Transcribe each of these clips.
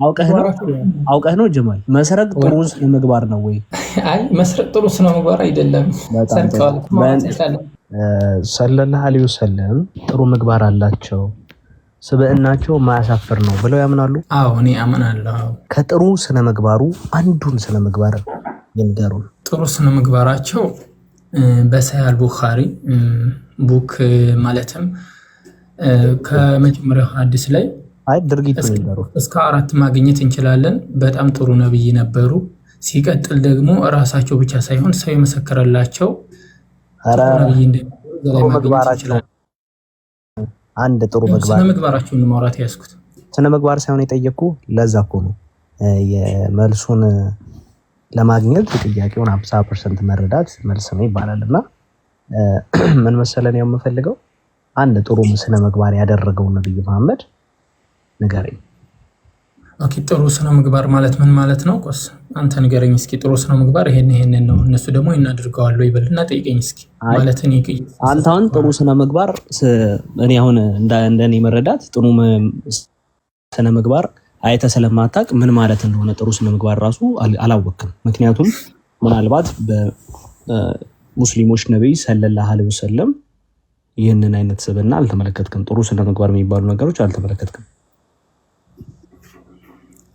አውቀህ ነው ጀማል? መስረቅ ጥሩ ስነ ምግባር ነው ወይ? አይ መስረቅ ጥሩ ስነ ምግባር አይደለም። ሰለላሁ ዐለይሂ ወሰለም ጥሩ ምግባር አላቸው፣ ስብዕናቸው ማያሳፍር ነው ብለው ያምናሉ? አዎ እኔ አምናለሁ። ከጥሩ ስነ ምግባሩ አንዱን ስነ ምግባር ይንገሩን። ጥሩ ስነ ምግባራቸው በሰሂህ ቡኻሪ ቡክ ማለትም ከመጀመሪያው ሐዲስ ላይ ድርጊት እስከ 4 ማግኘት እንችላለን። በጣም ጥሩ ነብይ ነበሩ። ሲቀጥል ደግሞ ራሳቸው ብቻ ሳይሆን ሰው የመሰከረላቸው ነብይ እንደነበሩ አንድ ጥሩ ምግባር ስነ ምግባራቸውን ማውራት ያስኩት ስነ ምግባር ሳይሆን የጠየቁ ለዛ እኮ ነው የመልሱን ለማግኘት ጥያቄውን 50% መረዳት መልስ ነው ይባላልና ምን መሰለን ነው የምፈልገው አንድ ጥሩ ስነ ምግባር ያደረገው ነብይ መሐመድ ንገረኝ። ኦኬ ጥሩ ስነ ምግባር ማለት ምን ማለት ነው? ቆስ አንተ ንገረኝ እስኪ። ጥሩ ስነ ምግባር ይሄን ነው እነሱ ደግሞ ይናደርጋሉ ይበልና ጠይቀኝ እስኪ ማለት ነው። አንተ አሁን ጥሩ ስነ ምግባር እኔ አሁን እንደኔ መረዳት ጥሩ ስነ ምግባር አይተ ስለማታውቅ ምን ማለት እንደሆነ ጥሩ ስነ ምግባር ራሱ አላወቅም። ምክንያቱም ምናልባት በሙስሊሞች ነብይ ሰለላሁ ዐለይሂ ወሰለም ይህንን አይነት ስብዕና አልተመለከትክም። ጥሩ ስነ ምግባር የሚባሉ ነገሮች አልተመለከትክም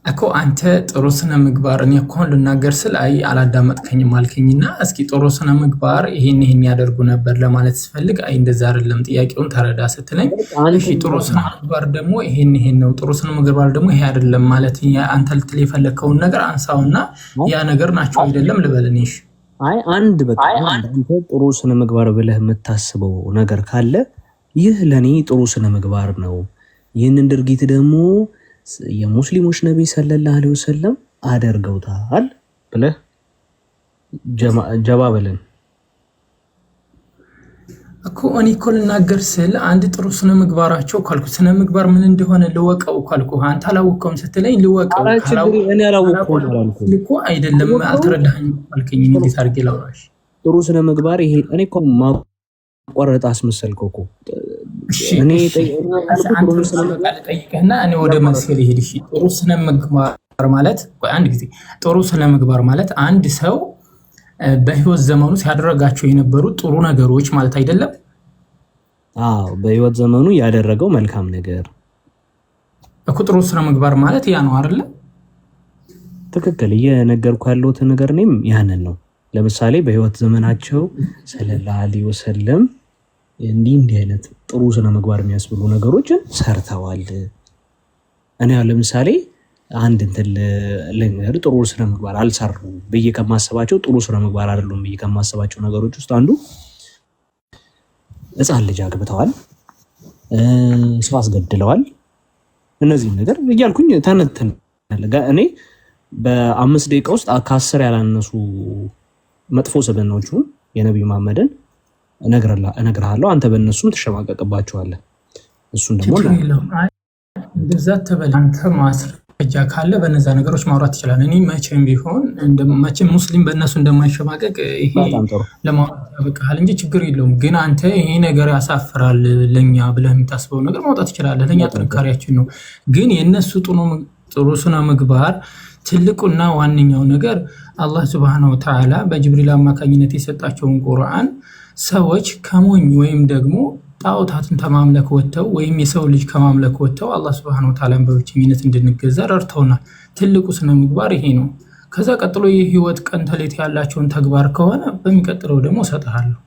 እኮ አንተ። ጥሩ ስነ ምግባር እኔ እኮ ልናገር ስል አይ አላዳመጥከኝም አልከኝና እስኪ ጥሩ ስነ ምግባር ይሄን ያደርጉ ነበር ለማለት ስፈልግ አይ እንደዛ አይደለም ጥያቄውን ተረዳ ስትለኝ እሺ ጥሩ ስነ ምግባር ደግሞ ይሄን ነው፣ ጥሩ ስነ ምግባር ደግሞ ይሄ አይደለም ማለት አንተ ልትል የፈለከውን ነገር አንሳውና ያ ነገር ናቸው አይደለም ልበልኝ። እሺ አይ አንድ በቃ አንተ ጥሩ ስነ ምግባር ብለህ የምታስበው ነገር ካለ ይህ ለኔ ጥሩ ስነ ምግባር ነው፣ ይህንን ድርጊት ደግሞ የሙስሊሞች ነብይ ሰለላሁ ዐለይሂ ወሰለም አደርገውታል ብለህ ጀባ በለን እኮ። እኔ እኮ ልናገር ስል አንድ ጥሩ ስነ ምግባራቸው ካልኩ ስነ ምግባር ምን እንደሆነ ልወቀው ካልኩ አንተ አላወቀውም ስትለኝ ልወቀው እኔ አላወቀውም እኮ አይደለም አልተረዳኸኝም አልከኝ። እንዴት አድርጌ ላውራሽ? ጥሩ ስነ ምግባር ይሄ እኔ እኮ ማቋረጥ አስመሰልከው እኮ እኔ ጠይቀህና እኔ ወደ መልስ ልሄድ። እሺ ጥሩ ስነ ምግባር ማለት አንድ ጊዜ ጥሩ ስነ ምግባር ማለት አንድ ሰው በህይወት ዘመኑ ሲያደርጋቸው የነበሩ ጥሩ ነገሮች ማለት አይደለም? አዎ በህይወት ዘመኑ ያደረገው መልካም ነገር እኮ ጥሩ ስነ ምግባር ማለት ያ ነው አይደለ? ትክክል እየነገርኩ ያለሁት ነገር እኔም ያንን ነው። ለምሳሌ በህይወት ዘመናቸው ሰለላሁ ዐለይሂ ወሰለም እንዲህ አይነት ጥሩ ስነ ምግባር የሚያስብሉ ነገሮችን ሰርተዋል። እኔ ለምሳሌ አንድ ለነገር ጥሩ ስነ ምግባር አልሰሩ ብዬ ከማስባቸው ጥሩ ስነ ምግባር አይደሉም ብዬ ከማስባቸው ነገሮች ውስጥ አንዱ ሕፃን ልጅ አግብተዋል፣ ሰው አስገድለዋል። እነዚህ ነገር እያልኩኝ ተነተን እኔ በ5 ደቂቃ ውስጥ ከ10 ያላነሱ መጥፎ ስብዕናዎቹን የነብዩ መሐመድን እነግርሃለሁ። አንተ በእነሱም ትሸማቀቅባቸዋለህ። እሱን ደግሞ እንደዛ ተበል አንተ ማስረጃ ካለ በነዛ ነገሮች ማውራት ይችላል። እኔ መቼም ቢሆን መቼም ሙስሊም በእነሱ እንደማይሸማቀቅ ይሄ ለማውራት ያበቃሃል እንጂ ችግር የለውም። ግን አንተ ይሄ ነገር ያሳፍራል ለኛ ብለህ የምታስበው ነገር ማውጣት ይችላለህ። ለኛ ጥንካሬያችን ነው። ግን የእነሱ ጥሩ ስነ ምግባር ትልቁና ዋነኛው ነገር አላህ ሱብሃነሁ ወተዓላ በጅብሪል አማካኝነት የሰጣቸውን ቁርአን ሰዎች ከሞኝ ወይም ደግሞ ጣዖታትን ተማምለክ ወጥተው ወይም የሰው ልጅ ከማምለክ ወጥተው አላህ ሱብሃነሁ ወተዓላ በብቸኝነት እንድንገዛ ረድተውናል። ትልቁ ስነ ምግባር ይሄ ነው። ከዛ ቀጥሎ የህይወት ቀን ተሌት ያላቸውን ተግባር ከሆነ በሚቀጥለው ደግሞ እሰጥሃለሁ።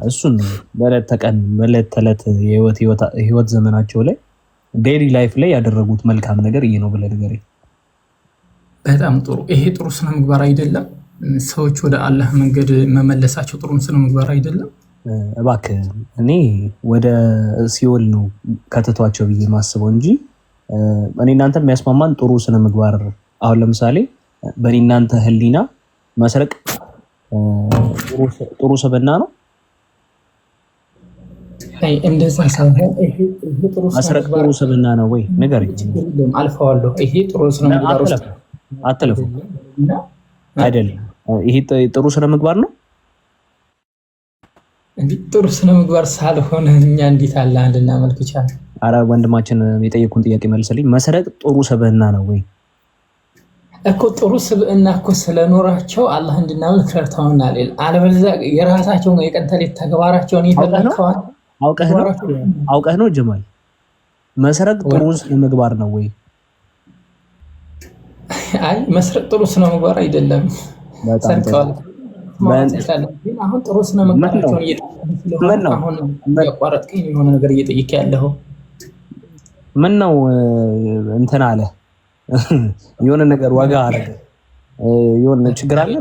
እሱን በዕለት ተቀን በዕለት ተዕለት የህይወት ዘመናቸው ላይ ዴይሊ ላይፍ ላይ ያደረጉት መልካም ነገር ይሄ ነው ብለህ ንገረኝ። በጣም ጥሩ። ይሄ ጥሩ ስነ ምግባር አይደለም? ሰዎች ወደ አላህ መንገድ መመለሳቸው ጥሩ ስነ ምግባር አይደለም? እባክህ እኔ ወደ ሲኦል ነው ከተቷቸው ብዬ ማስበው እንጂ እኔ እናንተ የሚያስማማን ጥሩ ስነ ምግባር አሁን ለምሳሌ በእኔ እናንተ ህሊና መስረቅ ጥሩ ስብዕና ነው? አይ እንደዛ ሳይሆን ይሄ ጥሩ ስብዕና ነው ወይ ንገረኝ። አልፈዋለሁ። ይሄ ጥሩ ስነ ምግባር ውስጥ አትለፉ አይደለም። ይሄ ጥሩ ስነ ምግባር ነው? እንዴት ጥሩ ስነ ምግባር ሳልሆነ እኛ እንዴት አለ እንድናመልክ ይቻላል? አረ ወንድማችን የጠየቁን ጥያቄ መልስልኝ። መስረቅ ጥሩ ስብዕና ነው ወይ? እኮ ጥሩ ስብዕና እኮ ስለኖራቸው አላህ እንድናምን ከርተውናል። አለበለዚያ የራሳቸውን የቀን ተሌት ተግባራቸውን ይፈልከዋል። አውቀህ ነው ጀማል። መስረቅ ጥሩ ስነ ምግባር ነው ወይ? አይ መስረቅ ጥሩ ስነ ምግባር አይደለም። ሰርቀዋል አሁን ጥሩ ስነ ምግባራቸውን እየጠየቅን አሁን ያቋረጥከኝ የሆነ ነገር እየጠየቅ ያለው ምን ነው? እንትን አለ የሆነ ነገር ዋጋ አረገ። የሆነ ችግር አለ።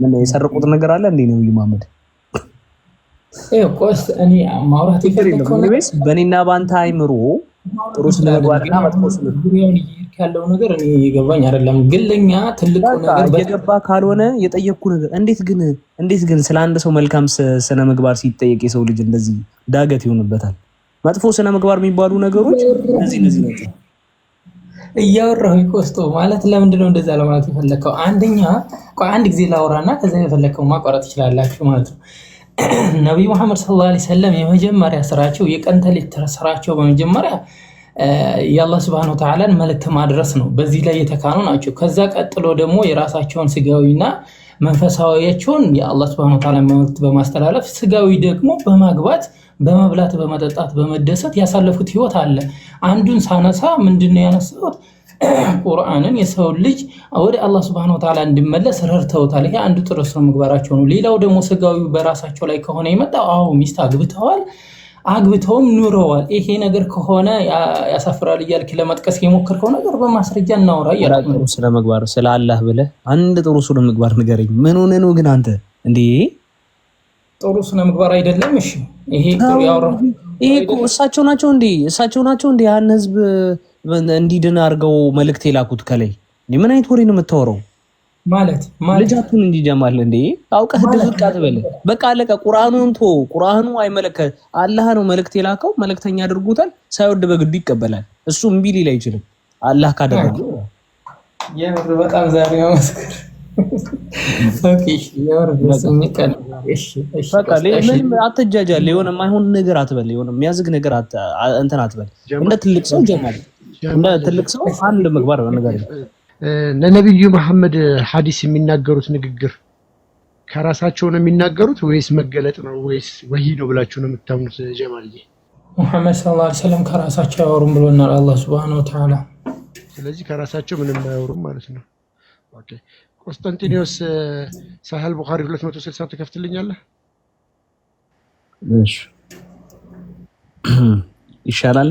ምን የሰረቁት ነገር አለ እንዴ? ነው መሐመድ ቆስ እኔ ማውራት ይፈልከው ነው ወይስ በእኔና በአንተ አይምሮ ጥሩ ስነ ምግባርና መጥፎ ስነ ምግባር ያለው ነገር እኔ ይገባኝ አይደለም። ግን ለኛ ትልቁ ነገር እየገባ ካልሆነ የጠየቅኩ ነገር እንዴት ግን ስለ አንድ ሰው መልካም ስነ ምግባር ሲጠየቅ የሰው ልጅ እንደዚህ ዳገት ይሆንበታል? መጥፎ ስነ ምግባር የሚባሉ ነገሮች እነዚህ ናቸው። እያወራሁ ይቆስጦ ማለት ለምንድን ነው እንደዛ ለማለት የፈለከው? አንደኛ አንድ ጊዜ ላውራና ከዛ የፈለከው ማቋረጥ ይችላልላችሁ ማለት ነው። ነብዩ መሐመድ ሰለላሁ ዐለይሂ ወሰለም የመጀመሪያ ስራቸው የቀን ተሌት ስራቸው በመጀመሪያ የአላህ Subhanahu Wa Ta'ala መልእክት ማድረስ ነው። በዚህ ላይ የተካኑ ናቸው። ከዛ ቀጥሎ ደግሞ የራሳቸውን ስጋዊና መንፈሳዊያቸውን የአላህ Subhanahu Wa Ta'ala መልእክት በማስተላለፍ ስጋዊ ደግሞ በማግባት በመብላት በመጠጣት በመደሰት ያሳለፉት ህይወት አለ። አንዱን ሳነሳ ምንድነው ያነሳሁት? ቁርአንን የሰው ልጅ ወደ አላህ Subhanahu Wa Ta'ala እንዲመለስ ረድተውታል። ይሄ አንዱ ጥሩ ስነ ምግባራቸው ነው። ሌላው ደግሞ ስጋዊ በራሳቸው ላይ ከሆነ የመጣው ሚስት አግብተውም ኑረዋል። ይሄ ነገር ከሆነ ያሳፍራል እያልክ ለመጥቀስ የሞከርከው ነገር በማስረጃ እናውራ እያልኩ ጥሩ ስነ ምግባር ስለ አላህ ብለህ አንድ ጥሩ ስነ ምግባር ንገረኝ። ምን ሆነ ነው ግን አንተ እንዴ? ጥሩ ስነ ምግባር አይደለም። እሺ ይሄ እሳቸው ናቸው እንዴ ያን ህዝብ እንዲድን አድርገው መልእክት የላኩት ከላይ? ምን አይነት ወሬ ነው የምታወራው? ማለት ልጃቱን እንዲጀማል እንዴ? አውቀህ ድዝቅ አትበል። በቃ አለቀ። ቁርአኑ አይመለከት አላህ ነው መልእክት የላከው። መልእክተኛ አድርጎታል። ሳይወድ በግዱ ይቀበላል። እሱ እምቢ ሊል አይችልም። አላህ ካደረገው የምር በጣም ዛሬ መስከር አትጃጃል። የሆነ የማይሆን ነገር አትበል። የሆነ የሚያዝግ ነገር እንትን አትበል። እንደ ትልቅ ሰው ጀማል፣ እንደ ትልቅ ሰው አንድ ምግባር ነገር ለነብዩ መሐመድ ሐዲስ የሚናገሩት ንግግር ከራሳቸው ነው የሚናገሩት ወይስ መገለጥ ነው ወይስ ወሂ ነው ብላችሁ ነው የምታምኑት? ጀማልዬ ሙሐመድ ሰለላሁ ዐለይሂ ወሰለም ከራሳቸው አያወሩም ብሎናል አላህ Subhanahu Wa Ta'ala። ስለዚህ ከራሳቸው ምንም አያወሩም ማለት ነው። ኦኬ ቆስጠንጢኖስ ሳህል ቡኻሪ 260 ተከፍትልኛለህ? እሺ ይሻላል።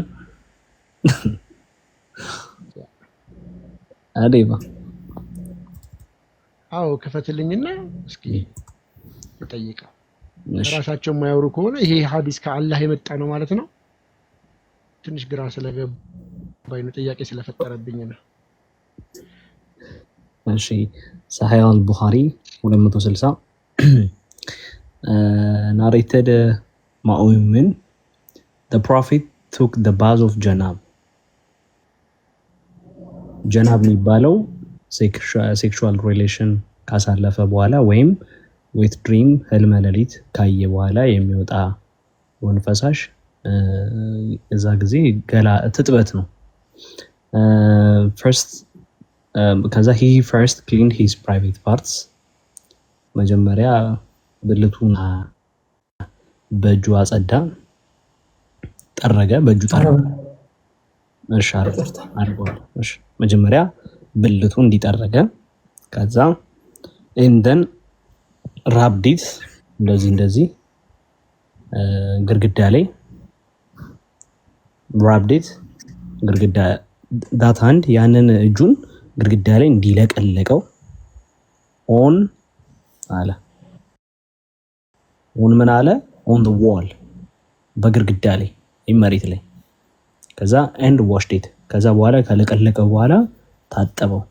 አዴባ አዎ ክፈትልኝና እስኪ ተጠይቀው። ራሳቸው የማያወሩ ከሆነ ይሄ ሐዲስ ከአላህ የመጣ ነው ማለት ነው። ትንሽ ግራ ስለገባኝ ነው፣ ጥያቄ ስለፈጠረብኝ ነው። እሺ ሳሂህ አል-ቡኻሪ 260 narrated Ma'umin the prophet took the bath of janab የሚባለው ሴክሹዋል ሪሌሽን ካሳለፈ በኋላ ወይም ዌት ድሪም ህልመ ሌሊት ካየ በኋላ የሚወጣ ፈሳሽ እዛ ጊዜ ገላ ትጥበት ነው። ከዛ he first cleaned his private parts መጀመሪያ ብልቱን በእጁ አጸዳ፣ ጠረገ። በእጁ ጠረገ። እሺ አድርጓል። እሺ መጀመሪያ ብልቱ እንዲጠረገ፣ ከዛ እንደን ራብዲት እንደዚህ ግርግዳ ላይ ራብዲት ግርግዳ ዳት አንድ ያንን እጁን ግርግዳ ላይ እንዲለቀለቀው ኦን አለ። ኦን ምን አለ? ኦን the wall በግርግዳ ላይ መሬት ላይ። ከዛ and washed it ከዛ በኋላ ከለቀለቀው በኋላ ታጠበው።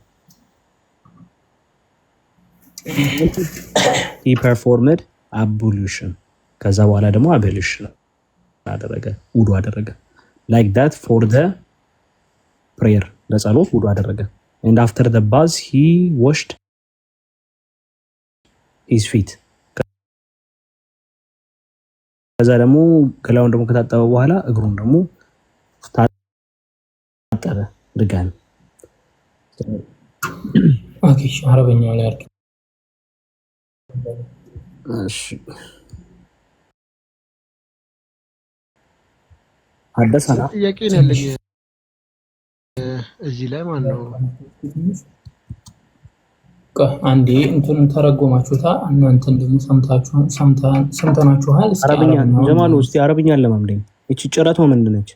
he performed ablution ከዛ በኋላ ደግሞ ablution አደረገ፣ ውዱ አደረገ። like that for the prayer ለጸሎት ውዱ አደረገ። and after the bath he washed his feet ከዛ ደግሞ ገላውን ደግሞ ከታጠበ በኋላ እግሩን ደግሞ ታጠበ ድጋሚ። ኦኬ አረበኛው ላይ አድርግ። እሺ ሐدثنا ጥያቄ ነው ያለኝ እዚህ ላይ ማለት ነው። አንዴ እንትን ተረጎማችሁታ እናንተን ደግሞ ሰምተናችኋል። አረብኛ ጀማሉ እስቲ አረብኛ ለማምደኝ እቺ ጭረት ምንድን ነች?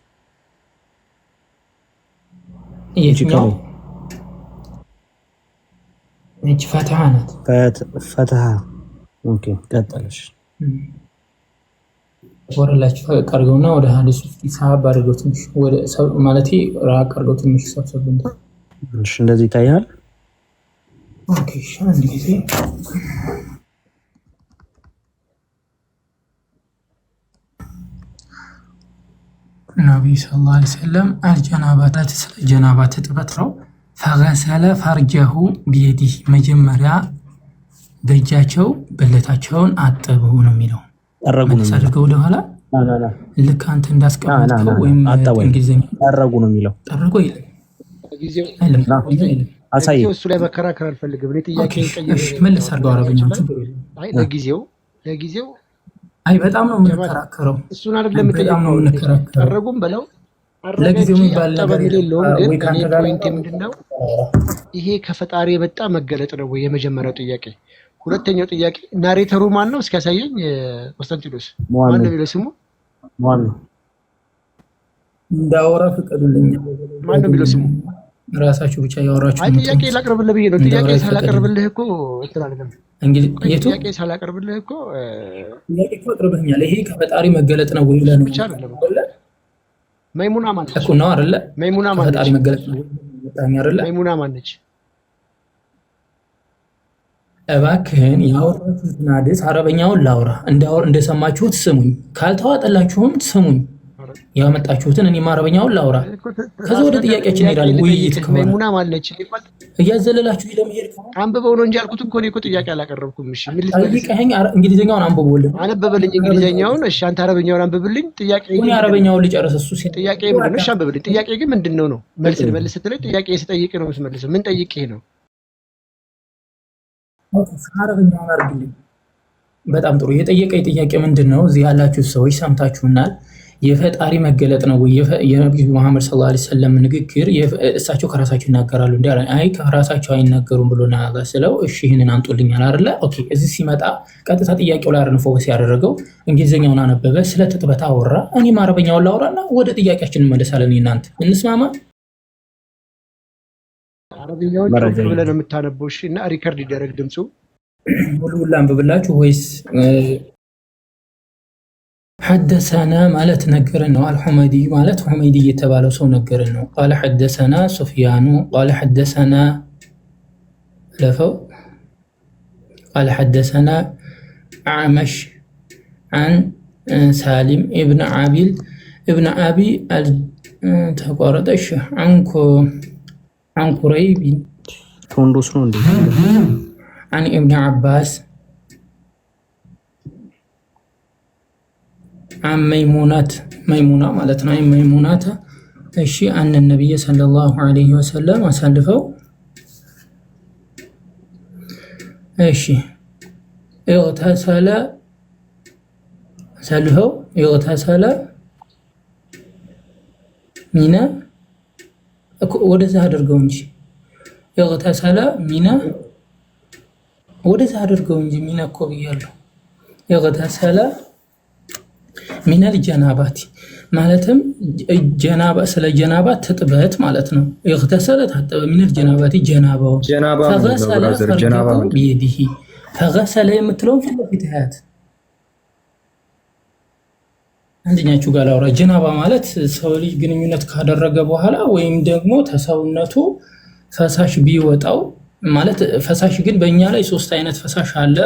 የትኛው እቺ ፈትሃ ናት። ፈትሃ ኦኬ ቀጥለሽ ወረላችሁ ቀርገውና ወደ ሐዲስ ውስጥ ሂሳብ አድርገው ትንሽ ወደ ማለት ራቅ አድርገው ትንሽ ሰብሰብን። እሺ እንደዚህ ይታያል። ኦኬ አንድ ጊዜ ነብዩ ሰለላሁ ዐለይሂ ወሰለም አልጀናባት ጀናባት ጥበት ነው። ፈገሰለ ፈርጀሁ ቢየዲህ መጀመሪያ በእጃቸው በለታቸውን አጠቡ ነው የሚለው። መለስ አድርገው ወደ ኋላ ልክ አንተ እንዳስቀመጥከው ወይም እንግሊዘኛ ጠረጉ ነው የሚለው። ጠረጉ ይላል ጊዜው አሳየው። እሱ ላይ መከራከር አልፈልግም። እኔ ጥያቄ መለስ አድርገው አረበኛው አይ ለጊዜው አይ በጣም ነው የምንከራከረው። እሱን አይደለም የምንከራከረው። ጠረጉም በለው ለጊዜው የሚባል ነገር የለውም። ግን እኔ ፖይንት ምንድነው ይሄ ከፈጣሪ የመጣ መገለጥ ነው ወይ? የመጀመሪያው ጥያቄ። ሁለተኛው ጥያቄ ናሬተሩ ማን ነው? እስኪ ያሳየኝ። ኮንስታንቲኖስ ማን ነው የሚለው ስሙ? ማን ነው? እንዳወራ ፍቀዱልኝ። ማን ነው የሚለው ስሙ? ራሳችሁ ብቻ ያወራችሁ። አይ ጥያቄ ላቀርብልህ ብዬ ነው። ጥያቄ ሳላቀርብልህ እኮ እንትን አይደለም። እንግዲህ ጥያቄ ሳላቀርብልህ እኮ ጥያቄ እኮ አቅርበኛል። ይሄ ከፈጣሪ መገለጥ ነው ወይ ብለህ ነው ብቻ አይደለም። መይሙና ማን ነች? እኮ ነው አይደለ? መይሙና ማን ነች? ከፈጣሪ መገለጥ ነው አይደለ? መይሙና ማን ነች? እባክህን ያወራችሁትን ሐዲስ አረበኛውን ላውራ እንደሰማችሁት ስሙኝ። ካልተዋጠላችሁም ስሙኝ። ያመጣችሁትን እኔ አረበኛውን ላውራ። ከዛ ወደ ጥያቄያችን እንሄዳለን። ውይይት ከሆነ መይሙና ማን ነች? እያዘለላችሁ ለመሄድ ከሆነ አንብበው ነው እንጂ አልኩት እኮ እኔ እኮ ጥያቄ አላቀረብኩም። እሺ ምን ልትጠይቀኝ? እንግሊዘኛውን አንብበውልኝ። አነበበልኝ እንግሊዘኛውን። እሺ አንተ አረበኛውን አንብብልኝ። ጥያቄ ግን አረበኛውን ልጨርስ። እሱ ሲል ጥያቄ ምንድን ነው? እሺ አንብብልኝ። ጥያቄ ግን ምንድነው ነው? መልስ ስትለኝ ጥያቄ ስጠይቅ ነው የምትመልሰው። ምን ጠይቄህ ነው? አረበኛውን አድርግልኝ። በጣም ጥሩ። የጠየቀኝ ጥያቄ ምንድን ነው? እዚህ ያላችሁ ሰዎች ሰምታችሁናል። የፈጣሪ መገለጥ ነው ወይ? የነብዩ መሐመድ ሰለላሁ ዐለይሂ ወሰለም ንግግር እሳቸው ከራሳቸው ይናገራሉ እንዴ? አይ ከራሳቸው አይናገሩም ብሎና አላህ ስለው እሺ ይሄንን አንጦልኛል አይደለ? ኦኬ እዚህ ሲመጣ ቀጥታ ጥያቄው ላይ አረን ፎከስ ያደረገው እንግሊዘኛውን አነበበ፣ ስለ ትጥበት አወራ። እኔም አረበኛውን ላውራና ወደ ጥያቄያችን እንመለሳለን። እናንተ እንስማማ። አረበኛውን ጮክ ብለህ ነው የምታነበው? እሺ እና ሪከርድ ይደረግ ድምፁ። ሙሉ ላንብብላችሁ ወይስ? ሐደሰና ማለት ነገርን ነው። አልሁመዲ ማለት ሁመይዲ የተባለው ሰው ነገርን ነው። ቃለ ሐደሰና ሱፍያኑ ቃለ ሐደሰና ለፈው ቃለ ሐደሰና አዕመሽ አን ሳሊም ኢብን አቢል ኢብን አቢ ተቋረጠሽ عن قريب عن ابن عباس عن ميمونة مالتنا ميمونة الشيء أن النبي صلى الله عليه وسلم أسلفه الشيء اغتسل سلفه اغتسل من ወደዛ አድርገው እንጂ የغتسل ሚና ወደዛ አድርገው እንጂ ሚና እኮ ብያለሁ። የغتسل ሚና الجنابات ማለትም ጀናባ ስለ ጀናባ ትጥበት ማለት ነው። የغتسل ታጠበ ሚና الجنابات ጀናባው فغسل فرجه بيده فغسل የምትለው ፊት ያት አንደኛችሁ ጋር አውራ። ጀናባ ማለት ሰው ልጅ ግንኙነት ካደረገ በኋላ ወይም ደግሞ ተሰውነቱ ፈሳሽ ቢወጣው ማለት ፈሳሽ ግን በእኛ ላይ ሶስት አይነት ፈሳሽ አለ።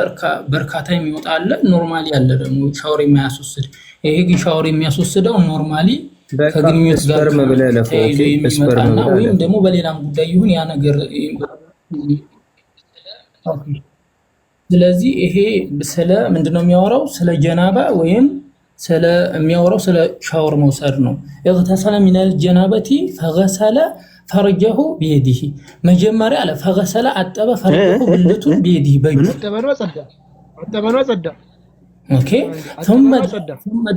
በርካታ የሚወጣ አለ፣ ኖርማሊ አለ ደግሞ ሻወር የሚያስወስድ። ይሄ ግን ሻወር የሚያስወስደው ኖርማሊ ከግንኙነት ጋር ተያይዞ የሚመጣና ወይም ደግሞ በሌላም ጉዳይ ይሁን ያ ነገር። ስለዚህ ይሄ ስለ ምንድነው የሚያወራው? ስለ ጀናባ ወይም የሚያወራው ስለ ሻወር መውሰድ ነው። اغتسل من الجنابة فغسل ፈርጀሁ بيده መጀመሪያ አለ ፈገሰለ አጠበ ፈርጀሁ ብልቱን بيده በእጁ አጠበነው ጸዳ ኦኬ ثم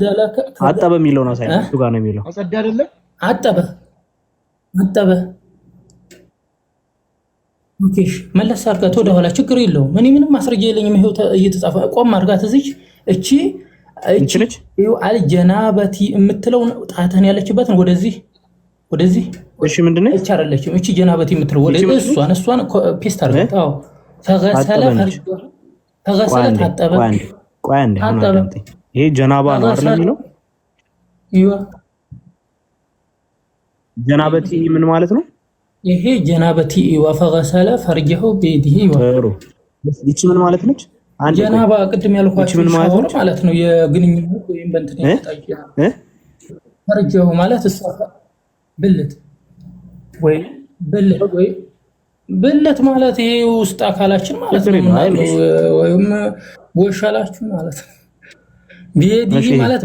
دلك አጠበ የሚለው ነው ሳይሆን እሱ ጋር ነው የሚለው አጸዳ አይደለም አጠበ ኦኬ መለስ አርጋት ወደ ኋላ ችግር የለውም ምንም ማስረጃ የለኝም ይሄው እየተጻፈ ቆም አርጋት እዚህ እቺ ይው አልጀናበቲ የምትለው ጣተን ያለችበትን ወደዚህ እሺ ምንድነው እቺ አይደለችም እቺ ጀናበቲ የምትለው ወደ እሷን ፔስት አርጋት አዎ ተገሰለ ታጠበ ቆይ አንዴ ይሄ ጀናባ ነው አይደል የሚለው ይዋ ጀናበቲ ምን ማለት ነው ይሄ ጀናበቲ ወፈገሰለ ፈርጀሁ بيده ወሩ እቺ ምን ማለት ነች አንዴ ጀናባ ቅድም ያልኳችሁ ምን ማለት ነው የግንኙነት ወይም በእንትን ይጣጣ ፈርጀሁ ማለት እሷ ብልት ብልት ማለት ይሄ ውስጥ አካላችን ማለት ነው ወይም ወሻላችሁ ማለት ነው بيده ማለት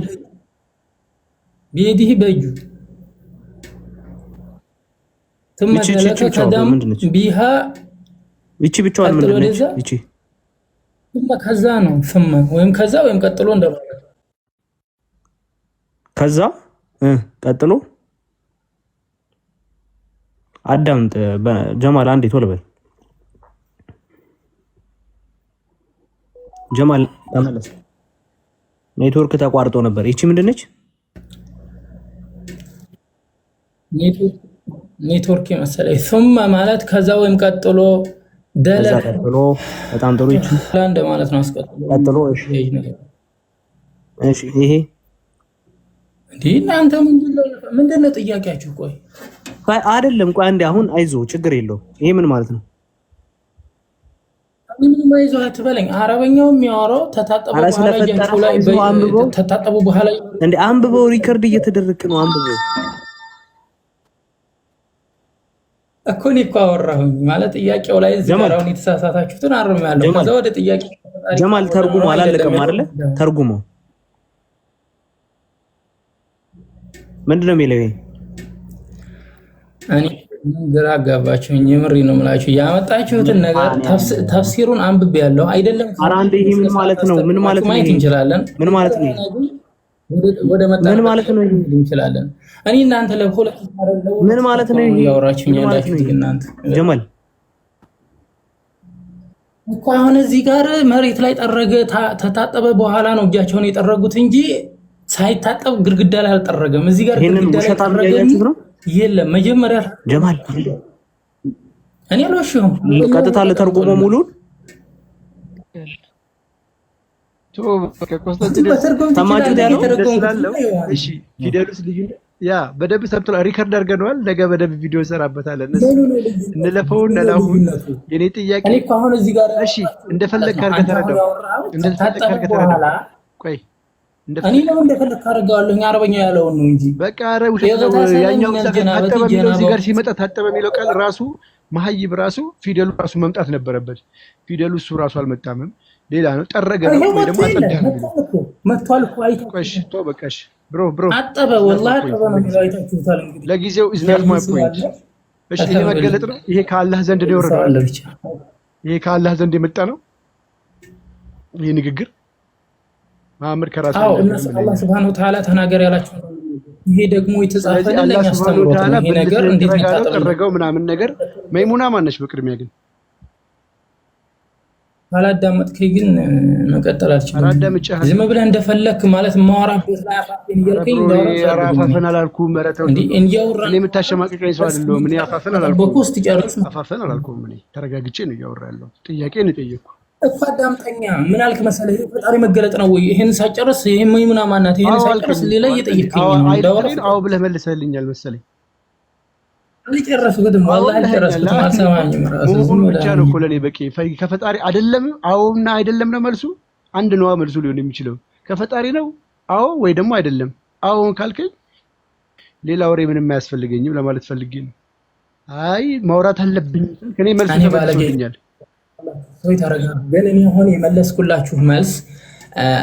بيده በእጁ ثم ذلك قدم بها እቺ ብቻዋን ምን ነች እቺ ثم ከዛ ነው ثم ወይም ከዛ ወይም ቀጥሎ እንደማለት ከዛ ቀጥሎ አዳምጥ ጀማል አንዴ ቶሎ በል ጀማል ተመለስ ኔትወርክ ተቋርጦ ነበር እቺ ምንድነች ኔትወርክ መሰለኝ ثم ማለት ከዛ ወይም ቀጥሎ ቀጥሎ በጣም ጥሩ እቺ አንድ ማለት ነው ቀጥሎ እሺ ይሄ እናንተ ምንድነው ጥያቄያችሁ ቆይ አይደለም ቆይ አንዴ አሁን አይዞ ችግር የለው ይሄ ምን ማለት ነው ምንም አይዞ አትበለኝ አረበኛው የሚያወራው ተታጠቡ በኋላ እንዴ አንብበው ሪከርድ እየተደረገ ነው አንብበው እኮ ነው አወራሁኝ ማለት ጥያቄው ላይ ዝራውን የተሳሳታችሁትን አርማለሁ ከዛ ወደ ጥያቄ ጀማል ተርጉሞ አላለቀም አይደለ ተርጉሞ ምንድነው የሚለው እኔ ግራ አጋባችሁኝ የምሪ ነው የምላችሁ ያመጣችሁትን ነገር ተፍሲሩን አንብቤያለሁ አይደለም አራንዴ ይሄ ምን ማለት ነው ምን ማለት ነው እንችላለን ምን ማለት ነው ወደ መጣ ምን ማለት ነው እንችላለን እኔ እናንተ ለፖለቲካ አይደለም ምን ማለት ነው ያወራችሁኝ ያላችሁት እናንተ ጀማል እኮ አሁን እዚህ ጋር መሬት ላይ ጠረገ ተታጠበ በኋላ ነው እጃቸውን የጠረጉት እንጂ ሳይታጠብ ግድግዳ ላይ አልጠረገም እዚህ ጋር ግድግዳ ላይ ጠረገ ነው የለም መጀመሪያ ጀማል እኔ አልወሽም ቀጥታ ለተርጉሞ ሙሉን ተማጁት ያለው እሺ ፊደሉስ ልጅ ያ በደብ ሰብቶ ሪከርድ አድርገናል ነገ በደብ ቪዲዮ እንሰራበታለን እንለፈው እንላሁን የኔ ጥያቄ እኔ እኮ አሁን እዚህ ጋር እሺ እንደፈለክ አድርገህ ተረዳው ቆይ እኔ ነው እንደፈለክ አድርገዋለሁ አረበኛ ያለው ነው እንጂ በቃ አረው ያኛው ታጠበ የሚለው እዚህ ጋር ሲመጣ ታጠበ የሚለው ቃል ራሱ መሐይብ ራሱ ፊደሉ ራሱ መምጣት ነበረበት ፊደሉ እሱ ራሱ አልመጣምም ሌላ ነው ጠረገ ነው ወይ ደግሞ አጸዳ ነው መጥቷል እኮ አይተሽ ቶ በቃሽ ብሮ አጠበ ወላሂ አጠበ ነው የሚለው አይታችሁታል እንግዲህ ለጊዜው is not my point እሺ ይሄ መገለጥ ነው ይሄ ከአላህ ዘንድ ነው የወረደው ይሄ ከአላህ ዘንድ የመጣ ነው ይሄ ንግግር ማምር ከራሱ አላህ Subhanahu Wa Ta'ala ተናገር ያላችሁ ይሄ ደግሞ የተጻፈልን ለኛ አስተምሮት ነው ይሄ ነገር እንዴት ተጠረገው ምናምን ነገር መይሙና ማነሽ በቅድሚያ ግን አላዳመጥከኝ ግን መቀጠል አልቻለም ዝም ብለህ እንደፈለክ ማለት ማወራበት ላይ አፋፈን ይልከኝ አፋፈን አላልኩም መረተው እንዴ እንያወራ እኔ የምታሸማቀቀኝ ሰው አይደለም እኔ አፋፈን አላልኩም በኮስት ጨርስ አፋፈን አላልኩም እኔ ተረጋግጬ ነው ያወራለሁ ጥያቄ ነው ጠየቅኩ እኮ አዳምጠኛ ምን አልክ መሰለህ ፈጣሪ መገለጥ ነው ወይ ይሄን ሳጨርስ ይሄ መይሙና ማናት ይሄን ሳጨርስ ሌላ እየጠየቅከኝ ነው እንዳወራኝ አው ብለህ መልሰልኛል መሰለኝ አልጨረስኩ ግን والله አልጨረስኩ አልሰማኝም ራሱ ዝም ብቻ ነው እኮ ለኔ በቂ ከፈጣሪ አይደለም አውና አይደለም ነው መልሱ አንድ ነው መልሱ ሊሆን የሚችለው ከፈጣሪ ነው አው ወይ ደግሞ አይደለም አው ካልከኝ ሌላ ወሬ ምንም አያስፈልገኝም ለማለት ፈልጌ ነው አይ ማውራት አለብኝ ከኔ መልሱ ተመልሶልኛል ወይ ታረጋ ግን እኔ ሆነ የመለስኩላችሁ መልስ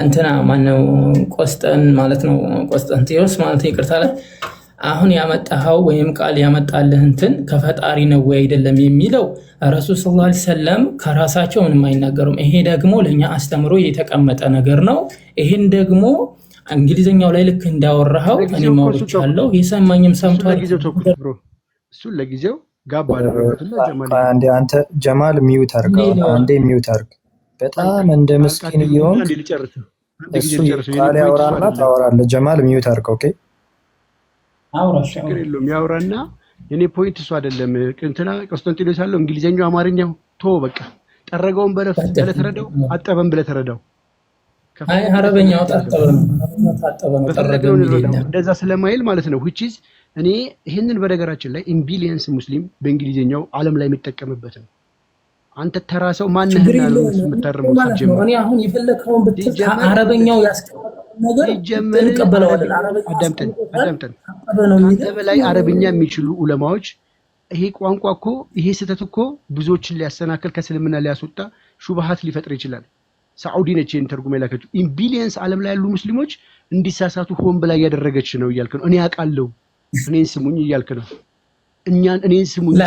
እንትና ማነው ቆስጠን ማለት ነው ቆስጠንቲዮስ ማለት ይቅርታለ አሁን ያመጣኸው ወይም ቃል ያመጣልህ እንትን ከፈጣሪ ነው ወይ አይደለም የሚለው ረሱል ሰለላሁ ዐለይሂ ወሰለም ከራሳቸው ምንም አይናገሩም። ይሄ ደግሞ ለኛ አስተምሮ የተቀመጠ ነገር ነው። ይሄን ደግሞ እንግሊዘኛው ላይ ልክ እንዳወራኸው እኔ ማውርቻለሁ የሰማኝም ሰምቷል። እሱ ለጊዜው ጋባ አደረገውና አንዴ አንተ ጀማል ሚውት አድርገው አንዴ ሚውት አድርግ። በጣም እንደ ምስኪን ይሆን እሱ ቃል ያወራና ታወራለህ። ጀማል ሚውት አድርገው። ኦኬ አውራሽ ችግር የለውም ያወራና የኔ ፖይንት እሱ አይደለም። እንትና ቆስጠንጢኖስ ያለው እንግሊዘኛው አማርኛው ቶ በቃ ጠረገውን በለተረዳው አጠበን ብለተረዳው አይ አረበኛው ታጠበ ነው ጠረገው እንደዛ ስለማይል ማለት ነው which is እኔ ይሄንን በነገራችን ላይ ኢምቢሊየንስ ሙስሊም በእንግሊዘኛው ዓለም ላይ የሚጠቀምበት ነው። አንተ ተራሰው ማንነህና ነው የምታርመው ሲጀምር እኔ አሁን ይፈለከውን ብትል አረበኛው ያስቀመጠው ነገር ይቀበለው አይደል? አዳምጠን አንተ በላይ አረብኛ የሚችሉ ዑለማዎች ይሄ ቋንቋ እኮ ይሄ ስህተት እኮ ብዙዎችን ሊያሰናክል ከእስልምና ሊያስወጣ ሹብሃት ሊፈጥር ይችላል። ሳዑዲ ነች ተርጉም የላከችው ኢምቢሊየንስ ዓለም ላይ ያሉ ሙስሊሞች እንዲሳሳቱ ሆን ብላ ያደረገች ነው እያልክ ነው። እኔ አውቃለሁ እኔን ስሙኝ እያልክ ነው። እኔን ስሙኝ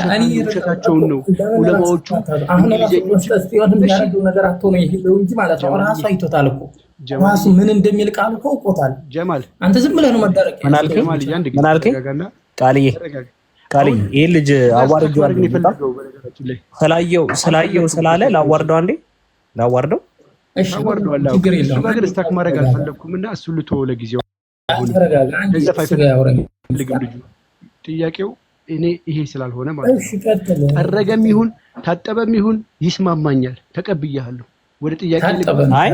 ውሸታቸውን ነው ዑለማዎቹ አሁን ራሱ የሚያደርገው ነገር አጥቶ ነው ይሄው እንጂ ማለት ነው። ራሱ አይቶታል እኮ ራሱ ምን እንደሚል ቃል እኮ አውቆታል። ጀማል አንተ ዝም ብለህ ነው መዳረቅ ምን አልከኝ? ቃልዬ ይሄ ልጅ አዋርደው ስላየው ስላለ ላዋርደው አንዴ ላዋርደው። እሺ አዋርደዋለሁ። ችግር የለውም። ነገር ስታክ ማድረግ አልፈለኩምና እሱ ልተው ለጊዜው። ተረጋጋ አንዴ ያወራኝ ልጅ ጥያቄው እኔ ይሄ ስላልሆነ ማለት ነው። እሺ ቀጥል። ጠረገም ይሁን ታጠበም ይሁን ይስማማኛል፣ ተቀብያለሁ። ወደ ጥያቄ አይ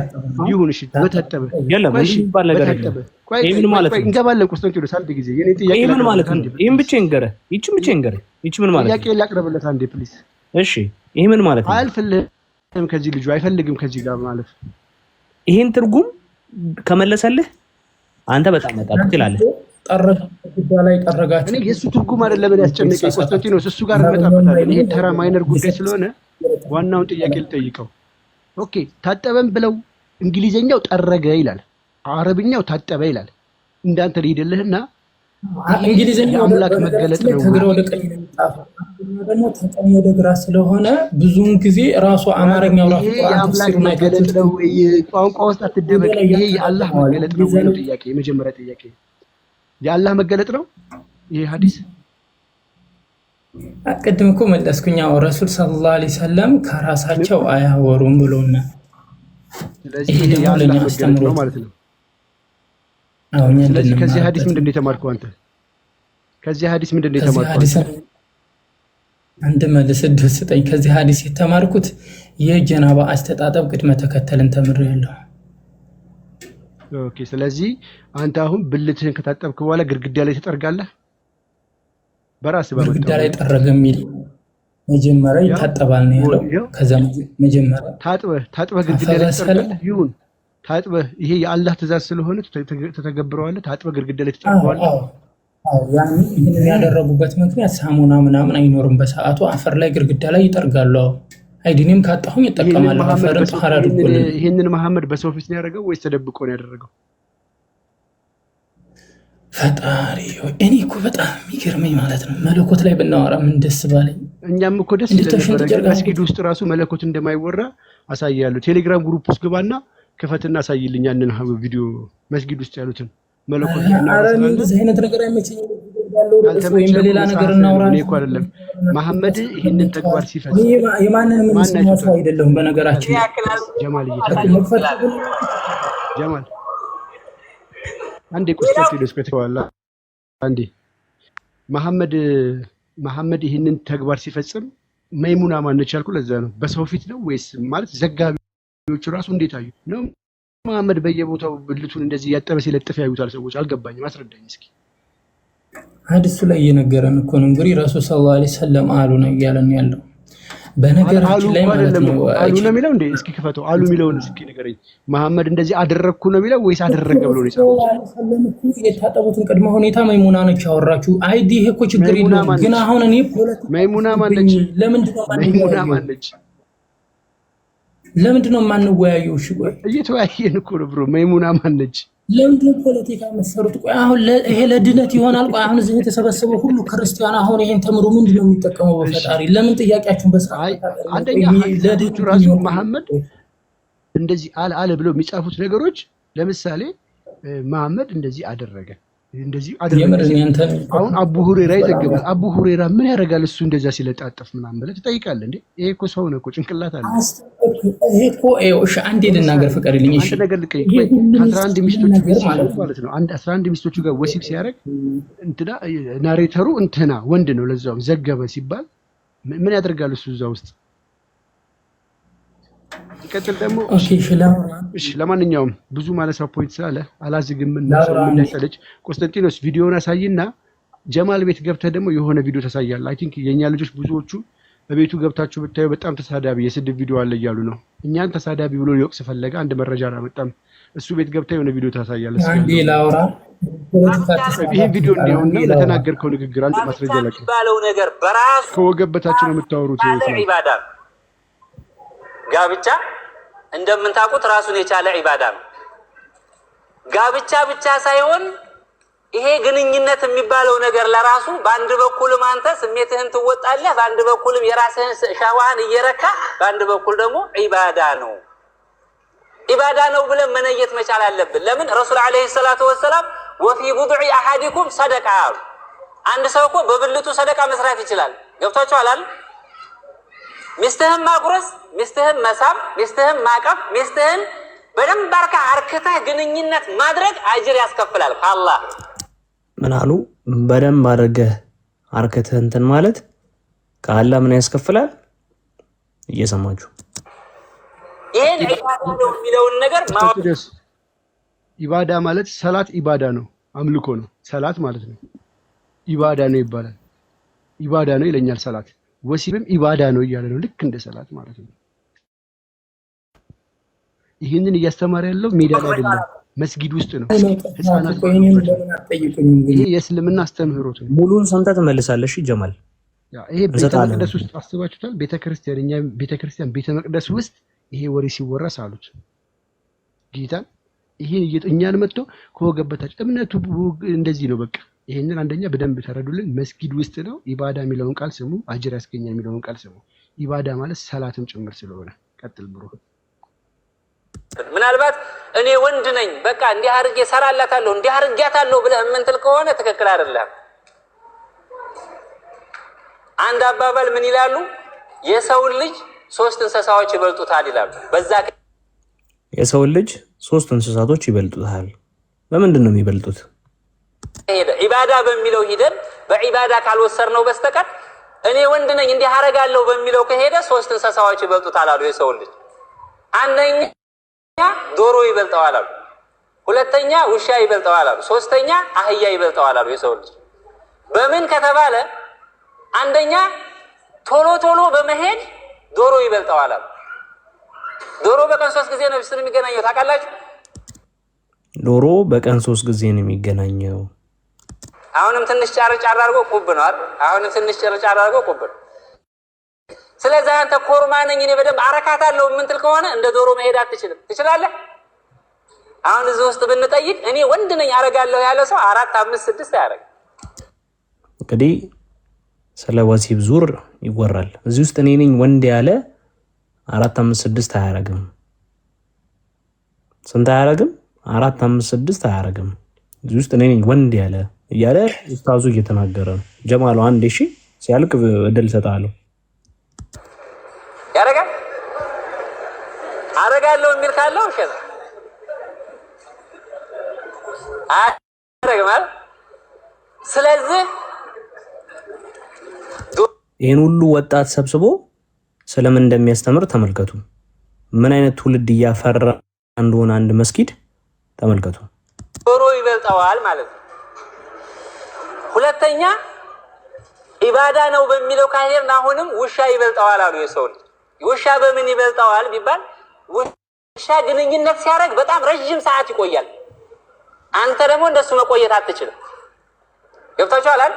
ይሁን እሺ በታጠበ የለም እሺ ባል ነገር የለም። ይሄ ምን ማለት ነው? እንገባለን ቆስጠንጢኖስ አንድ ጊዜ የኔ ጥያቄ ይሄ ምን ማለት ነው? ይሄን ብቻ ይንገረ ይቺን ብቻ ይንገረ ይቺ ምን ማለት ነው? ጥያቄ ላቅርብለት አንዴ ፕሊዝ። እሺ ይሄ ምን ማለት ነው? አልፈልግም ከዚህ ልጁ አይፈልግም ከዚህ ጋር ማለት ይሄን ትርጉም ከመለሰልህ አንተ በጣም መጣጥ ትላለህ። ጠረጋ ጉዳይ ጠረጋችሁ እኔ የሱ ትርጉም አይደለም ያስጨነቀኝ ቆስጠንጢኖስ እሱ ጋር እንመጣበታለን። ይሄ ተራ ማይነር ጉዳይ ስለሆነ ዋናውን ጥያቄ ልጠይቀው። ኦኬ ታጠበን ብለው እንግሊዘኛው ጠረገ ይላል፣ አረብኛው ታጠበ ይላል። እንዳንተ ሊሄድልህና እንግሊዘኛው አምላክ መገለጥ ነው ከግራ ወደ ቀኝ ነው የሚጣፈው ደግሞ ተቀኝ ወደ ግራ ስለሆነ ብዙውን ጊዜ ራሱ አማርኛው ራሱ የአምላክ መገለጥ ነው። ቋንቋ ውስጥ አትደበቅ። ይሄ የአላህ መገለጥ ነው ወይ ጥያቄ? የመጀመሪያ ጥያቄ የአላህ መገለጥ ነው ይሄ ሐዲስ? አቀድም እኮ መለስኩኛው ረሱል ሰለላሁ ዐለይሂ ወሰለም ከራሳቸው አያወሩም ብሎና ስለዚህ ይሄ የአላህ መገለጥ ነው ማለት ነው። ስለዚህ ከዚህ ሐዲስ ምንድነው የተማርከው አንተ? ከዚህ ሐዲስ ምንድነው የተማርከው? አንድ መልስ ደስጠኝ። ከዚህ ሐዲስ የተማርኩት የጀናባ አስተጣጠብ ቅድመ ተከተልን ተምሬያለሁ። ኦኬ ስለዚህ አንተ አሁን ብልትህን ከታጠብክ በኋላ ግድግዳ ላይ ተጠርጋለህ? በራስ ግድግዳ ላይ ጠረገ የሚል መጀመሪያ ይታጠባል ነው ያለው። ከዛ መጀመሪያ ታጥበህ ግድግዳ ላይ ተጠርጋለህ። ይሁን ታጥበህ ይሄ የአላህ ትእዛዝ ስለሆነ ተተገብረዋለህ። ታጥበህ ግድግዳ ላይ ተጠርገዋለህ። አዎ ያን ይሄን ያደረጉበት ምክንያት ሳሙና ምናምን አይኖርም በሰዓቱ አፈር ላይ ግድግዳ ላይ ይጠርጋሉ። አይዲንም ካጣሁኝ ይጠቀማል። አፈርን ተሐራ አድርጎልኝ ይሄንን መሐመድ በሰው ፊት ነው ያደረገው ወይስ ተደብቆ ነው ያደረገው? ፈጣሪ እኔ እኮ በጣም የሚገርመኝ ማለት ነው መለኮት ላይ ብናወራ ምን ደስ ባለኝ። እኛም እኮ ደስ ይላል። መስጊድ ውስጥ ራሱ መለኮት እንደማይወራ አሳያለሁ። ቴሌግራም ግሩፕ ውስጥ ግባና ክፈትና አሳይልኝ ያንን ቪዲዮ መስጊድ ውስጥ ያሉትን መለኮት አረን እንደዚህ አይነት ነገር አይመቸኝም። ወይም በሌላ ነገር እናወራ እኔ እኮ አይደለም መሐመድ ይሄንን ተግባር ሲፈጽም የማንንም መስማት አይደለም። በነገራችን ጀማል ጀማል አንዴ ቆስጠንጢኖስ ከተዋላ አንዴ መሐመድ ይሄንን ተግባር ሲፈጽም መይሙና ማነች ያልኩ ለዛ ነው። በሰው ፊት ነው ወይስ ማለት ዘጋቢዎቹ ራሱ እንዴት አዩ ነው? መሐመድ በየቦታው ብልቱን እንደዚህ ያጠበ ሲለጥፍ ያዩታል ሰዎች። አልገባኝም፣ አስረዳኝ እስኪ። ሐዲሱ ላይ እየነገረን እኮ ነው እንግዲህ ረሱል ሰለላሁ ዐለይሂ ወሰለም አሉ ነው እያለን ያለው። በነገራችን ላይ ማለት ነው አሉ ነው የሚለው እንዴ? እስኪ ክፈተው። አሉ የሚለውን እስኪ ንገረኝ። መሐመድ እንደዚህ አደረግኩ ነው የሚለው ወይስ አደረገ ብሎ ነው የጻፈው? የታጠቡትን ቅድመ ሁኔታ መይሙና ነች ያወራችሁ። አይዲ ይሄ እኮ ችግር የለውም ግን አሁን እኔ መይሙና ማነች? ለምንድን ነው መይሙና ማነች? ለምንድነው የማንወያየው? እሺ ቆይ እየተወያየን እኮ ነው ብሮ። መይሙና ማን ነች? ለምንድነው ፖለቲካ መሰሩት? ቆይ አሁን ይሄ ለድነት ይሆናል? ቆይ አሁን እዚህ የተሰበሰበው ሁሉ ክርስቲያን አሁን ይሄን ተምሮ ምንድነው የሚጠቀመው በፈጣሪ? ለምን ጥያቄያችሁን በስርዓት አንደኛ ለድቱ ራሱ መሐመድ እንደዚህ አለ ብለው የሚጻፉት ነገሮች ለምሳሌ መሐመድ እንደዚህ አደረገ እንደዚህ አደረገ። አሁን አቡ ሁሬራ ይዘግባል። አቡ ሁሬራ ምን ያደርጋል እሱ እንደዛ ሲለጣጠፍ ምናምን ብለህ ትጠይቃለህ እንዴ? ይሄ እኮ ሰው ነው እኮ ጭንቅላት አለ። ይሄ እኮ እሺ አንዴ ልናገር ፍቀድልኝ። እሺ አንተ ነገር ልቀይ 11 ሚስቶቹ ማለት ነው። አንድ 11 ሚስቶቹ ጋር ወሲብ ሲያደርግ እንትና ናሬተሩ እንትና ወንድ ነው ለዛው ዘገበ ሲባል ምን ያደርጋል እሱ እዛ ውስጥ? ይቀጥል ደግሞ እሺ ለማንኛውም ብዙ ማለሳው ፖይንት ስላለ አላዝግም እና ሰው ምን ያሰለች ቆስጠንጢኖስ ቪዲዮውን አሳይና ጀማል ቤት ገብተህ ደግሞ የሆነ ቪዲዮ ታሳያለህ። አይ ቲንክ የኛ ልጆች ብዙዎቹ በቤቱ ገብታችሁ ብታዩ በጣም ተሳዳቢ የስድብ ቪዲዮ አለ እያሉ ነው። እኛን ተሳዳቢ ብሎ ሊወቅስ ፈለገ አንድ መረጃ አላመጣም። እሱ ቤት ገብተህ የሆነ ቪዲዮ ታሳያለህ። አንዴ ላውራ ይሄ ቪዲዮ እንዲሆንና ለተናገርከው ንግግር አንድ ማስረጃ ለቀ ባለው ነገር በራሱ ከወገብ በታች ነው የምታወሩት ኢባዳ ጋብቻ እንደምንታውቁት ራሱን የቻለ ኢባዳ ነው። ጋብቻ ብቻ ሳይሆን ይሄ ግንኙነት የሚባለው ነገር ለራሱ በአንድ በኩልም አንተ ስሜትህን ትወጣለህ፣ በአንድ በኩልም የራስህን ሻዋህን እየረካ፣ በአንድ በኩል ደግሞ ኢባዳ ነው። ኢባዳ ነው ብለን መነየት መቻል አለብን። ለምን ረሱል አለይሂ ሰላቱ ወሰላም ወፊ ቡድዒ አሐዲኩም ሰደቃ አሉ። አንድ ሰው እኮ በብልቱ ሰደቃ መስራት ይችላል። ገብቷችኋል አይደል? ሚስትህን ማጉረስ፣ ሚስትህን መሳም፣ ሚስትህን ማቀፍ፣ ሚስትህን በደንብ ባርካ አርክተህ ግንኙነት ማድረግ አጅር ያስከፍላል ከአላህ። ምን አሉ? በደንብ አድርገህ አርክተህ እንትን ማለት ከአላህ ምን ያስከፍላል? እየሰማችሁ ይሄን ኢባዳ ነው የሚለውን ነገር ማወቅ። ኢባዳ ማለት ሰላት ኢባዳ ነው፣ አምልኮ ነው። ሰላት ማለት ነው ኢባዳ ነው ይባላል። ኢባዳ ነው ይለኛል ሰላት። ወሲብም ኢባዳ ነው እያለ ነው፣ ልክ እንደ ሰላት ማለት ነው። ይህንን እያስተማረ ያለው ሜዳ ላይ አይደለም፣ መስጊድ ውስጥ ነው። ህፃናት ይሄ የእስልምና አስተምህሮት ነው። ሙሉን ሰምተህ ትመልሳለህ። እሺ ጀማል፣ ይሄ ቤተ መቅደስ ውስጥ አስባችሁታል? ቤተክርስቲያን እኛ ቤተክርስቲያን ቤተ መቅደስ ውስጥ ይሄ ወሬ ሲወራስ አሉት ጌታን። ይሄን እኛን መጥቶ ከወገበታች እምነቱ እንደዚህ ነው በቃ። ይሄንን አንደኛ በደንብ ተረዱልን። መስጊድ ውስጥ ነው። ኢባዳ የሚለውን ቃል ስሙ፣ አጅር ያስገኛል የሚለውን ቃል ስሙ። ኢባዳ ማለት ሰላትም ጭምር ስለሆነ ቀጥል ብሮ። ምናልባት እኔ ወንድ ነኝ በቃ እንዲህ አድርጌ ሰራላታለሁ እንዲህ አድርጊያታለሁ ብለህ የምንትል ከሆነ ትክክል አይደለም። አንድ አባባል ምን ይላሉ? የሰውን ልጅ 3 እንስሳዎች ይበልጡታል ይላሉ። በዛ የሰውን ልጅ 3 እንስሳቶች ይበልጡታል። በምንድን ነው የሚበልጡት? ኢባዳ በሚለው ሂደን በኢባዳ ካልወሰርነው በስተቀር እኔ ወንድ ነኝ እንዲህ አደርጋለሁ በሚለው ከሄደ 3 እንስሳዎች ይበልጡታል አሉ የሰውን ልጅ። አንደኛ ዶሮ ይበልጠዋል አሉ፣ ሁለተኛ ውሻ ይበልጠዋል አሉ፣ ሶስተኛ አህያ ይበልጠዋል አሉ የሰውን ልጅ። በምን ከተባለ አንደኛ ቶሎ ቶሎ በመሄድ ዶሮ ይበልጠዋል አሉ። ዶሮ በቀን 3 ጊዜ ነው የሚገናኘው ታውቃላችሁ? ዶሮ በቀን 3 ጊዜ ነው የሚገናኘው። አሁንም ትንሽ ጫር ጫር አድርጎ ቁብ ነው አይደል? አሁንም ትንሽ ጫር ጫር አድርጎ ቁብ ነው። ስለዚህ አንተ ኮርማ ነኝ እኔ በደንብ አረካታለሁ የምንትል ከሆነ እንደ ዶሮ መሄድ አትችልም። ትችላለህ? አሁን እዚህ ውስጥ ብንጠይቅ እኔ ወንድ ነኝ አረጋለሁ ያለ ሰው 4 5 6 አያረግ። እንግዲህ ስለ ወሲብ ዙር ይወራል። እዚህ ውስጥ እኔ ነኝ ወንድ ያለ 4 5 6 አያረግም። ስንት አያረግም? 4 5 6 አያረግም። እዚህ ውስጥ እኔ ነኝ ወንድ ያለ እያለ ኡስታዙ እየተናገረ ነው። ጀማሉ አንዴ እሺ ሲያልቅ እድል ሰጣለሁ። ያረጋል አረጋለሁ የሚል ካለው እሺ አረጋል። ስለዚህ ይሄን ሁሉ ወጣት ሰብስቦ ስለምን እንደሚያስተምር ተመልከቱ። ምን አይነት ትውልድ እያፈራ እንደሆነ አንድ መስጊድ ተመልከቱ። ዶሮ ይበልጠዋል ማለት ነው። ሁለተኛ ኢባዳ ነው በሚለው ካሄድን አሁንም ውሻ ይበልጠዋል አሉ የሰው ልጅ። ውሻ በምን ይበልጠዋል ቢባል ውሻ ግንኙነት ሲያደርግ በጣም ረጅም ሰዓት ይቆያል። አንተ ደግሞ እንደሱ መቆየት አትችልም። ገብታችኋል አይደል?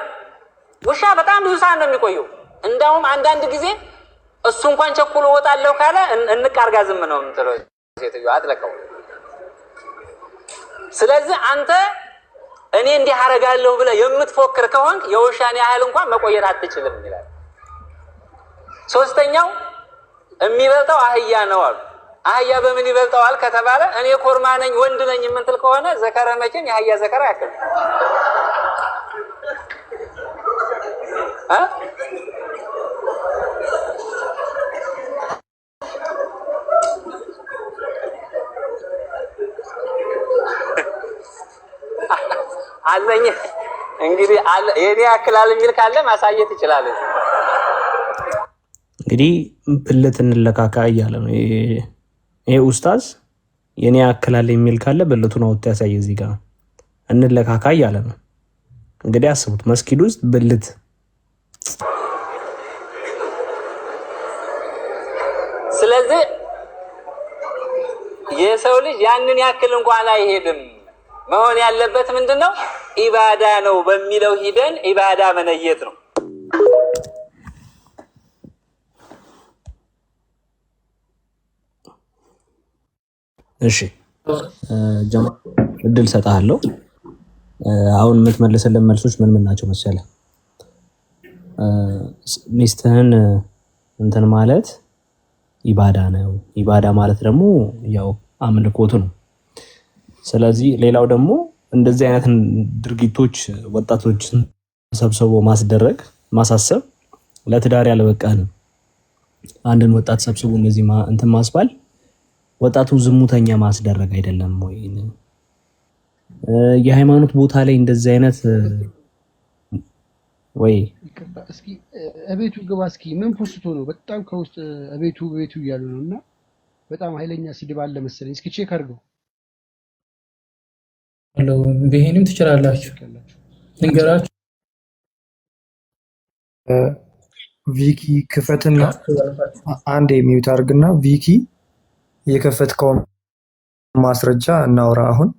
ውሻ በጣም ብዙ ሰዓት ነው የሚቆየው። እንዳውም አንዳንድ ጊዜ እሱ እንኳን ቸኩሎ ወጣለሁ ካለ እንቃርጋ ዝም ነው የምትለው ሴትዮዋ አጥለቀው። ስለዚህ አንተ እኔ እንዲህ አረጋለሁ ብለህ የምትፎክር ከሆንክ የውሻን ያህል እንኳን መቆየት አትችልም ይላል። ሶስተኛው የሚበልጠው አህያ ነው አሉ። አህያ በምን ይበልጠዋል ከተባለ እኔ ኮርማ ነኝ ወንድ ነኝ የምትል ከሆነ ዘከረ መቼም የአህያ ዘከረ ያክል አለኝ እንግዲህ የኔ ያክላል የሚል ካለ ማሳየት ይችላል። እንግዲህ ብልት እንለካካ እያለ ነው ይሄ ኡስታዝ። የኔ ያክላል የሚል ካለ ብልቱን አውጥቶ ያሳይ። እዚህ ጋር እንለካካ እያለ ነው። እንግዲህ አስቡት መስጊድ ውስጥ ብልት። ስለዚህ የሰው ልጅ ያንን ያክል እንኳን አይሄድም። መሆን ያለበት ምንድነው? ኢባዳ ነው በሚለው ሂደን ኢባዳ መነየት ነው። እሺ ጀማ እድል ሰጣለሁ። አሁን የምትመልስልን መልሶች ምን ናቸው መሰለህ? ሚስትህን እንትን ማለት ኢባዳ ነው። ኢባዳ ማለት ደግሞ ያው አምልኮቱ ነው። ስለዚህ ሌላው ደግሞ እንደዚህ አይነት ድርጊቶች ወጣቶችን ሰብስቦ ማስደረግ ማሳሰብ ለትዳር ያለበቃንም አንድን ወጣት ሰብስቦ እንደዚህ እንትን ማስባል ወጣቱ ዝሙተኛ ማስደረግ አይደለም ወይ? የሃይማኖት ቦታ ላይ እንደዚህ አይነት ወይ እስኪ እቤቱ ግባ እስኪ ምን ፖስቶ ነው? በጣም ከውስጥ እቤቱ እያሉ ነውና በጣም ኃይለኛ ስድብ አለ መሰለኝ። እስኪ ቼክ አድርገው። ይሄንም ትችላላችሁ ልንገራችሁ። ቪኪ ክፈትና አንድ የሚዩት አድርግና ቪኪ የከፈትከውን ማስረጃ እናውራ። አሁን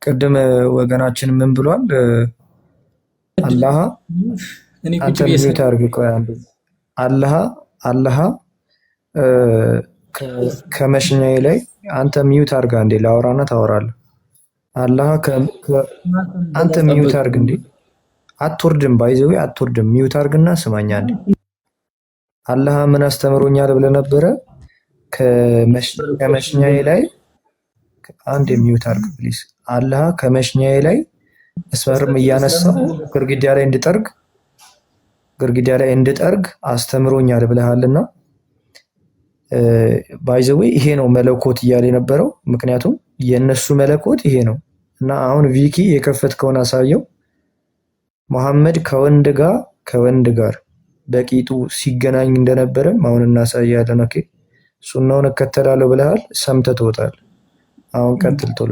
ቅድም ወገናችን ምን ብሏል? አላህ አንተ ሚዩት አድርግ። ቆይ አንዴ አላህ ከመሽኛዬ ላይ አንተ ሚዩት አድርጋ እንዴ ላውራና ታወራለህ። አላህ አንተ ሚዩት አድርግ እንዴ አትወርድም፣ ባይዘው አትወርድም። ሚዩት አድርግና ስማኛ እንዴ አላህ ምን አስተምሮኛል ብለህ ነበረ? ከመሽኛዬ ላይ አንድ ሚዩት አድርግ ፕሊዝ። አላህ ከመሽኛዬ ላይ መስመርም እያነሳው ግርግዳ ላይ እንድጠርግ አስተምሮኛል ብለሃልና ባይዘው ይሄ ነው መለኮት እያለ የነበረው። ምክንያቱም የነሱ መለኮት ይሄ ነው። እና አሁን ቪኪ የከፈትከውን አሳየው። መሐመድ ከወንድ ጋር በቂጡ ሲገናኝ እንደነበረም አሁን እናሳያለን። ኦኬ ሱናውን እከተላለሁ ብለሃል፣ ሰምተህ ትወጣለህ። አሁን ቀጥል ቶሎ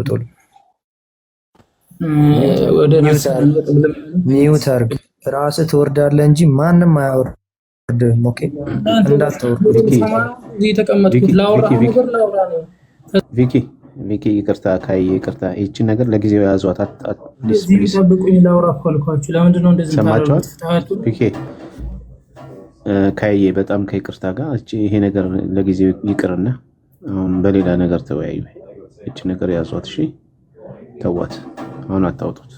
ሚዩት አድርግ። ራስህ ትወርዳለህ እንጂ ማንም አያወርድህም። ኦኬ እንዳትወርድ ቪኪ ይቅርታ፣ ይቅርታ ይህችን ነገር ለጊዜው ያዟት። ሰማችኋት? ቪኪ ካዬ በጣም ከይቅርታ ጋር ይሄ ነገር ለጊዜው ይቅርና አሁን በሌላ ነገር ተወያዩ። ይህችን ነገር ያዟት። እሺ ተዋት፣ አሁን አታውጡት።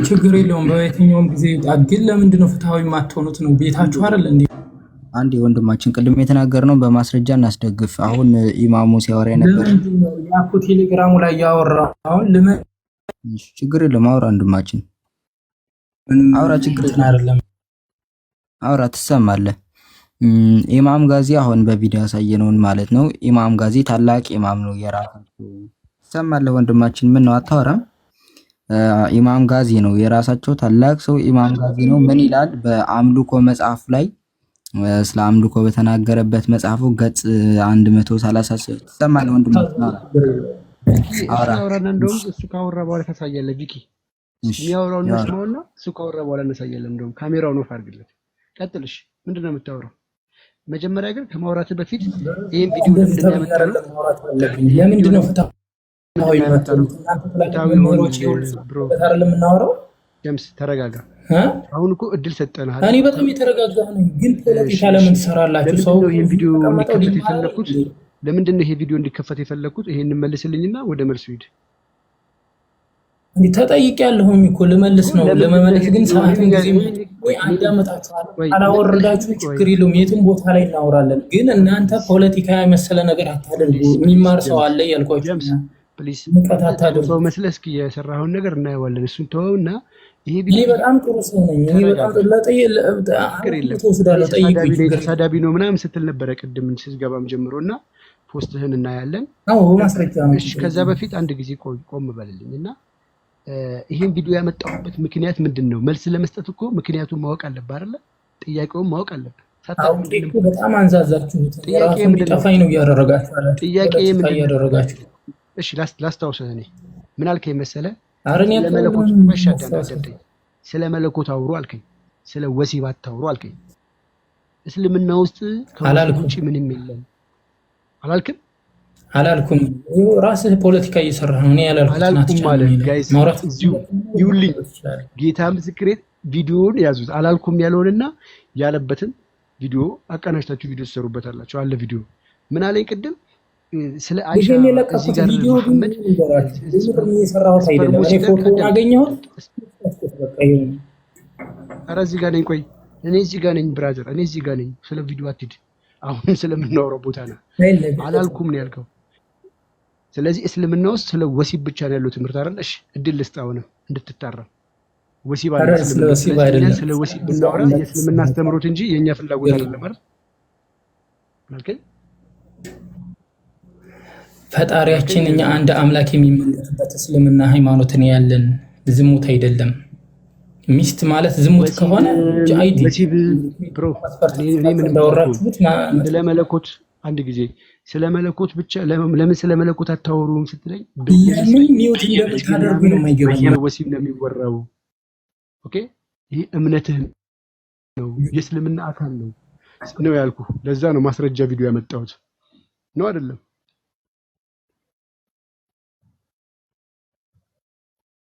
ችግር የለውም። በየትኛውም ጊዜ ግን ለምንድን ነው ፍትሃዊ የማትሆኑት? ነው ቤታችሁ አይደል እንዴ? አንድ ወንድማችን ቅድም የተናገርነው በማስረጃ እናስደግፍ። አሁን ኢማሙ ሲያወራ ነበር ያኮ ቴሌግራሙ ላይ ያወራ። አሁን ችግር የለም አውራ፣ ወንድማችን አውራ፣ ችግር አይደለም አውራ፣ ትሰማለህ። ኢማም ጋዚ አሁን በቪዲዮ ያሳየነውን ማለት ነው። ኢማም ጋዚ ታላቅ ኢማም ነው። የራሳቸው ትሰማለህ ወንድማችን፣ ምን ነው አታወራም? ኢማም ጋዚ ነው የራሳቸው ታላቅ ሰው ኢማም ጋዚ ነው። ምን ይላል በአምልኮ መጽሐፍ ላይ ስለ አምልኮ በተናገረበት መጽሐፉ ገጽ 136 ትሰማለህ ወንድማችን? አውራና እንደውም እሱ ካወራ በኋላ ታሳያለህ። ቪኪ የሚያወራውን እንስማውና እሱ ካወራ በኋላ እናሳያለን። እንደውም ካሜራውን ኦፍ አድርግለት። ቀጥልሽ። ምንድነው የምታወራው? መጀመሪያ ግን ከማውራት በፊት ይሄን ቪዲዮ እንደሚያመጣው ለምንድን ነው ፍትሃዊ የምናወራው? ጀምስ ተረጋጋ። አሁን እኮ እድል ሰጠናል። እኔ በጣም የተረጋጋ ነኝ፣ ግን ፖለቲካ ለምን ትሰራላችሁ? ሰው ይሄን ቪዲዮ እንዲከፈት የፈለኩት ለምንድን ነው? ይሄ ቪዲዮ እንዲከፈት የፈለኩት ይሄን መልስልኝና ወደ መልሱ ሂድ። እንዴ ተጠይቄያለሁኝ እኮ ልመልስ ነው። ለመመለስ ግን ሰዓትን ጊዜ ወይ አንድ አመጣችኋል አላወረዳችሁ ችግር የለውም። የትም ቦታ ላይ እናወራለን። ግን እናንተ ፖለቲካ የመሰለ ነገር አታደርጉ። የሚማር ሰው አለ ያልኳችሁ ፕሊዝ ሰው መስለህ እስኪ የሰራኸውን ነገር እናየዋለን። እሱን ተወውና ይሄ ቪዲዮ በጣም ጥሩ ሰው ነኝ እኔ በጣም ተሳዳቢ ነው ምናምን ስትል ነበረ ቅድም ስትገባም ጀምሮና ፖስትህን እናያለን። አዎ ማስረጃ ነው። እሺ ከዛ በፊት አንድ ጊዜ ቆም በልልኝና ይሄን ቪዲዮ ያመጣሁበት ምክንያት ምንድነው? መልስ ለመስጠት እኮ ምክንያቱም ማወቅ አለብህ አይደለ? ጥያቄውን ማወቅ አለብህ። ሳታውቁ በጣም አንዛዛችሁት። ጥያቄ ምንድነው ነው ያደረጋችሁ? ጥያቄ ምንድነው ያደረጋችሁ? እሺ ላስታውስህ። እኔ ምን አልከኝ መሰለህ? ስለመለኮት መሻዳዳደኝ ስለመለኮት አውሩ አልከኝ። ስለ ወሲብ አታውሩ አልከኝ። እስልምና ውስጥ ከወሲብ ውጪ ምንም የለም አላልክም? አላልኩም። ራስህ ፖለቲካ እየሰራህ ነው። እኔ ያላልኩም ማለት ጋይስ እዚሁ ይውልኝ። ጌታ ምስክሬ ቪዲዮውን ያዙት። አላልኩም ያለውንና ያለበትን ቪዲዮ አቀናጅታችሁ ቪዲዮ ትሰሩበታላችሁ። አለ ቪዲዮ ምን አለኝ ቅድም ስለ አይሻ እዚህ ጋር መሐመድ እየሰራሁት አይደለም። እኔ ፎቶውን አገኘሁት። ኧረ እዚህ ጋር ነኝ። ቆይ እኔ እዚህ ጋር ነኝ ብራዘር፣ እኔ እዚህ ጋር ነኝ። ስለ ቪዲዮ አትሂድ። አሁን ስለምናወራው ቦታ ነው። አላልኩም ነው ያልከው። ስለዚህ እስልምና ውስጥ ስለ ወሲብ ብቻ ነው ያለው ትምህርት አይደል? እሺ እድል ልስጥ አሁንም እንድትታረም። ወሲብ አይደለም ስለ ወሲብ ብናወራ የእስልምና አስተምሮት እንጂ የኛ ፍላጎት አይደለም አይደል? ማለት ፈጣሪያችን እኛ አንድ አምላክ የሚመለክበት እስልምና ሃይማኖት ነው ያለን። ዝሙት አይደለም። ሚስት ማለት ዝሙት ከሆነ አይዲ ወሲብ ብሮ እኔ ምን እንዳወራችሁት ስለ መለኮት አንድ ጊዜ ስለ መለኮት ብቻ ለምን ስለ መለኮት አታወሩም ስትለኝ ለምን ሚውት እንደምታደርጉ ነው የማይገባኝ። ወሲብ ነው የሚወራው። ኦኬ ይሄ እምነትህ ነው፣ የእስልምና አካል ነው ያልኩ። ለዛ ነው ማስረጃ ቪዲዮ ያመጣሁት ነው አይደለም?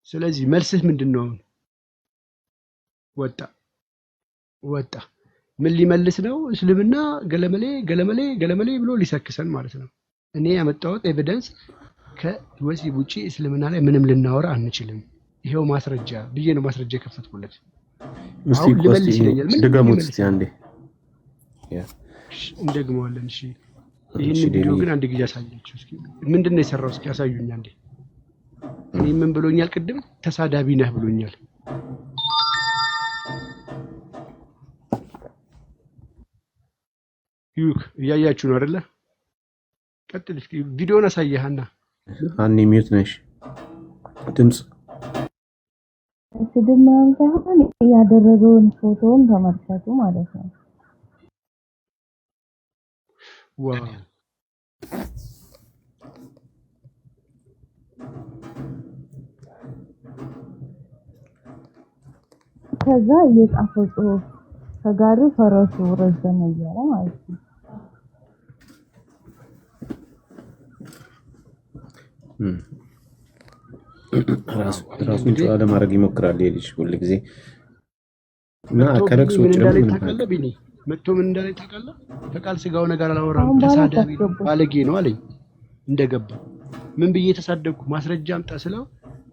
ስለዚህ መልስህ ምንድነው? ወጣ ምን ሊመልስ ነው? እስልምና ገለመሌ ብሎ ሊሰክሰን ማለት ነው። እኔ ያመጣሁት ኤቪደንስ ከወሲብ ውጪ እስልምና ላይ ምንም ልናወራ አንችልም። ይሄው ማስረጃ ብዬ ነው ማስረጃ የከፈትኩለት። አሁን ልመልስ ይለኛል። ምን ደግሞት እስቲ አንዴ እንደግመዋለን። እሺ ይሄን ቪዲዮ ግን አንድ ጊዜ አሳያችሁ እስኪ። ምንድነው የሰራው? እስኪ አሳዩኝ አንዴ። እኔ ምን ብሎኛል? ቅድም ተሳዳቢ ነህ ብሎኛል። ዩክ እያያችሁ ነው አይደለ? ቀጥል እስኪ ቪዲዮውን አሳየሃና። አንዴ ሚዩት ነሽ ድምጽ ስድማን ሳይሆን ያደረገውን ፎቶውን ተመልከቱ ማለት ነው። ዋው ከዛ እየጻፈው ጽሁፍ ከጋሪው ፈረሱ ረዘመ እያለ ማለት ነው። ራሱን ጨዋ ለማድረግ ይሞክራል ልጅ ሁሉ ጊዜ እና ከለቅሶ ውጭ ደግሞ መጥቶ ምን እንዳለ ታውቃለህ? ከቃል ስጋው ነገር አላወራም። ተሳዳቢ ባለጌ ነው አለኝ እንደገባ። ምን ብዬ ተሳደብኩ? ማስረጃ አምጣ ስለው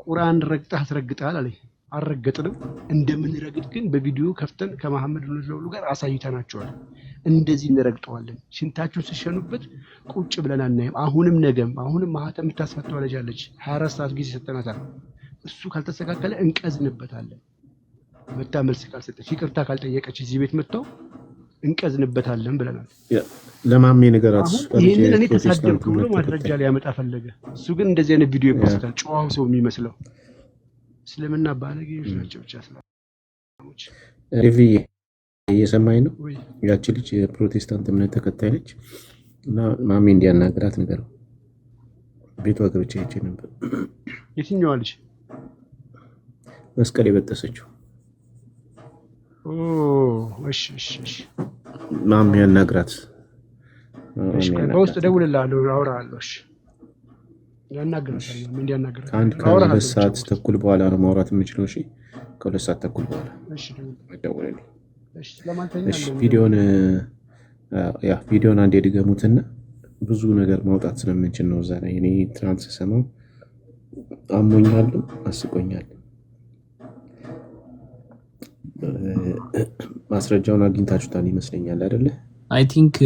ቁርአን ረግጠህ አስረግጠሃል አለኝ። አልረገጥንም። እንደምንረግጥ ግን በቪዲዮ ከፍተን ከመሐመድ ወልዱ ጋር አሳይተናቸዋል። እንደዚህ እንረግጠዋለን። ሽንታችሁን ሲሸኑበት ቁጭ ብለን አናይም። አሁንም ነገም አሁንም ማህተም የምታስፈታው ልጅ አለች። 24 ሰዓት ጊዜ ሰጠናታል። እሱ ካልተስተካከለ እንቀዝንበታለን። መታ መልስ ካልሰጠች ይቅርታ ካልጠየቀች እዚህ ቤት መጥተው እንቀዝንበታለን ብለናል። ለማሜ ነገራት ይሄንን እኔ ተሳደብኩ ብሎ ማስረጃ ሊያመጣ ፈለገ። እሱ ግን እንደዚህ አይነት ቪዲዮ ይፖስታል። ጨዋው ሰው የሚመስለው እስልምና ባለጌዎች ናቸው። ብቻ ስለሞች ሪቪ እየሰማኝ ነው። ያቺ ልጅ የፕሮቴስታንት እምነት ተከታይ ነች እና ማሜ እንዲያናግራት ነገር ቤቷ ገብቼ አይቼ ነበር። የትኛዋ ልጅ? መስቀል የበጠሰችው። እሺ ማሜ ያናግራት። በውስጥ እደውልልሃለሁ፣ አወራሃለሁ። እሺ ያናግራታል። ምን እንዲያናግራት ከአንድ ከሁለት ሰዓት ተኩል በኋላ ነው ማውራት የምችለው። እሺ ከሁለት ሰዓት ተኩል በኋላ ደውልልኝ። እሺ ቪዲዮን አንዴ ድገሙትና ብዙ ነገር ማውጣት ስለምንችል ነው። እዛ ላይ እኔ ትናንት ስሰማው አሞኛል፣ አስቆኛል። ማስረጃውን አግኝታችሁታል ይመስለኛል አይደለ? አይ ቲንክ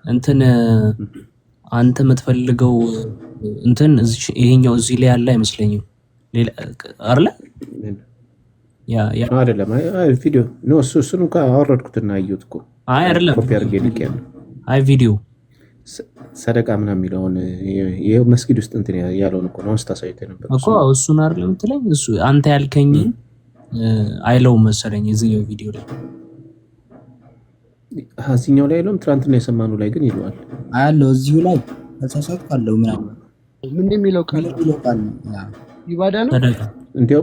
እንትን አንተ የምትፈልገው እንትን ይሄኛው እዚህ ላይ ያለ አይመስለኝም። ሌላ አይደለ? ያ አይደለም። አይ ቪዲዮ ነው እሱን እንኳን አወረድኩትና አየሁት እኮ። አይ አይደለም፣ ኮፒ አድርጌ ልኬያለሁ። አይ ቪዲዮ ሰደቃ ምናምን የሚለውን ይሄው መስጊድ ውስጥ እንትን ያለውን እኮ ነው ስታሳይተኝ ነበር እኮ። እሱን አይደለም የምትለኝ? እሱ አንተ ያልከኝ አይለው መሰለኝ እዚህኛው ቪዲዮ ላይ። እዚህኛው ላይ አይለውም፣ ትናንትና የሰማነው ላይ ግን ይለዋል። አያለው እዚሁ ላይ ተሳሳትኩ አለው ምናምን ምን የሚለው ቃል ኢባዳ ነው። እንዲያው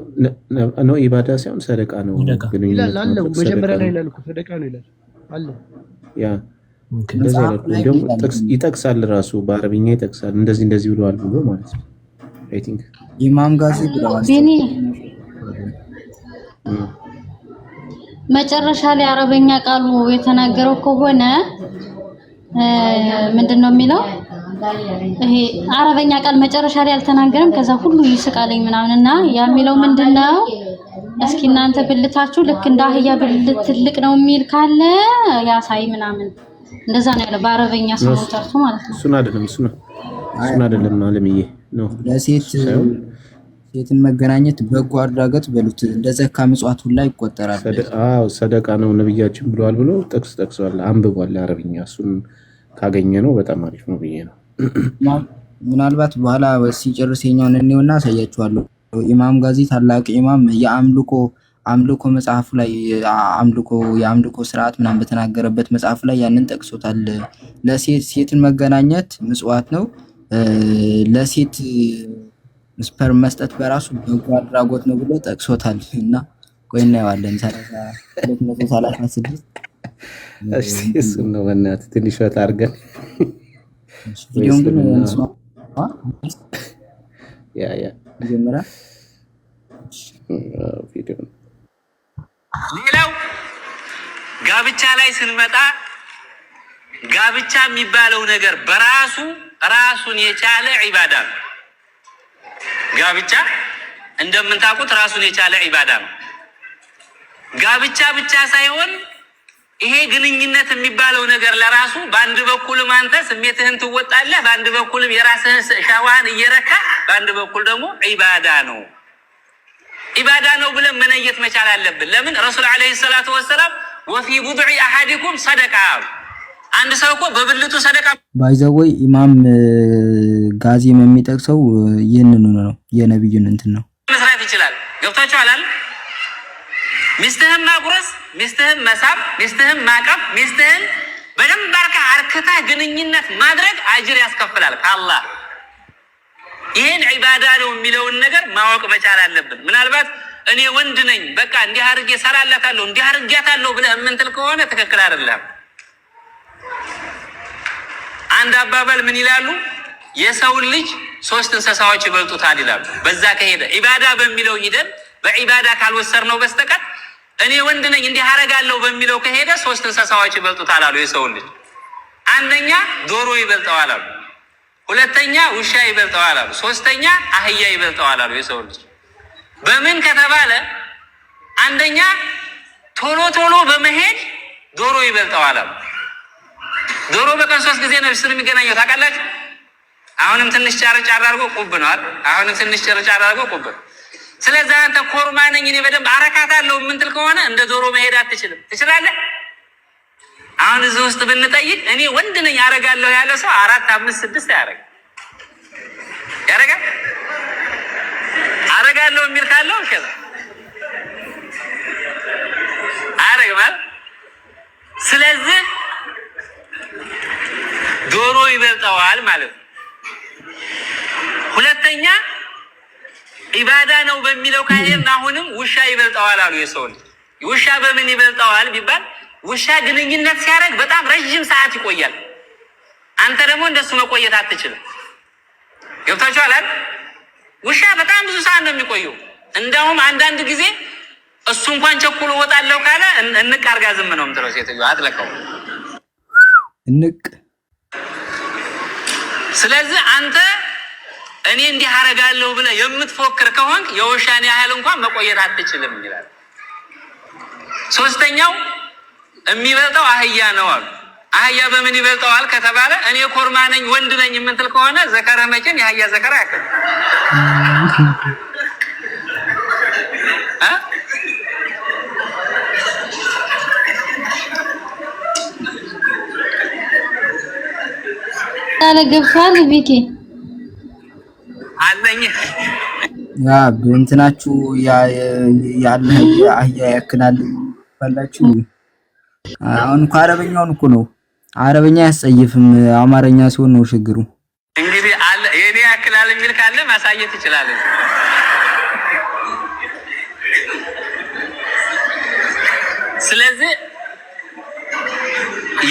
ነው ኢባዳ ሳይሆን ሰደቃ ነው። ግን ይላል አለው መጀመሪያ ላይ ይላል እኮ ሰደቃ ነው ይላል አለው። ያ እንደዛ ይላል። እንዲያው ይጠቅሳል ራሱ በአረብኛ ይጠቅሳል። እንደዚህ ብለዋል ብሎ ማለት ነው። አይ ቲንክ ኢማም ጋዚ ብለዋል። መጨረሻ ላይ አረበኛ ቃሉ የተናገረው ከሆነ ምንድነው የሚለው? ይሄ አረበኛ ቃል መጨረሻ ላይ አልተናገረም። ከዛ ሁሉ ይስቃለኝ ምናምንና ያ የሚለው ምንድነው? እስኪ እናንተ ብልታችሁ ልክ እንደ አህያ ብልት ትልቅ ነው የሚል ካለ ያሳይ ምናምን እንደዛ ነው ያለው በአረበኛ ሰውታችሁ ማለት ነው። እሱን አይደለም ማለምዬ ነው ሴትን መገናኘት በጎ አድራጎት በሉት እንደ ዘካ ምጽዋት ሁላ ይቆጠራል። ሰደቃ ነው ነብያችን ብለዋል ብሎ ጠቅሷል፣ አንብቧል አረብኛ። እሱን ካገኘ ነው በጣም አሪፍ ነው ብዬ ነው። ምናልባት በኋላ ሲጨርስ የኛውን እንየውና አሳያችኋለሁ። ኢማም ጋዚ ታላቅ ኢማም የአምልኮ መጽሐፉ ላይ የአምልኮ ስርዓት ምናምን በተናገረበት መጽሐፍ ላይ ያንን ጠቅሶታል። ሴትን መገናኘት ምጽዋት ነው። ለሴት ስፐርም መስጠት በራሱ በጎ አድራጎት ነው ብሎ ጠቅሶታል። እና ቆይ እናየዋለን። 236 እሺ እሱን ነው በእናትህ ትንሽ ወጣ አድርገን ቪዲዮን ግን ያ ጀመራ ቪዲዮ። ሌላው ጋብቻ ላይ ስንመጣ ጋብቻ የሚባለው ነገር በራሱ ራሱን የቻለ ዒባዳ ነው። ጋብቻ እንደምታውቁት ራሱን የቻለ ዒባዳ ነው። ጋብቻ ብቻ ሳይሆን ይሄ ግንኙነት የሚባለው ነገር ለራሱ በአንድ በኩልም አንተ ስሜትህን ትወጣለህ፣ በአንድ በኩልም የራስህን ሻዋህን እየረካ፣ በአንድ በኩል ደግሞ ዒባዳ ነው። ዒባዳ ነው ብለን መነየት መቻል አለብን። ለምን ረሱል አለይሂ ሰላቱ ወሰላም ወፊ ቡድዒ አሐዲኩም ሰደቃ፣ አንድ ሰው እኮ በብልቱ ሰደቃ ባይዘወይ ኢማም ጋዚም የሚጠቅሰው ይህንን ነው፣ የነብዩን እንትን ነው መስራት ይችላል። ገብታችኋል አይደል? ሚስትህን ማቁረስ፣ ሚስትህን መሳብ፣ ሚስትህን ማቀፍ፣ ሚስትህን በደንብ አርክተህ ግንኙነት ማድረግ አጅር ያስከፍላል ከአላህ። ይሄን ዒባዳ ነው የሚለውን ነገር ማወቅ መቻል አለብን። ምናልባት እኔ ወንድ ነኝ በቃ እንዲህ አድርጌ ሰራላታለሁ እንዲህ አድርጌያታለሁ ብለህ የምንትል ከሆነ ትክክል አይደለም። አንድ አባባል ምን ይላሉ? የሰውን ልጅ 3 እንስሳዎች ይበልጡታል ይላሉ። በዛ ከሄደ ዒባዳ በሚለው ሂደን በዒባዳ ካልወሰርነው በስተቀር እኔ ወንድ ነኝ እንዲህ አደርጋለሁ በሚለው ከሄደ 3 እንስሳዎች ይበልጡታል አሉ የሰውን ልጅ። አንደኛ ዶሮ ይበልጠዋል አሉ፣ ሁለተኛ ውሻ ይበልጠዋል አሉ፣ ሶስተኛ አህያ ይበልጠዋል አሉ የሰውን ልጅ። በምን ከተባለ አንደኛ ቶሎ ቶሎ በመሄድ ዶሮ ይበልጠዋል አሉ። ዶሮ በቀን 3 ጊዜ ነው ስለ የሚገናኘው ታውቃላችሁ። አሁንም ትንሽ ጫር አድርጎ ቁብ ነው አይደል? አሁንም ትንሽ ጫር አድርጎ ቁብ ነው። ስለዚህ አንተ ኮርማ ነኝ እኔ በደንብ አረካታለሁ የምንትል ከሆነ እንደ ዶሮ መሄድ አትችልም። ትችላለህ? አሁን እዚህ ውስጥ ብንጠይቅ እኔ ወንድ ነኝ አረጋለሁ ያለ ሰው 4 5 6 ያረጋል። አረጋለሁ የሚል ካለው ከዛ አረጋል። ስለዚህ ዶሮ ይበልጠዋል ማለት ነው። ሁለተኛ ዒባዳ ነው በሚለው ካሄድን አሁንም ውሻ ይበልጠዋል አሉ የሰው ልጅ። ውሻ በምን ይበልጠዋል ቢባል ውሻ ግንኙነት ሲያደርግ በጣም ረጅም ሰዓት ይቆያል። አንተ ደግሞ እንደሱ መቆየት አትችልም። ገብታችኋል አይደል? ውሻ በጣም ብዙ ሰዓት ነው የሚቆየው። እንደውም አንዳንድ ጊዜ እሱ እንኳን ቸኩሎ ወጣለው ካለ እንቅ አርጋ ዝም ነው የምትለው ሴትዮዋ አትለቀው እንቅ። ስለዚህ አንተ እኔ እንዲህ አረጋለሁ ብለህ የምትፎክር ከሆንክ የውሻን ያህል እንኳን መቆየት አትችልም ይላል። ሶስተኛው የሚበልጠው አህያ ነው አሉ። አህያ በምን ይበልጠዋል ከተባለ እኔ ኮርማ ነኝ ወንድ ነኝ የምትል ከሆነ ዘከረ መቼም የአህያ ዘከረ ያክል ታለ ገብቷል ቪኪ አለኝ ያ በእንትናችሁ ያለ አህያ ያክላል ባላችሁ። አሁን አረበኛውን እኮ ነው አረበኛ ያስጸይፍም አማርኛ ሲሆን ነው ችግሩ። እንግዲህ አለ የኔ ያክላል የሚል ካለ ማሳየት ይችላል። ስለዚህ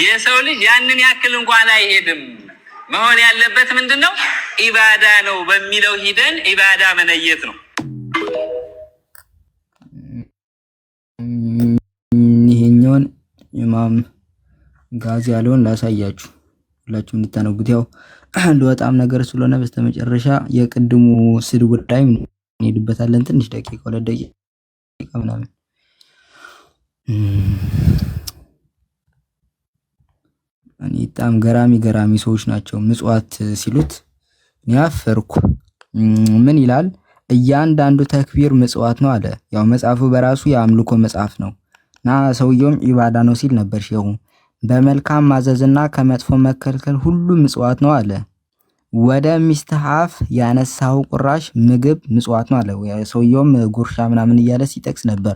የሰው ልጅ ያንን ያክል እንኳን አይሄድም። መሆን ያለበት ምንድነው? ኢባዳ ነው በሚለው ሂደን ኢባዳ መነየት ነው። ይሄኛውን ኢማም ጋዚ ያለውን ላሳያችሁ ሁላችሁም እንድታነቡት። ያው ለወጣም ነገር ስለሆነ በስተመጨረሻ የቅድሙ ስድብ ጉዳይ እንሄድበታለን። ትንሽ ደቂቃ 2 ደቂቃ ምናምን እኔ በጣም ገራሚ ሰዎች ናቸው። ምጽዋት ሲሉት ያፈርኩ ምን ይላል? እያንዳንዱ ተክቢር ምጽዋት ነው አለ። ያው መጽሐፉ በራሱ የአምልኮ መጽሐፍ ነው እና ሰውየውም ኢባዳ ነው ሲል ነበር ሼሁ። በመልካም ማዘዝና ከመጥፎ መከልከል ሁሉ ምጽዋት ነው አለ። ወደ ሚስትህ አፍ ያነሳው ቁራሽ ምግብ ምጽዋት ነው አለ። ሰውየውም ጉርሻ ምናምን እያለ ሲጠቅስ ነበር።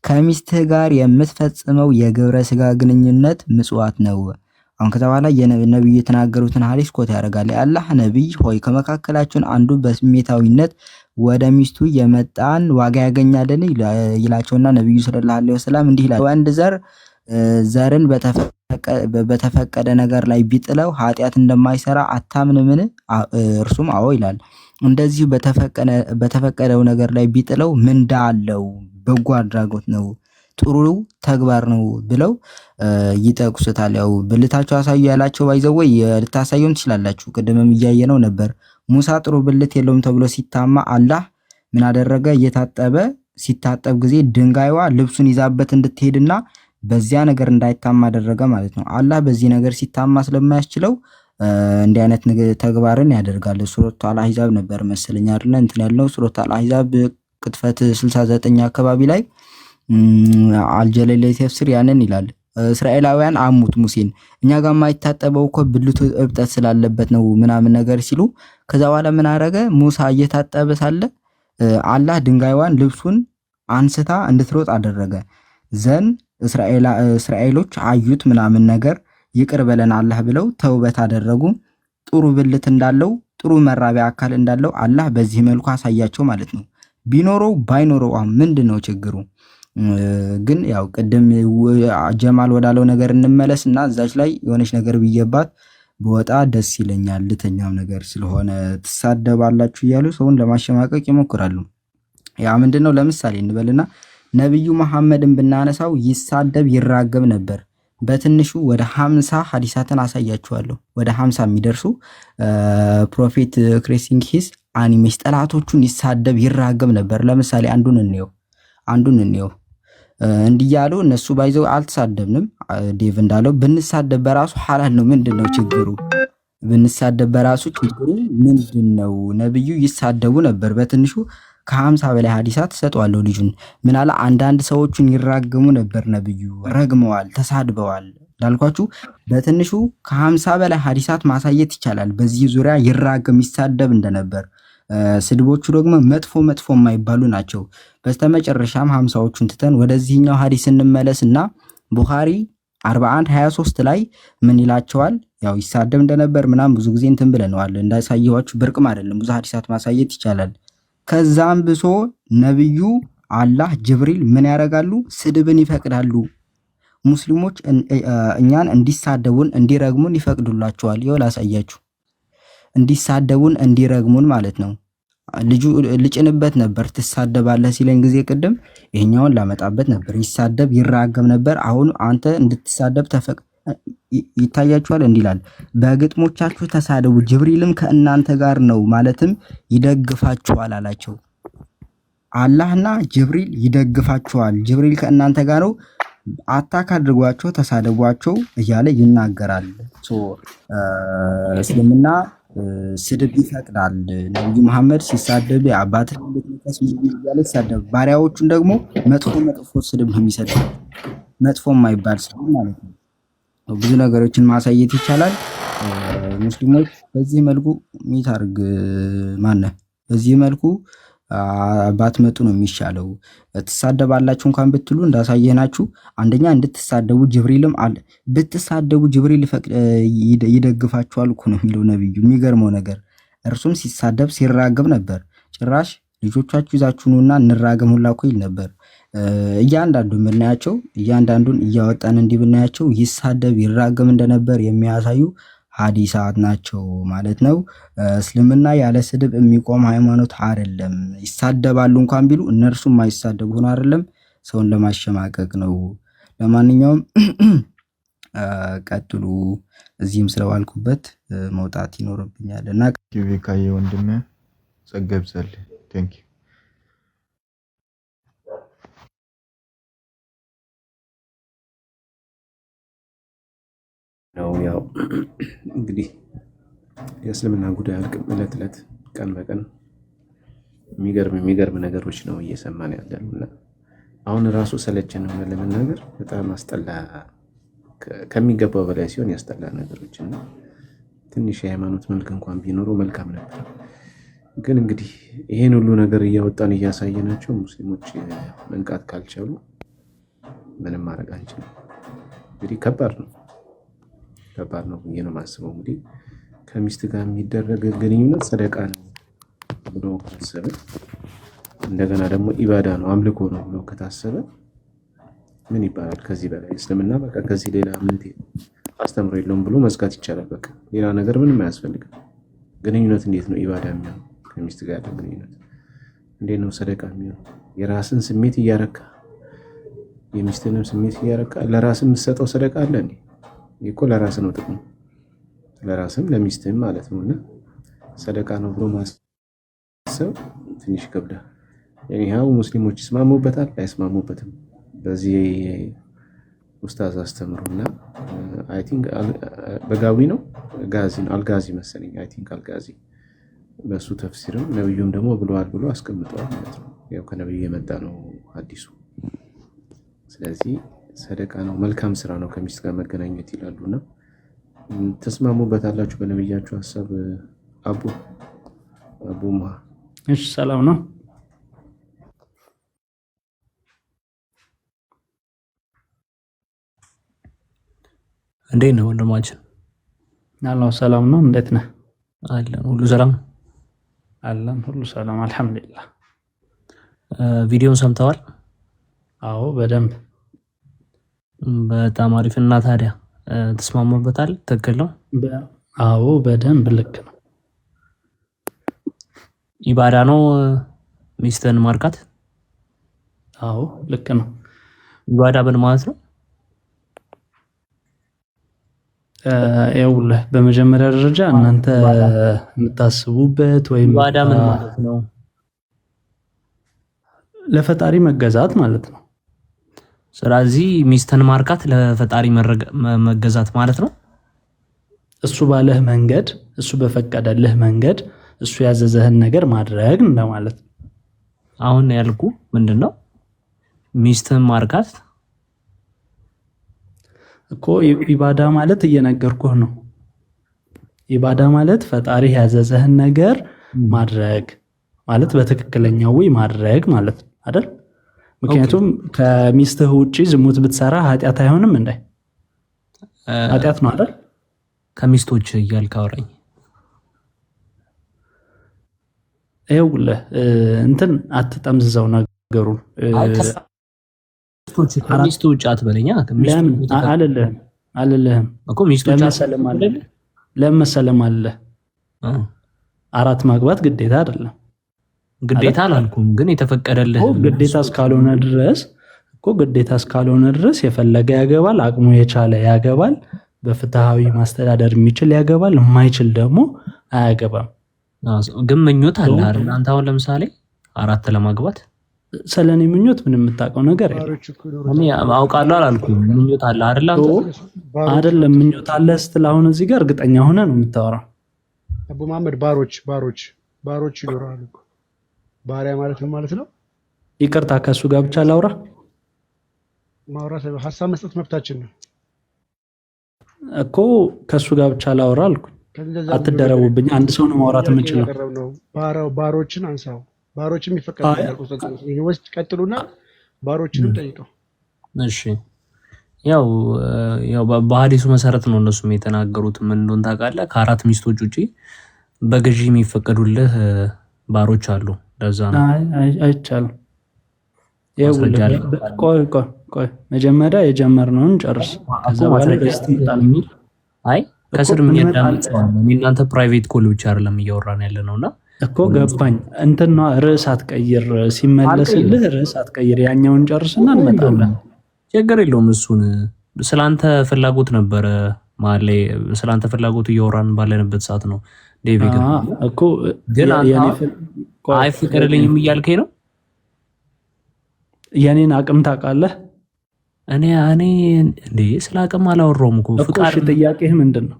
ከሚስትህ ጋር የምትፈጽመው የግብረ ስጋ ግንኙነት ምጽዋት ነው። አሁን ከተባለ የነብዩ የተናገሩትን ሐዲስ ኮት ያደርጋል። የአላህ ነብይ ሆይ ከመካከላችን አንዱ በስሜታዊነት ወደ ሚስቱ የመጣን ዋጋ ያገኛልን ይላቸውና ነብዩ ሰለላሁ ዐለይሂ ወሰለም እንዲህ ይላል፣ ወንድ ዘርን በተፈቀደ ነገር ላይ ቢጥለው ኃጢአት እንደማይሰራ አታምንምን? እርሱም አዎ ይላል። እንደዚሁ በተፈቀደው ነገር ላይ ቢጥለው ምንዳ አለው፣ በጎ አድራጎት ነው፣ ጥሩ ተግባር ነው ብለው ይጠቅሱታል። ያው ብልታቸው አሳዩ ያላቸው ባይዘወይ ልታሳዩን ትችላላችሁ። ቅድምም እያየነው ነበር። ሙሳ ጥሩ ብልት የለውም ተብሎ ሲታማ አላህ ምን አደረገ? ሲታጠብ ጊዜ ድንጋይዋ ልብሱን ይዛበት እንድትሄድና በዚያ ነገር እንዳይታማ አደረገ ማለት ነው። አላህ በዚህ ነገር ሲታማ ስለማያስችለው እንዲህ አይነት ተግባርን ያደርጋል። ሱረቱ አልአህዛብ ነበር መሰለኝ አይደል እንትን ያለው ሱረቱ አልአህዛብ ቅጥፈት 69 አካባቢ ላይ አልጀለለ ተፍሲር ያንን ይላል። እስራኤላውያን አሙት ሙሴን እኛ ጋር ማይታጠበው እኮ ብልቱ እብጠት ስላለበት ነው ምናምን ነገር ሲሉ ከዛ በኋላ ምን አረገ? ሙሳ እየታጠበ ሳለ አላህ ድንጋይዋን ልብሱን አንስታ እንድትሮጥ አደረገ። ዘን እስራኤሎች አዩት ምናምን ነገር ይቅር በለን አላህ ብለው ተውበት አደረጉ። ጥሩ ብልት እንዳለው ጥሩ መራቢያ አካል እንዳለው አላህ በዚህ መልኩ አሳያቸው ማለት ነው። ቢኖረው ባይኖረው ምንድነው ችግሩ? ግን ያው ቅድም ጀማል ወዳለው ነገር እንመለስና እዛች ላይ የሆነች ነገር ብየባት በወጣ ደስ ይለኛል። ልተኛም ነገር ስለሆነ ትሳደባላችሁ እያሉ ሰውን ለማሸማቀቅ ይሞክራሉ። ያ ምንድነው? ለምሳሌ እንበልና ነብዩ መሐመድን ብናነሳው ይሳደብ ይራገም ነበር። በትንሹ ወደ 50 ሐዲሳትን አሳያችኋለሁ። ወደ 50 የሚደርሱ ፕሮፌት ክሬሲንግ ሂስ አኒሜስ ጠላቶቹን ይሳደብ ይራገም ነበር። ለምሳሌ አንዱን እንየው እንዲያሉ እነሱ ባይዘው አልተሳደብንም። ዴቭ እንዳለው ብንሳደብ በራሱ ሐላል ነው። ምንድነው ችግሩ? ብንሳደብ በራሱ ችግሩ ምንድነው? ነብዩ ይሳደቡ ነበር። በትንሹ ከ50 በላይ ሐዲሳት ሰጧለሁ። ልጁን ምን አለ? አንዳንድ ሰዎችን ይራገሙ ነበር። ነብዩ ረግመዋል፣ ተሳድበዋል። እንዳልኳችሁ በትንሹ ከ50 በላይ ሐዲሳት ማሳየት ይቻላል። በዚህ ዙሪያ ይራገም ይሳደብ እንደነበር። ስድቦቹ ደግሞ መጥፎ የማይባሉ ናቸው። በስተመጨረሻም 50ዎቹን ትተን ወደዚህኛው ሐዲስ እንመለስና ቡኻሪ 41:23 ላይ ምን ይላቸዋል? ያው ይሳደብ እንደነበር ምናም ብዙ ጊዜ እንትን ብለነዋል። እንዳሳየኋችሁ ብርቅም አይደለም፣ ብዙ ሐዲሳት ማሳየት ይቻላል። ከዛም ብሶ ነብዩ አላህ ጅብሪል ምን ያደርጋሉ? ስድብን ይፈቅዳሉ። ሙስሊሞች እኛን እንዲሳደቡን እንዲረግሙን ይፈቅዱላቸዋል። ይኸው ላሳያችሁ። እንዲሳደቡን እንዲረግሙን ማለት ነው። ልጁ ልጭንበት ነበር ትሳደባለህ ሲለኝ ጊዜ ቅድም ይሄኛውን ላመጣበት ነበር። ይሳደብ ይራገም ነበር። አሁን አንተ እንድትሳደብ ይታያችኋል እንዲላል በግጥሞቻችሁ ተሳደቡ፣ ጅብሪልም ከእናንተ ጋር ነው ማለትም ይደግፋችኋል አላቸው። አላህና ጅብሪል ይደግፋችኋል፣ ጅብሪል ከእናንተ ጋር ነው፣ አታክ አድርጓቸው፣ ተሳደቧቸው እያለ ይናገራል። እስልምና ስድብ ይፈቅዳል። ነብዩ መሐመድ ሲሳደብ አባት እያለ ይሳደብ፣ ባሪያዎቹን ደግሞ መጥፎ ስድብ ነው የሚሰደው፣ መጥፎ የማይባል ስድብ ማለት ነው። ብዙ ነገሮችን ማሳየት ይቻላል። ሙስሊሞች በዚህ መልኩ ሚታርግ በዚህ መልኩ ባትመጡ ነው የሚሻለው። ትሳደባላችሁ እንኳን ብትሉ እንዳሳየናችሁ አንደኛ እንድትሳደቡ ጅብሪልም አለ ብትሳደቡ ጅብሪል ይደግፋችኋል እኮ ነው የሚለው ነብዩ። የሚገርመው ነገር እርሱም ሲሳደብ ሲራገም ነበር። ጭራሽ ልጆቻችሁ ይዛችሁ ነውና እንራገም ሁላ እኮ ይል ነበር። እያንዳንዱን እያወጣን እንዲህ ብናያቸው ይሳደብ ይራገም እንደነበር የሚያሳዩ ሐዲሳት ናቸው ማለት ነው። እስልምና ያለ ስድብ የሚቆም ሃይማኖት አይደለም። ይሳደባሉ እንኳን ቢሉ እነርሱም የማይሳደቡ ሆኖ አይደለም፣ ሰውን ለማሸማቀቅ ነው። ለማንኛውም ቀጥሉ። እዚህም ስለዋልኩበት መውጣት ይኖርብኛል እና ቪካዬ ወንድሜ ጸገብዘል ቴንክ ዩ ነው። ያው እንግዲህ የእስልምና ጉዳይ አልቅም። እለት እለት ቀን በቀን የሚገርም ነገሮች ነው እየሰማን ያለነው እና አሁን ራሱ ሰለቸን ነው ለመናገር። በጣም አስጠላ፣ ከሚገባው በላይ ሲሆን ያስጠላ ነገሮች እና ትንሽ የሃይማኖት መልክ እንኳን ቢኖረው መልካም ነበር። ግን እንግዲህ ይሄን ሁሉ ነገር እያወጣን እያሳየናቸው ሙስሊሞች መንቃት ካልቻሉ ምንም ማድረግ አንችልም። እንግዲህ ከባድ ነው ብዬ ነው የማስበው። እንግዲህ ከሚስት ጋር የሚደረግ ግንኙነት ሰደቃ ነው ብሎ ካሰበ፣ እንደገና ደግሞ ኢባዳ ነው አምልኮ ነው ብሎ ከታሰበ ምን ይባላል ከዚህ በላይ? እስልምና በቃ ከዚህ ሌላ እምነት አስተምሮ የለውም ብሎ መዝጋት ይቻላል። በቃ ሌላ ነገር ምንም አያስፈልግም። ግንኙነት እንዴት ነው ኢባዳ የሚሆነው? ከሚስት ጋር ያለ ግንኙነት እንዴት ነው ሰደቃ የሚሆነው? የራስን ስሜት እያረካ የሚስትንም ስሜት እያረካ ለራስ የምትሰጠው ሰደቃ አለ እንዴ? ይኮ ለራስ ነው ጥቅሙ፣ ለራስም ለሚስትም ማለት ነውና ሰደቃ ነው ብሎ ማሰብ ትንሽ ይከብዳል። ያው ሙስሊሞች ይስማሙበታል አይስማሙበትም በዚህ ኡስታዝ አስተምሩና አይ ቲንክ በጋዊ ነው አልጋዚ መሰለኝ አይ ቲንክ አልጋዚ በሱ ተፍሲርም ነብዩም ደግሞ ብለዋል ብሎ አስቀምጠዋል ማለት ነው። ያው ከነብዩ የመጣ ነው ሐዲሱ። ስለዚህ ሰደቃ ነው መልካም ስራ ነው ከሚስት ጋር መገናኘት ይላሉና ተስማሙበታላችሁ በነብያችሁ ሐሳብ? አቡማ እሺ፣ ሰላም ነው። እንዴት ነው ወንድማችን? አላህ ሰላም ነው። እንዴት ነህ? አለን ሁሉ ሰላም አለን ሁሉ ሰላም አልሐምዱሊላህ። ቪዲዮን ሰምተዋል? አዎ በደንብ በጣም አሪፍ። እና ታዲያ ተስማሙበታል? ትክክል ነው? አዎ በደንብ ልክ ነው። ኢባዳ ነው ሚስትን ማርካት? አዎ ልክ ነው። ኢባዳ ምን ማለት ነው? ይኸውልህ በመጀመሪያ ደረጃ እናንተ የምታስቡበት ወይም ኢባዳ ምን ማለት ነው? ለፈጣሪ መገዛት ማለት ነው። ስለዚህ ሚስትን ማርካት ለፈጣሪ መገዛት ማለት ነው። እሱ ባለህ መንገድ፣ እሱ በፈቀደልህ መንገድ፣ እሱ ያዘዘህን ነገር ማድረግ እንደማለት ነው። አሁን ያልኩ ምንድነው? ሚስትን ማርካት እኮ ኢባዳ ማለት እየነገርኩህ ነው። ኢባዳ ማለት ፈጣሪ ያዘዘህን ነገር ማድረግ ማለት በትክክለኛው ወይ ማድረግ ማለት ነው አይደል? ምክንያቱም ከሚስትህ ውጪ ዝሙት ብትሰራ ኃጢአት አይሆንም እንዴ? ኃጢአት ነው አይደል? ከሚስቶች እያልክ አውራኝ። ይኸውልህ እንትን አትጠምዝዘው ነገሩን። ሚስቱ ውጭ አትበለኛ። አልልህም እኮ ሚስቶች ለምን መሰለም አለ 4 ማግባት ግዴታ አይደለም። ግዴታ አላልኩም፣ ግን የተፈቀደልህ ግዴታ እስካልሆነ ድረስ የፈለገ ያገባል፣ አቅሙ የቻለ ያገባል፣ በፍትሃዊ ማስተዳደር የሚችል ያገባል፣ የማይችል ደግሞ አያገባም። ግን ምኞት አለ አይደል? አንተ አሁን ለምሳሌ 4 ለማግባት ስለኔ ምኞት ምንም የምታውቀው ነገር የለም። እኔ አውቃለሁ አላልኩም። ምኞት አለ አይደል? አንተ አይደለም ምኞት አለ ስትል አሁን እዚህ ጋር እርግጠኛ ሆነ ነው የምታወራው። አቡ መሐመድ ባሮች ይኖራሉ እኮ። ባሪያ ማለት ምን ማለት ነው? ይቅርታ ከሱ ጋር ብቻ ላውራ። ማውራት ሀሳብ መስጠት መብታችን ነው እኮ። ከሱ ጋር ብቻ ላውራ አልኩ። አትደረቡብኝ። አንድ ሰው ነው ማውራት የምችለው። ባሮችን አንሳው። ባሮችም ይፈቀዳል። ወስጥ ቀጥሉና ባሮችንም ጠይቀው። እሺ ያው በሐዲሱ መሰረት ነው እነሱም የተናገሩት። ምን እንደሆነ ታውቃለህ? ከ4 ሚስቶች ውጪ በግዢ የሚፈቀዱልህ ባሮች አሉ። ለዛ ነው አይቻልም። ቆይ መጀመሪያ የጀመርነውን ጨርስ። ከዛ በኋላ ይስተምጣል የሚል ከስር ምን ያዳምጣው? እናንተ ፕራይቬት ኮል ብቻ አይደለም እያወራን ያለ ነውና እኮ ገባኝ። እንትና ርዕስ አትቀይር፣ ሲመለስልህ ርዕስ አትቀይር። ያኛውን ጨርስና እንመጣለን። ችግር የለውም። እሱን ስላንተ ፍላጎት ነበረ ማለት ላይ ስላንተ ፍላጎት እያወራን ባለንበት ሰዓት ነው ዴቪድ እኮ ግን አይፈቀድልኝም እያልከኝ ነው። የኔን አቅም ታውቃለህ። እኔ እንዴ ስለ አቅም አላወራሁም እኮ። ፍቃድ ጥያቄህ ምንድን ነው?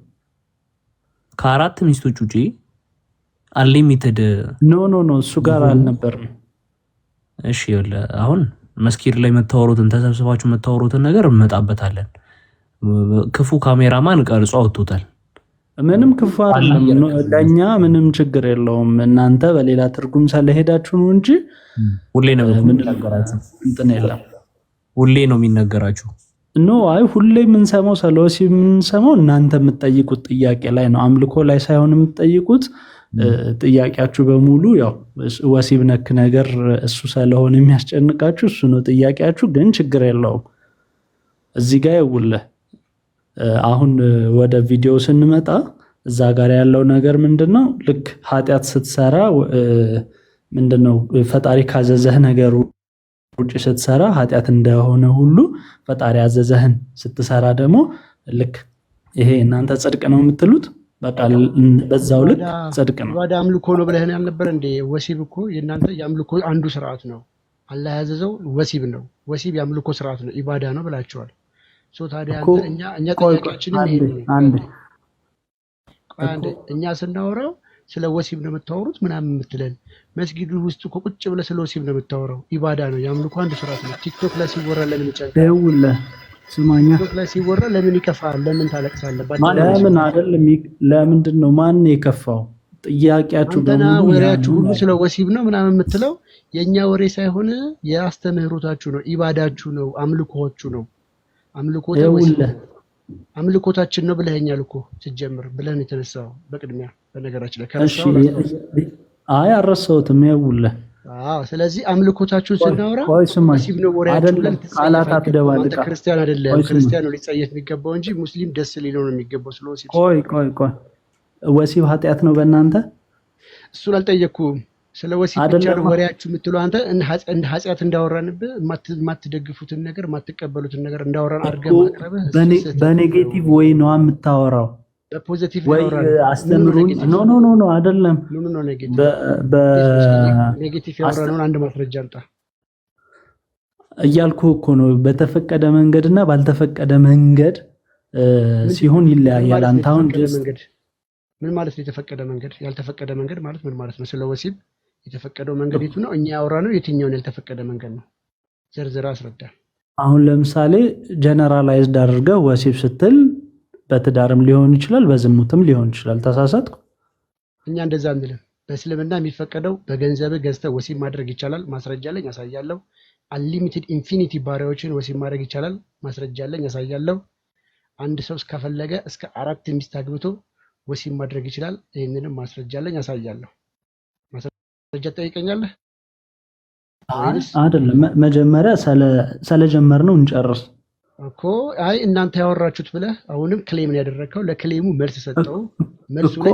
ከ4 ሚስቶች ውጪ አንሊሚትድ ኖ እሱ ጋር አልነበርም። እሺ አሁን መስጊድ ላይ ተሰብስባችሁ የምታወሩትን ነገር እንመጣበታለን። ክፉ ካሜራማን ቀርጾ አውጥቶታል። ምንም ክፉ አይደለም፣ ለኛ ምንም ችግር የለውም። እናንተ በሌላ ትርጉም ስለሄዳችሁ ነው እንጂ ሁሌ ነው የሚነገራችሁ። እንትን የለም፣ ሁሌ ነው የሚነገራችሁ። ሁሌ የምንሰማው ስለወሲ የምንሰማው እናንተ የምትጠይቁት ጥያቄ ላይ ነው፣ አምልኮ ላይ ሳይሆን የምትጠይቁት። ጥያቄያችሁ በሙሉ ያው ወሲብ ነክ ነገር እሱ ስለሆነ የሚያስጨንቃችሁ እሱ ነው ጥያቄያችሁ። ግን ችግር የለውም። እዚህ ጋር ይውልህ አሁን ወደ ቪዲዮ ስንመጣ እዛ ጋር ያለው ነገር ምንድነው? ልክ ኃጢአት ስትሰራ ምንድነው ፈጣሪ ካዘዘህ ነገር ውጪ ስትሰራ ኃጢአት እንደሆነ ሁሉ ፈጣሪ ያዘዘህን ስትሰራ ደግሞ ልክ ይሄ እናንተ ጽድቅ ነው የምትሉት በቃ በዛው ልክ ጽድቅ ነው። ወደ አምልኮ ነው ብለህን ያልነበር እንዴ? ወሲብ እኮ የእናንተ የአምልኮ አንዱ ስርዓት ነው። አላህ ያዘዘው ወሲብ ነው። ወሲብ የአምልኮ ስርዓት ነው፣ ኢባዳ ነው ብላችኋል። ታዲያ እኛ ጥያቄያችንን እኛ ስናወራው ስለ ወሲብ ነው የምታወሩት ምናምን የምትለን፣ መስጊዱ ውስጥ እኮ ቁጭ ብለህ ስለ ወሲብ ነው የምታወራው። ኢባዳ ነው፣ የአምልኮ አንዱ ስርዓት ነው። ቲክቶክ ላይ ሲወራ ለምን ይጨንቃል? ስማኛ ቲክቶክ ላይ ሲወራ ለምን ይከፋል? ለምን ታለቅሳለህ? ለምን አይደለም? ለምንድን ነው ማን የከፋው? ጥያቄያችሁ በሙሉ ወሬያችሁ ሁሉ ስለ ወሲብ ነው ምናምን የምትለው የኛ ወሬ ሳይሆን የአስተምህሮታችሁ ነው፣ ኢባዳችሁ ነው፣ አምልኮችሁ ነው። አምልኮታችን ነው ብለኸኛል እኮ ሲጀምር ብለን የተነሳው በቅድሚያ በነገራችን ላይ አልረሳሁትም። ይኸውልህ ስለዚህ አምልኮታችሁን ስናወራ ወሲብ ነው ወሬያችሁ ብለን ቃላት አትደባልቅ። ክርስቲያን አይደለም፣ ክርስቲያን ነው ሊጸየፍ የሚገባው እንጂ ሙስሊም ደስ ሊለው ነው የሚገባው። ስለ ወሲብ ቆይ ወሲብ ኃጢአት ነው በእናንተ? እሱን አልጠየቅኩም። ስለ ወሲብ ብቻ ነው ወሬያችሁ የምትለው አንተ። እንደ ኃጢአት እንዳወራንብህ የማትደግፉትን ነገር የማትቀበሉትን ነገር እንዳወራን አድርገህ ማቅረብህ በኔጌቲቭ ወይ ነው የምታወራው። በፖዚቲቭ ወይ አስተምሩን። ኖ አይደለም። ኔጌቲቭ ያወራነውን አንድ ማስረጃ አምጣ እያልኩህ እኮ ነው። በተፈቀደ መንገድና ባልተፈቀደ መንገድ ሲሆን ይለያያል። አንተ አሁን ምን ማለት ነው የተፈቀደ መንገድ? ያልተፈቀደ መንገድ ማለት ምን ማለት ነው? ስለ ወሲብ የተፈቀደው መንገድ የቱ ነው? እኛ ያወራነው የትኛውን ያልተፈቀደ መንገድ ነው? ዘርዝራ አስረዳ። አሁን ለምሳሌ ጀነራላይዝድ አድርገህ ወሲብ ስትል በትዳርም ሊሆን ይችላል፣ በዝሙትም ሊሆን ይችላል። ተሳሳትኩ? እኛ እንደዛ አንልም። በእስልምና የሚፈቀደው በገንዘብህ ገዝተህ ወሲብ ማድረግ ይቻላል። ማስረጃ አለኝ፣ ያሳያለሁ። አንሊሚትድ ኢንፊኒቲ ባሪያዎችን ወሲብ ማድረግ ይቻላል። ማስረጃ አለኝ፣ ያሳያለሁ። አንድ ሰው እስከፈለገ እስከ 4 ሚስት አግብቶ ወሲብ ማድረግ ይችላል። ይህንንም ማስረጃ አለኝ፣ ያሳያለሁ። ማስረጃ ትጠይቀኛለህ? አይደለም፣ መጀመሪያ ስለጀመርነው እንጨርስ። እኮ አይ እናንተ ያወራችሁት ብለህ አሁንም ክሌም ነው ያደረከው። ለክሌሙ መልስ ሰጠው። መልሱ እኮ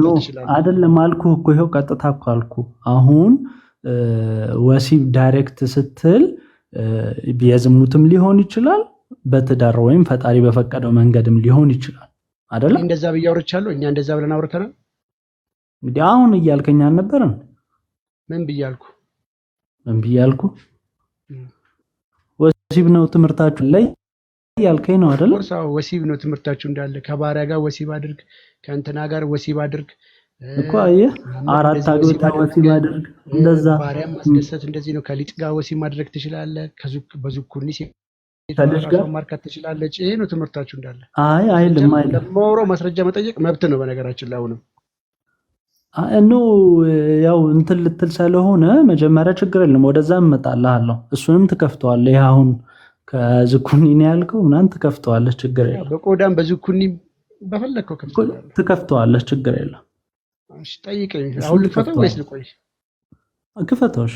ኖ አይደለም አልኩህ እኮ ይኸው ቀጥታ እኮ አልኩህ። አሁን ወሲብ ዳይሬክት ስትል የዝሙትም ሊሆን ይችላል በትዳር ወይም ፈጣሪ በፈቀደው መንገድም ሊሆን ይችላል አይደለ? እንደዛ ብዬ አውርቻለሁ። እኛ እንደዛ ብለን አውርተናል። እንግዲህ አሁን እያልከኝ አልነበረም? ምን ብያልኩ? ወሲብ ነው ትምህርታችሁ ላይ ያልከኝ ነው አይደል? ወሲብ ነው ትምህርታችሁ እንዳለ ከባሪያ ጋር ወሲብ አድርግ፣ ከእንትና ጋር ወሲብ አድርግ እኮ አየህ፣ አራት አግብታ ወሲብ አድርግ፣ እንደዛ ባሪያ ማስደሰት እንደዚህ ነው። ከሊጥ ጋር ወሲብ ማድረግ ትችላለህ። በዙኩኒ ከልጅ ጋር ማርካት ትችላለች። ይሄ ነው ትምህርታችሁ እንዳለ። አይ አይልም። ለማውሮ ማስረጃ መጠየቅ መብት ነው በነገራችን ላይ። አሁንም ኖ ያው እንትን ልትል ስለሆነ መጀመሪያ ችግር የለም ወደዛ እመጣልሃለሁ። እሱንም ትከፍተዋለህ። ይሄ አሁን ከዝኩኒ ነው ያልከው ምናምን ትከፍተዋለህ፣ ችግር የለም። በቆዳም በዝኩኒ በፈለከው ትከፍተዋለህ፣ ችግር የለም። እሺ ጠይቀኝ። አሁን ልክፈተው ወይስ ልቆይ? ክፈተውሽ።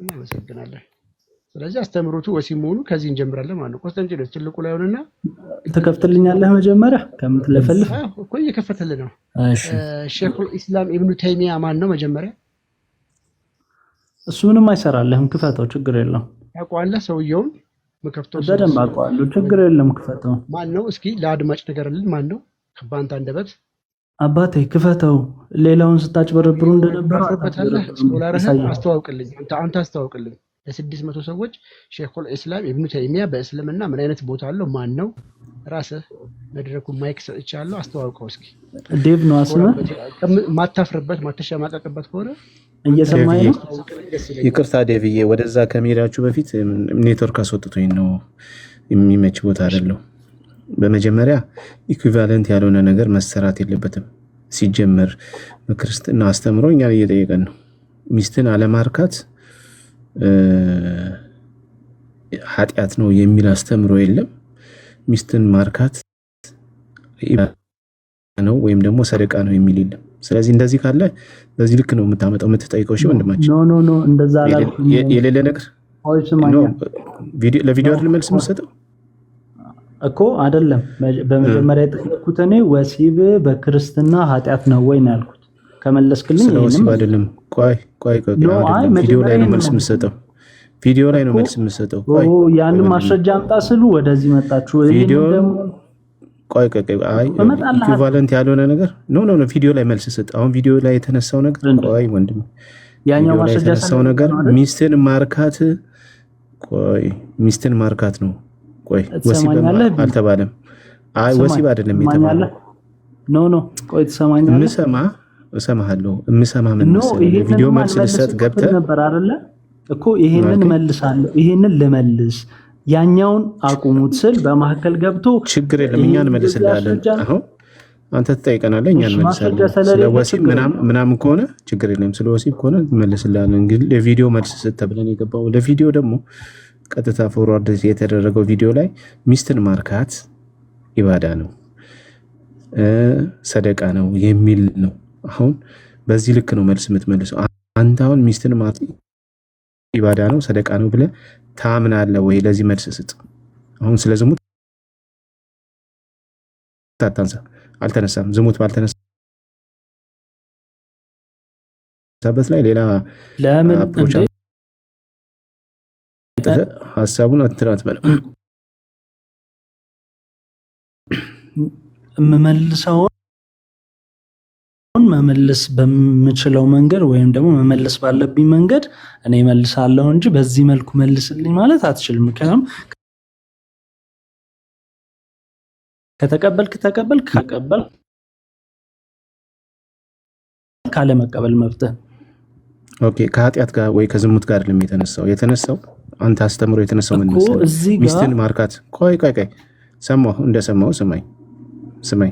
እናመሰግናለን። ስለዚህ አስተምሮቱ ወሲብ መሆኑ ከዚህ እንጀምራለን ማለት ነው። ቆስጠንጢኖስ ትልቁ ላይ ሆነና ትከፍትልኛለህ መጀመሪያ ከምትለፈልፍ እኮ እየከፈተልህ ነው። ሼኹል ኢስላም ኢብኑ ተይሚያ ማን ነው መጀመሪያ? እሱ ምንም አይሰራልህም፣ ክፈተው፣ ችግር የለም። ታውቀዋለህ ሰውየውን? መከፍተው በደንብ አውቀዋለሁ፣ ችግር የለም፣ ክፈተው። ማን ነው እስኪ ለአድማጭ ንገርልን፣ ማን ነው ከባንታ አንደበት? አባቴ ክፈተው። ሌላውን ስታጭበረብሩ እንደነበረ አስተዋውቅልኝ፣ አንተ አስተዋውቅልኝ ለ600 ሰዎች ሼኹል ኢስላም ኢብኑ ተይሚያ በእስልምና ምን አይነት ቦታ አለው? ማን ነው? ራስህ መድረኩን ማይክ ሰጥቻለሁ፣ አስተዋውቀው እስኪ። ዴቭ ነው አስመህ ማታፍርበት ማተሸማቀቅበት ከሆነ እየሰማኝ ነው። ይቅርታ ዴቭዬ፣ ወደዛ ከመሄዳችሁ በፊት ኔትወርክ አስወጥቶኝ ነው፣ የሚመች ቦታ አይደለም። በመጀመሪያ ኢኩቫለንት ያልሆነ ነገር መሰራት የለበትም። ሲጀመር በክርስትና አስተምሮ እኛን እየጠየቀን ነው። ሚስትን አለማርካት ኃጢአት ነው የሚል አስተምሮ የለም። ሚስትን ማርካት ነው ወይም ደግሞ ሰደቃ ነው የሚል የለም። ስለዚህ እንደዚህ ካለ በዚህ ልክ ነው የምታመጣው የምትጠይቀው። እሺ ወንድማችን፣ ኖ እንደዛ አላልኩም። የሌለ ነገር ለቪዲዮ አይደል መልስ የምትሰጠው እኮ አይደለም። በመጀመሪያ የጠየኩት እኔ ወሲብ በክርስትና ኃጢአት ነው ወይ ነው ያልኩት። ከመለስክልኝ ወሲብ አይደለም። ቆይ ቪዲዮ ላይ ነው መልስ የምትሰጠው። ቪዲዮ ላይ ነው መልስ የምትሰጠው። ያን ማስረጃ አምጣ ስሉ ወደዚህ መጣችሁ። ቪዲዮ ቆይ አይ ኢኩቫለንት ያልሆነ ነገር ኖ ቪዲዮ ላይ መልስ ሰጥ። አሁን ቪዲዮ ላይ የተነሳው ነገር ቆይ ወንድም፣ ያኛው ማስረጃ የተነሳው ነገር ሚስትን ማርካት ነው። ቆይ ወሲብ አልተባለም። አይ ወሲብ አይደለም የተባለው። ኖ ቆይ ትሰማኛለህ? እሰማሃለሁ። የምሰማ ምን መሰለህ? ቪዲዮ መልስ ልሰጥ ገብተህ ነበር አይደለ እኮ። ይሄንን መልሳለሁ፣ ይሄንን ልመልስ፣ ያኛውን አቁሙት ስል በመሐከል ገብቶ ችግር የለም እኛ እንመልስልሃለን። አሁን አንተ ትጠይቀናለህ፣ እኛ እንመልሳለን። ስለ ወሲብ ምናምን ከሆነ ችግር የለም፣ ስለ ወሲብ ከሆነ እንመልስልሃለን። ግን ለቪዲዮ መልስ ስጥ ተብለን የገባው ለቪዲዮ ደግሞ ቀጥታ ፎርዋርድ የተደረገው ቪዲዮ ላይ ሚስትን ማርካት ኢባዳ ነው፣ ሰደቃ ነው የሚል ነው። አሁን በዚህ ልክ ነው መልስ የምትመልሰው። አንተ አሁን ሚስትን ማርካት ኢባዳ ነው ሰደቃ ነው ብለህ ታምናለህ ወይ? ለዚህ መልስ ስጥ። አሁን ስለ ዝሙት ታታንሳ አልተነሳም። ዝሙት ባልተነሳበት ላይ ሌላ ለምን ሀሳቡን አትራት በለው። የምመልሰውን መመለስ በምችለው መንገድ ወይም ደግሞ መመለስ ባለብኝ መንገድ እኔ መልሳለሁ እንጂ በዚህ መልኩ መልስልኝ ማለት አትችልም። ምክንያቱም ከተቀበልክ ካለ መቀበል መብትህ። ኦኬ ከኃጢአት ጋር ወይ ከዝሙት ጋር አይደለም የተነሳው አንተ አስተምሮ የተነሳው ምን መሰለህ? ሚስትን ማርካት ቆይ ሰማሁ እንደሰማሁ ስማኝ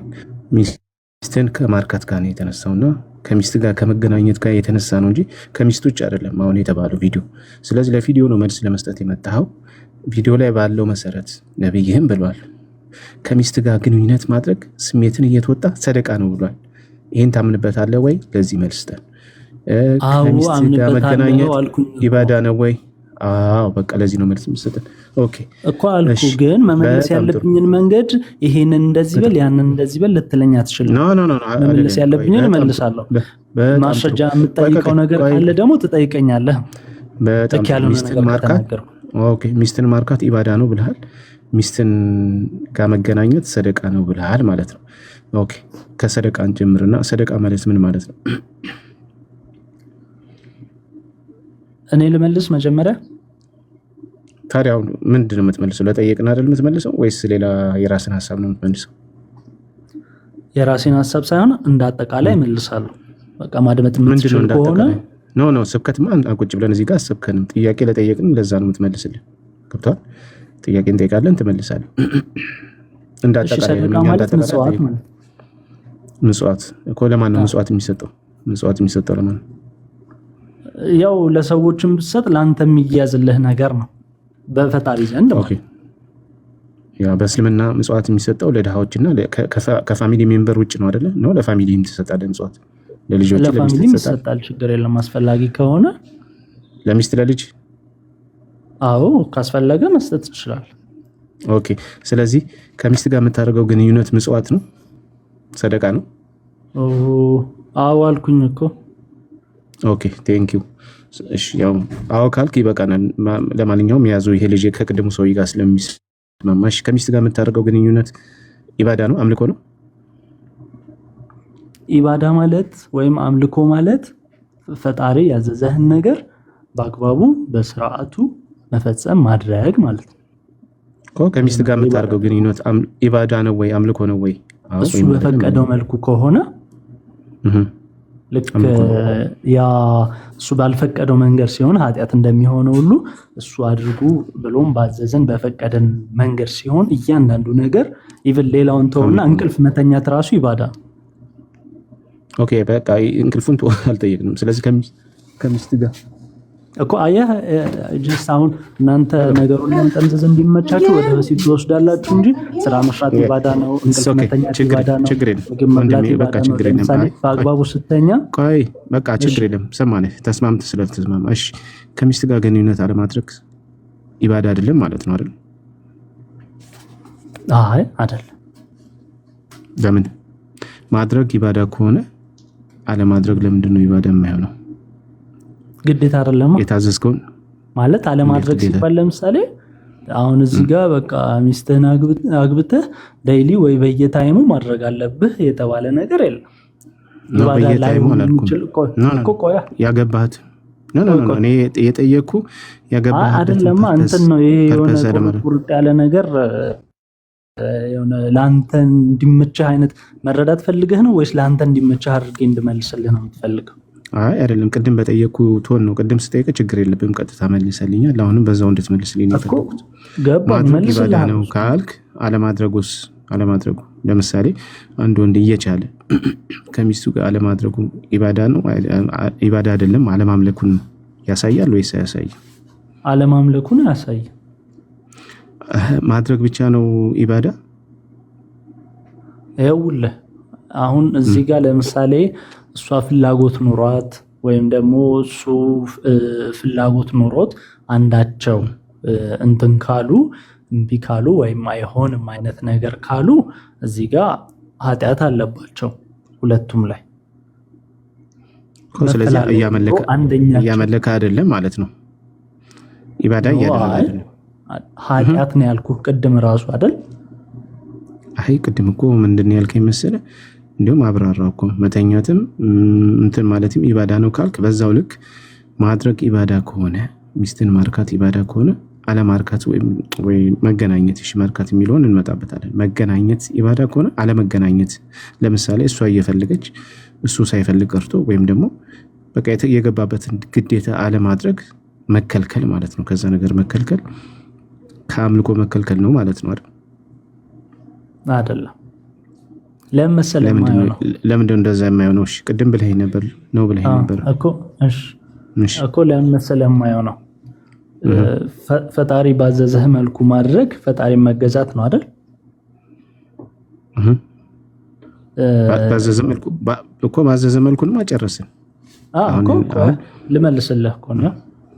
ሚስትን ከማርካት ጋር ነው የተነሳውና ከሚስት ጋር ከመገናኘት ጋር የተነሳ ነው እንጂ ከሚስት ውጭ አይደለም አሁን የተባለው ቪዲዮ። ስለዚህ ለቪዲዮ ነው መልስ ለመስጠት የመጣኸው። ቪዲዮ ላይ ባለው መሰረት ነብይህም ብሏል፣ ከሚስት ጋር ግንኙነት ማድረግ ስሜትን እየተወጣ ሰደቃ ነው ብሏል። ይሄን ታምንበታለህ ወይ? ለዚህ መልስ ከሚስት ጋር መገናኘት ኢባዳ ነው ወይ? አዎ በቃ ለዚህ ነው መልስ የምትሰጠን። ኦኬ እኮ አልኩ፣ ግን መመለስ ያለብኝን መንገድ ይሄንን እንደዚህ በል ያንን እንደዚህ በል ልትለኝ አትችልም። መመለስ ያለብኝን እመልሳለሁ። ማስረጃ የምትጠይቀው ነገር ካለ ደግሞ ትጠይቀኛለህ። በጣም ሚስትን ማርካት ኢባዳ ነው ብለሃል። ሚስትን ጋር መገናኘት ሰደቃ ነው ብለሃል ማለት ነው። ኦኬ ከሰደቃን ጀምርና ሰደቃ ማለት ምን ማለት ነው? እኔ ልመልስ መጀመሪያ። ታዲያ ምንድን ነው የምትመልሰው? ለጠየቅን አይደል የምትመልሰው ወይስ ሌላ የራስን ሀሳብ ነው የምትመልሰው? የራሴን ሀሳብ ሳይሆን እንደ አጠቃላይ መልሳለሁ። በቃ ማድመጥ የምትችል ከሆነ ኖ ስብከትማ ቁጭ ብለን እዚህ ጋር አሰብከንም ጥያቄ ለጠየቅን ለዛ ነው የምትመልስልን። ገብቶሃል? ጥያቄ እንጠይቃለን ትመልሳለህ። እንደ አጠቃላይ ምጽዋት እኮ ለማን ነው ምጽዋት የሚሰጠው? ምጽዋት የሚሰጠው ለማን ነው? ያው ለሰዎችም ብትሰጥ ለአንተ የሚያዝልህ ነገር ነው በፈጣሪ ዘንድ። ኦኬ ያ በእስልምና ምጽዋት የሚሰጠው ለድሃዎችና ከፋሚሊ ሜምበር ውጭ ነው አይደለ? ነው ለፋሚሊም ትሰጣለህ ምጽዋት? ለልጆች ለፋሚሊ ይሰጣል፣ ችግር የለም። አስፈላጊ ከሆነ ለሚስት ለልጅ አዎ ካስፈለገ መስጠት ይችላል። ኦኬ ስለዚህ ከሚስት ጋር የምታደርገው ግንኙነት ምጽዋት ነው ሰደቃ ነው? አዎ አልኩኝ እኮ። ኦኬ ቴንክ ዩ። እሺ ያው አዎ ካልክ ይበቃናል። ለማንኛውም ያዙ ይሄ ልጅ ከቅድሙ ሰው ጋር ስለሚስማማሽ ከሚስት ጋር የምታደርገው ግንኙነት ኢባዳ ነው አምልኮ ነው? ኢባዳ ማለት ወይም አምልኮ ማለት ፈጣሪ ያዘዘህን ነገር በአግባቡ በስርዓቱ መፈጸም ማድረግ ማለት ነው እኮ። ከሚስት ጋር የምታደርገው ግንኙነት ኢባዳ ነው ወይ አምልኮ ነው ወይ? እሱ በፈቀደው መልኩ ከሆነ ልክ ያ እሱ ባልፈቀደው መንገድ ሲሆን ኃጢአት እንደሚሆነው ሁሉ እሱ አድርጉ ብሎም ባዘዘን በፈቀደን መንገድ ሲሆን እያንዳንዱ ነገር ኢቭን ሌላውን ተውና እንቅልፍ መተኛት ራሱ ኢባዳ። ኦኬ በቃ እንቅልፉን አልጠየቅንም። ስለዚህ ከሚስት ጋር እኮ አየህ ጀስት አሁን እናንተ ነገሩን ለመጠምዘዝ እንዲመቻችሁ ወደ ወሲብ ትወስዳላችሁ እንጂ ስራ መስራት ኢባዳ ነው፣ እንቅልፍ መተኛት ኢባዳ ነው፣ ምግብ መብላት ኢባዳ ነው። ለምሳሌ በአግባቡ ስተኛ ቆይ በቃ ችግር የለም ሰማነህ፣ ተስማምተህ ስለተስማማ እሺ። ከሚስት ጋር ግንኙነት አለማድረግ ኢባዳ አይደለም ማለት ነው አይደል? አይ አይደለም። ለምን? ማድረግ ኢባዳ ከሆነ አለማድረግ ለምንድን ነው ኢባዳ የማይሆነው? ግዴታ አይደለም የታዘዝከውን ማለት አለማድረግ ሲባል ለምሳሌ አሁን እዚህ ጋር በቃ ሚስትህን አግብተህ ዴይሊ ወይ በየታይሙ ማድረግ አለብህ የተባለ ነገር የለም። በየታይሙ አላልኩም እኮ ያገባህት ነው እኔ የጠየቅኩ ያገባህት አይደለም እንትን ነው ይሄ የሆነ ቁርጥ ያለ ነገር የሆነ ለአንተ እንዲመችህ አይነት መረዳት ፈልገህ ነው ወይስ ለአንተ እንዲመችህ አድርጌ እንድመልስልህ ነው የምትፈልገው? አይ አይደለም፣ ቅድም በጠየቅኩ ቶን ነው። ቅድም ስጠይቅ ችግር የለብህም ቀጥታ መልሰልኛል። አሁንም በዛው እንድትመልስልኝ ነው የፈለኩት። ማድረግ ኢባዳ ነው ካልክ አለማድረጉስ? አለማድረጉ ለምሳሌ አንድ ወንድ እየቻለ ከሚስቱ ጋር አለማድረጉ ኢባዳ ነው ኢባዳ አይደለም? አለማምለኩን ያሳያል ወይስ አያሳይም? አለማምለኩን ያሳያል። ማድረግ ብቻ ነው ኢባዳ? ይኸውልህ አሁን እዚህ ጋር ለምሳሌ እሷ ፍላጎት ኑሯት ወይም ደግሞ እሱ ፍላጎት ኑሮት አንዳቸው እንትን ካሉ እምቢ ካሉ ወይም አይሆንም አይነት ነገር ካሉ እዚህ ጋር ኃጢአት አለባቸው ሁለቱም ላይ። ስለዚህ እያመለከ አይደለም ማለት ነው። ኢባዳ እያደረገ አይደለም። ኃጢአት ነው ያልኩህ ቅድም ራሱ አይደል? አይ ቅድም እኮ ምንድን ነው ያልከኝ መሰለህ? እንዲሁም አብራራው እኮ መተኛትም እንትን ማለትም ኢባዳ ነው ካልክ በዛው ልክ ማድረግ ኢባዳ ከሆነ ሚስትን ማርካት ኢባዳ ከሆነ አለማርካት ወይ መገናኘት እሺ ማርካት የሚለውን እንመጣበታለን። መገናኘት ኢባዳ ከሆነ አለመገናኘት ለምሳሌ እሷ እየፈለገች እሱ ሳይፈልግ ቀርቶ ወይም ደግሞ በቃ የገባበትን ግዴታ አለማድረግ መከልከል ማለት ነው። ከዛ ነገር መከልከል ከአምልኮ መከልከል ነው ማለት ነው አይደል? አይደለም። ለምንድን እንደዛ የማይሆነው? እሺ ቅድም ብለኸኝ ነበር ነው ብለኸኝ ነበር እኮ ለምን መሰለህ የማይሆነው? ፈጣሪ ባዘዘህ መልኩ ማድረግ ፈጣሪ መገዛት ነው አይደል? ባዘዘ መልኩ ነው ማጨረስን። ልመልስልህ እኮ ነው።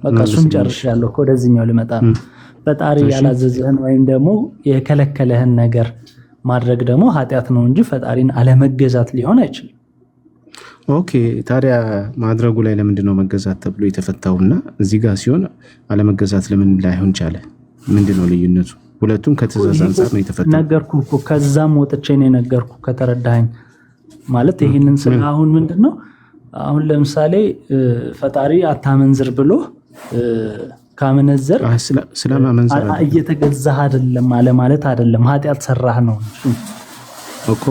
በቃ እሱን ጨርሻለሁ። ወደዚህኛው ልመጣ ነው። ፈጣሪ ያላዘዘህን ወይም ደግሞ የከለከለህን ነገር ማድረግ ደግሞ ኃጢአት ነው እንጂ ፈጣሪን አለመገዛት ሊሆን አይችልም። ኦኬ ታዲያ ማድረጉ ላይ ለምንድን ነው መገዛት ተብሎ የተፈታውና እዚህ ጋር ሲሆን አለመገዛት ለምን ላይሆን ቻለ? ምንድን ነው ልዩነቱ? ሁለቱም ከትእዛዝ አንፃር ነው የተፈታው። ነገርኩህ እኮ ከዛም ወጥቼ ነው የነገርኩህ ከተረዳኸኝ ማለት ይሄንን ስለ አሁን ምንድነው አሁን ለምሳሌ ፈጣሪ አታመንዝር ብሎ ካመነዘር ስለማመንዘር እየተገዛህ አይደለም ማለት አይደለም፣ ኃጢአት ሰራህ ነው እኮ።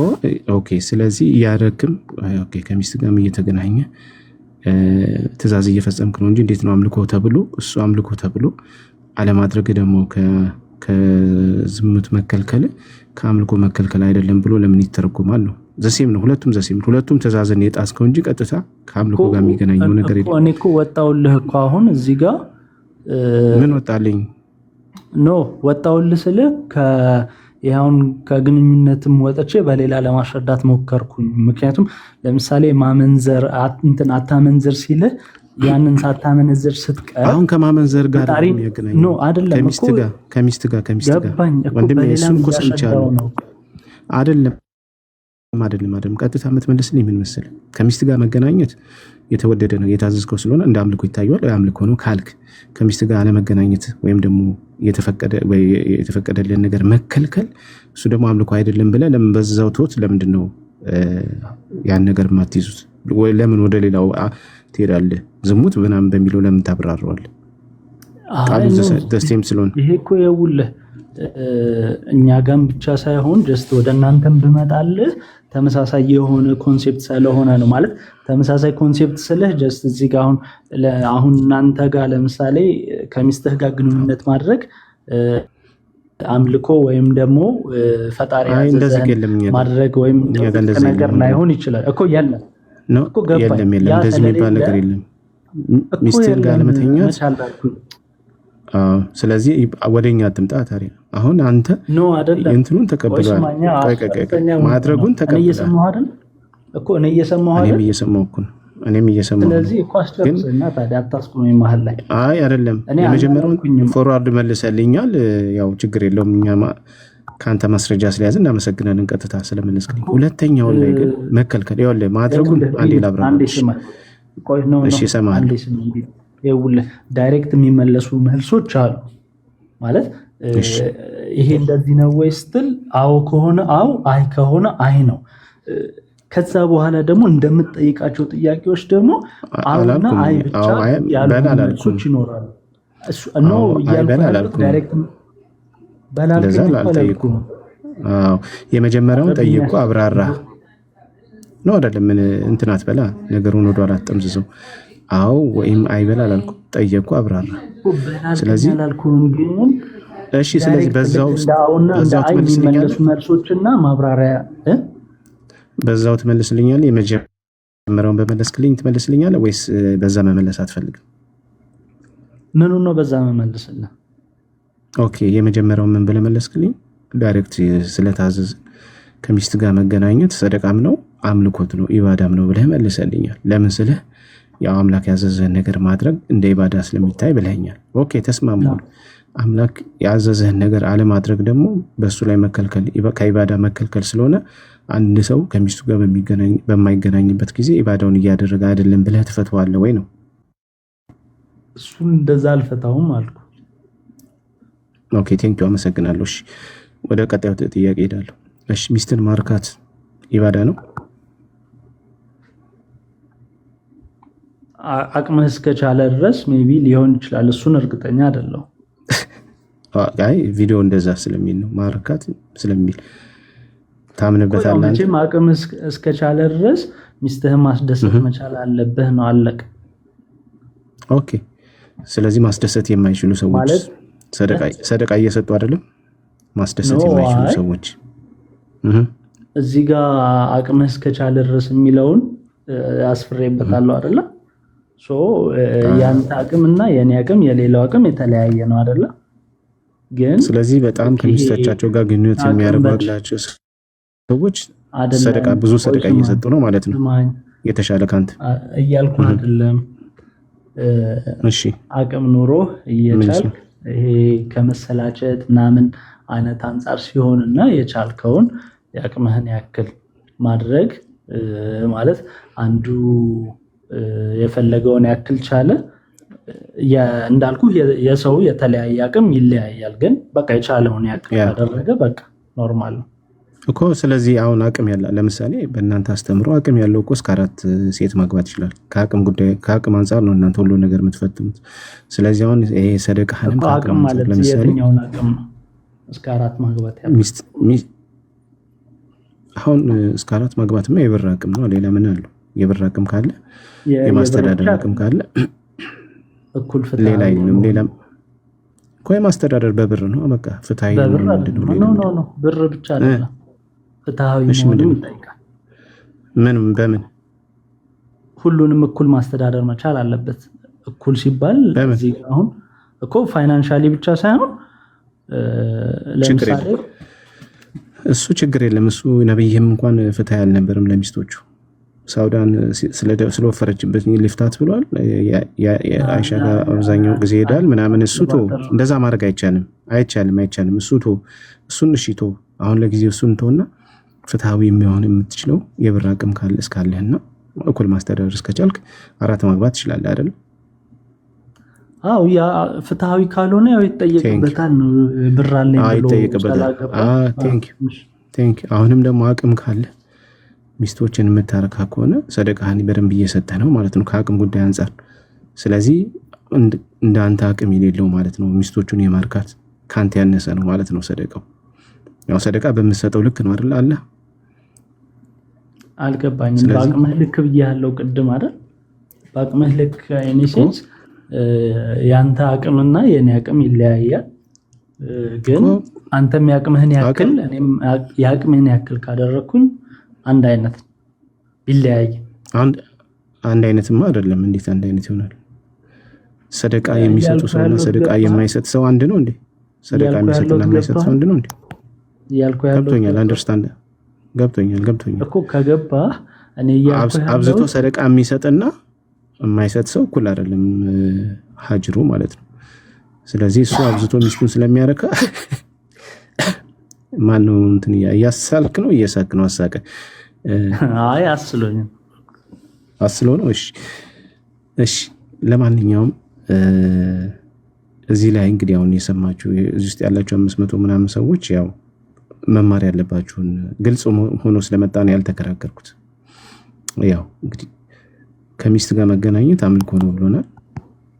ኦኬ ስለዚህ ያረክም ኦኬ ከሚስት ጋርም እየተገናኘ ትእዛዝ እየፈጸምክ ነው እንጂ እንዴት ነው አምልኮ ተብሎ እሱ አምልኮ ተብሎ አለማድረግ ደግሞ ከዝሙት መከልከል ከአምልኮ መከልከል አይደለም ብሎ ለምን ይተረጎማል ነው? ዘሴም ነው ሁለቱም ትእዛዝን የጣስከው እንጂ ቀጥታ ከአምልኮ ጋር የሚገናኘው ነገር የለም። እኔ እኮ ወጣውልህ እኮ አሁን እዚህ ጋር ምን ወጣልኝ? ኖ ወጣውልህ ስልህ ይሄውን ከግንኙነትም ወጥቼ በሌላ ለማስረዳት ሞከርኩኝ። ምክንያቱም ለምሳሌ ማመንዘር አታመንዘር ሲልህ ያንን ሳታመነዘር ስትቀር አሁን ከማመንዘር ጋር የሚያገናኝ ነው አይደለም እኮ ከሚስት ጋር ወንድም እሱን እኮ ሰምቻለሁ። አይደለም ቀጥታ የምትመልስልኝ ምን መሰለህ? ከሚስት ጋር መገናኘት የተወደደ ነው የታዘዝከው ስለሆነ እንደ አምልኮ ይታያል። አምልኮ ነው ካልክ ከሚስት ጋር አለመገናኘት ወይም ደግሞ የተፈቀደልን ነገር መከልከል እሱ ደግሞ አምልኮ አይደለም ብለህ ለምን በዛው ተውት? ለምንድን ነው ያን ነገር ማትይዙት? ወይ ለምን ወደ ሌላው ትሄዳለህ? ዝሙት ምናምን በሚለው ለምን ታብራራዋለህ? ቃሉ ደስቴም ስለሆነ ይሄ እኮ ይኸውልህ እኛ ጋም ብቻ ሳይሆን ጀስት ወደ እናንተም ብመጣልህ ተመሳሳይ የሆነ ኮንሴፕት ስለሆነ ነው። ማለት ተመሳሳይ ኮንሴፕት ስለህ ጀስት እዚህ ጋር አሁን እናንተ ጋር ለምሳሌ ከሚስትህ ጋር ግንኙነት ማድረግ አምልኮ ወይም ደግሞ ፈጣሪ ማድረግ ወይም ነገር ላይሆን ይችላል እኮ የለም እንደዚህ የሚባል ነገር የለም። ሚስትህን ጋር ለመተኛት ስለዚህ ወደኛ አትምጣ ታዲያ። አሁን አንተ እንትኑን ተቀብሏል ማድረጉን ተቀብሏል እኮ እኔ እየሰማሁ ስለዚህ እኮ አስተርሰና ታዲያ አታስቆመኝ መሀል ላይ። አይ አይደለም የመጀመሪያውን ፎርዋርድ መልሰልኛል። ያው ችግር የለውም እኛ ካንተ ማስረጃ ስለያዝ እናመሰግናለን ቀጥታ ስለመለስክልኝ። ሁለተኛው ላይ ግን መከልከል ይኸውልህ ማድረጉን አንዴ ላብራራሽ። እሺ ሰማል ይኸውልህ ዳይሬክት የሚመለሱ መልሶች አሉ ማለት ይሄ እንደዚህ ነው ወይ ስትል አዎ ከሆነ አዎ አይ ከሆነ አይ ነው። ከዛ በኋላ ደግሞ እንደምትጠይቃቸው ጥያቄዎች ደግሞ አዎና አይ ብቻ ያሉ መልሶች ይኖራሉ። እሱ ነው እያልኩ ዳይሬክት በላልኩ የመጀመሪያውን ጠይቁ አብራራ ነው አይደለም? ምን እንትናት በላ ነገሩን ወደ ኋላ አትጠምዝዘው። አዎ ወይም አይበላ አላልኩ ጠየቁ አብራራ። ስለዚህ እሺ ስለዚህ በዛው የሚመለሱ መልሶችና ማብራሪያ በዛው ትመልስልኛለህ? የመጀመሪያውን በመለስክልኝ ትመልስልኛለህ ወይስ በዛ መመለስ አትፈልግም? ምኑን ነው በዛ መመለስልህ? ኦኬ የመጀመሪያውን ምን ብለህ መለስክልኝ? ዳይሬክት ስለታዘዝ ከሚስት ጋር መገናኘት ሰደቃም ነው አምልኮት ነው ኢባዳም ነው ብለህ መልሰልኛል። ለምን ስልህ ያው አምላክ ያዘዘህን ነገር ማድረግ እንደ ኢባዳ ስለሚታይ ብለኛል። ኦኬ ተስማማሁ። አምላክ ያዘዘህን ነገር አለማድረግ ደግሞ በሱ ላይ መከልከል ከኢባዳ መከልከል ስለሆነ አንድ ሰው ከሚስቱ ጋር በማይገናኝበት ጊዜ ኢባዳውን እያደረገ አይደለም ብለህ ትፈተዋለህ ወይ ነው? እሱን እንደዛ አልፈታውም አልኩ። ኦኬ ቴንኪው አመሰግናለሁ። እሺ ወደ ቀጣዩ ጥያቄ ሄዳለሁ። እሺ ሚስትን ማርካት ኢባዳ ነው? አቅምህ እስከቻለ ድረስ ሜቢ ሊሆን ይችላል። እሱን እርግጠኛ አይደለሁም። አይ ቪዲዮ እንደዛ ስለሚል ነው ማርካት ስለሚል ታምንበታለህ። መቼም አቅምህ እስከቻለ ድረስ ሚስትህን ማስደሰት መቻል አለብህ ነው አለቀ። ኦኬ ስለዚህ ማስደሰት የማይችሉ ሰዎች ሰደቃ እየሰጡ አይደለም? ማስደሰት የማይችሉ ሰዎች እዚህ ጋር አቅምህ እስከቻለ ድረስ የሚለውን አስፍሬበታለሁ አይደለ? ያንተ አቅምና የኔ አቅም የሌላው አቅም የተለያየ ነው አይደለ? ግን ስለዚህ በጣም ከሚስቶቻቸው ጋር ግንኙነት የሚያደርጓላቸው ሰዎች ሰደቃ ብዙ ሰደቃ እየሰጡ ነው ማለት ነው። የተሻለ ካንተ እያልኩ አይደለም። እሺ አቅም ኑሮ እየቻልክ ይሄ ከመሰላቸት ምናምን አይነት አንፃር ሲሆንና የቻልከውን ያቅምህን ያክል ማድረግ ማለት አንዱ የፈለገውን ያክል ቻለ እንዳልኩ የሰው የተለያየ አቅም ይለያያል ግን በቃ የቻለውን ያክል ካደረገ በቃ ኖርማል ነው እኮ ስለዚህ አሁን አቅም ያለ ለምሳሌ በእናንተ አስተምሮ አቅም ያለው እኮ እስከ 4 ሴት ማግባት ይችላል ከአቅም አንፃር ነው እናንተ ሁሉ ነገር የምትፈትኑት ስለዚህ አሁን ይሄ ሰደቃህንም አቅም ማለት የትኛውን አቅም ነው እስከ 4 ማግባት ያለው አሁን እስከ 4 ማግባትማ የብር አቅም ነው ሌላ ምን አለው የብር አቅም ካለ የማስተዳደር አቅም ካለ እኩል ፍትሃ ሌላ አይደለም ሌላ ቆይ ማስተዳደር በብር ነው በቃ ፍትሃዊ ነው ነው ብር ብቻ አይደለም ፍትሃዊ መሆኑን ይጠይቃል በምን ሁሉንም እኩል ማስተዳደር መቻል አለበት እኩል ሲባል እዚህ አሁን እኮ ፋይናንሻሊ ብቻ ሳይሆን ለምሳሌ እሱ ችግር የለም እሱ ነብይህም እንኳን ፍትሃዊ አልነበረም ለሚስቶቹ ሳውዳን ስለወፈረችበት ሊፍታት ብሏል የአይሻ ጋር አብዛኛው ጊዜ ሄዳል ምናምን እሱ እንደዛ ማድረግ አይቻልም እሱን እሺቶ አሁን ለጊዜው እሱን ተውና ፍትሃዊ የሚሆን የምትችለው የብር አቅም ካለ እስካለህና እኩል ማስተዳደር እስከቻልክ 4 ማግባት ትችላለህ አይደል አው ያ ፍትሃዊ ካልሆነ ያው ይጠየቅበታል ነው ብር አለኝ ብሎ ቴንክ አሁንም ደግሞ አቅም ካለ ሚስቶችን የምታረካ ከሆነ ሰደቃህን በደንብ እየሰጠህ ነው ማለት ነው ከአቅም ጉዳይ አንፃር ስለዚህ እንዳንተ አቅም የሌለው ማለት ነው ሚስቶቹን የማርካት ካንተ ያነሰ ነው ማለት ነው ሰደቃው ያው ሰደቃ በመሰጠው ልክ ነው አይደል አለ አልገባኝም በአቅምህ ልክ ብያለሁ ቅድም አይደል በአቅምህ ልክ ኢኒሼንስ ያንተ አቅምና የኔ አቅም ይለያያል ግን አንተም ያቅምህን ያክል እኔም ያቅምህን ያክል ካደረኩኝ አንድ አይነት ቢለያይ አንድ አይነትማ አይደለም እንዴት አንድ አይነት ይሆናል ሰደቃ የሚሰጡ ሰውና ሰደቃ የማይሰጥ ሰው አንድ ነው እንዴ ሰደቃ የሚሰጥና የማይሰጥ ሰው አንድ ነው እንዴ ያልኩህ ያለው ገብቶኛል አንደርስታንድ ገብቶኛል እኮ ከገባ እኔ ያልኩህ አብዝቶ ሰደቃ የሚሰጥና የማይሰጥ ሰው እኩል አይደለም ሀጅሩ ማለት ነው ስለዚህ እሱ አብዝቶ ሚስቱን ስለሚያረካ ማነው እንትን ያሳልክ ነው እየሳክ ነው አሳቀ አይ አስሎ ነው እሺ ለማንኛውም እዚህ ላይ እንግዲህ አሁን የሰማችሁ እዚህ ውስጥ ያላችሁ 500 ምናምን ሰዎች ያው መማር ያለባችሁን ግልጽ ሆኖ ስለመጣ ነው ያልተከራከርኩት ያው እንግዲህ ከሚስት ጋር መገናኘት አምልኮ ነው ብሎናል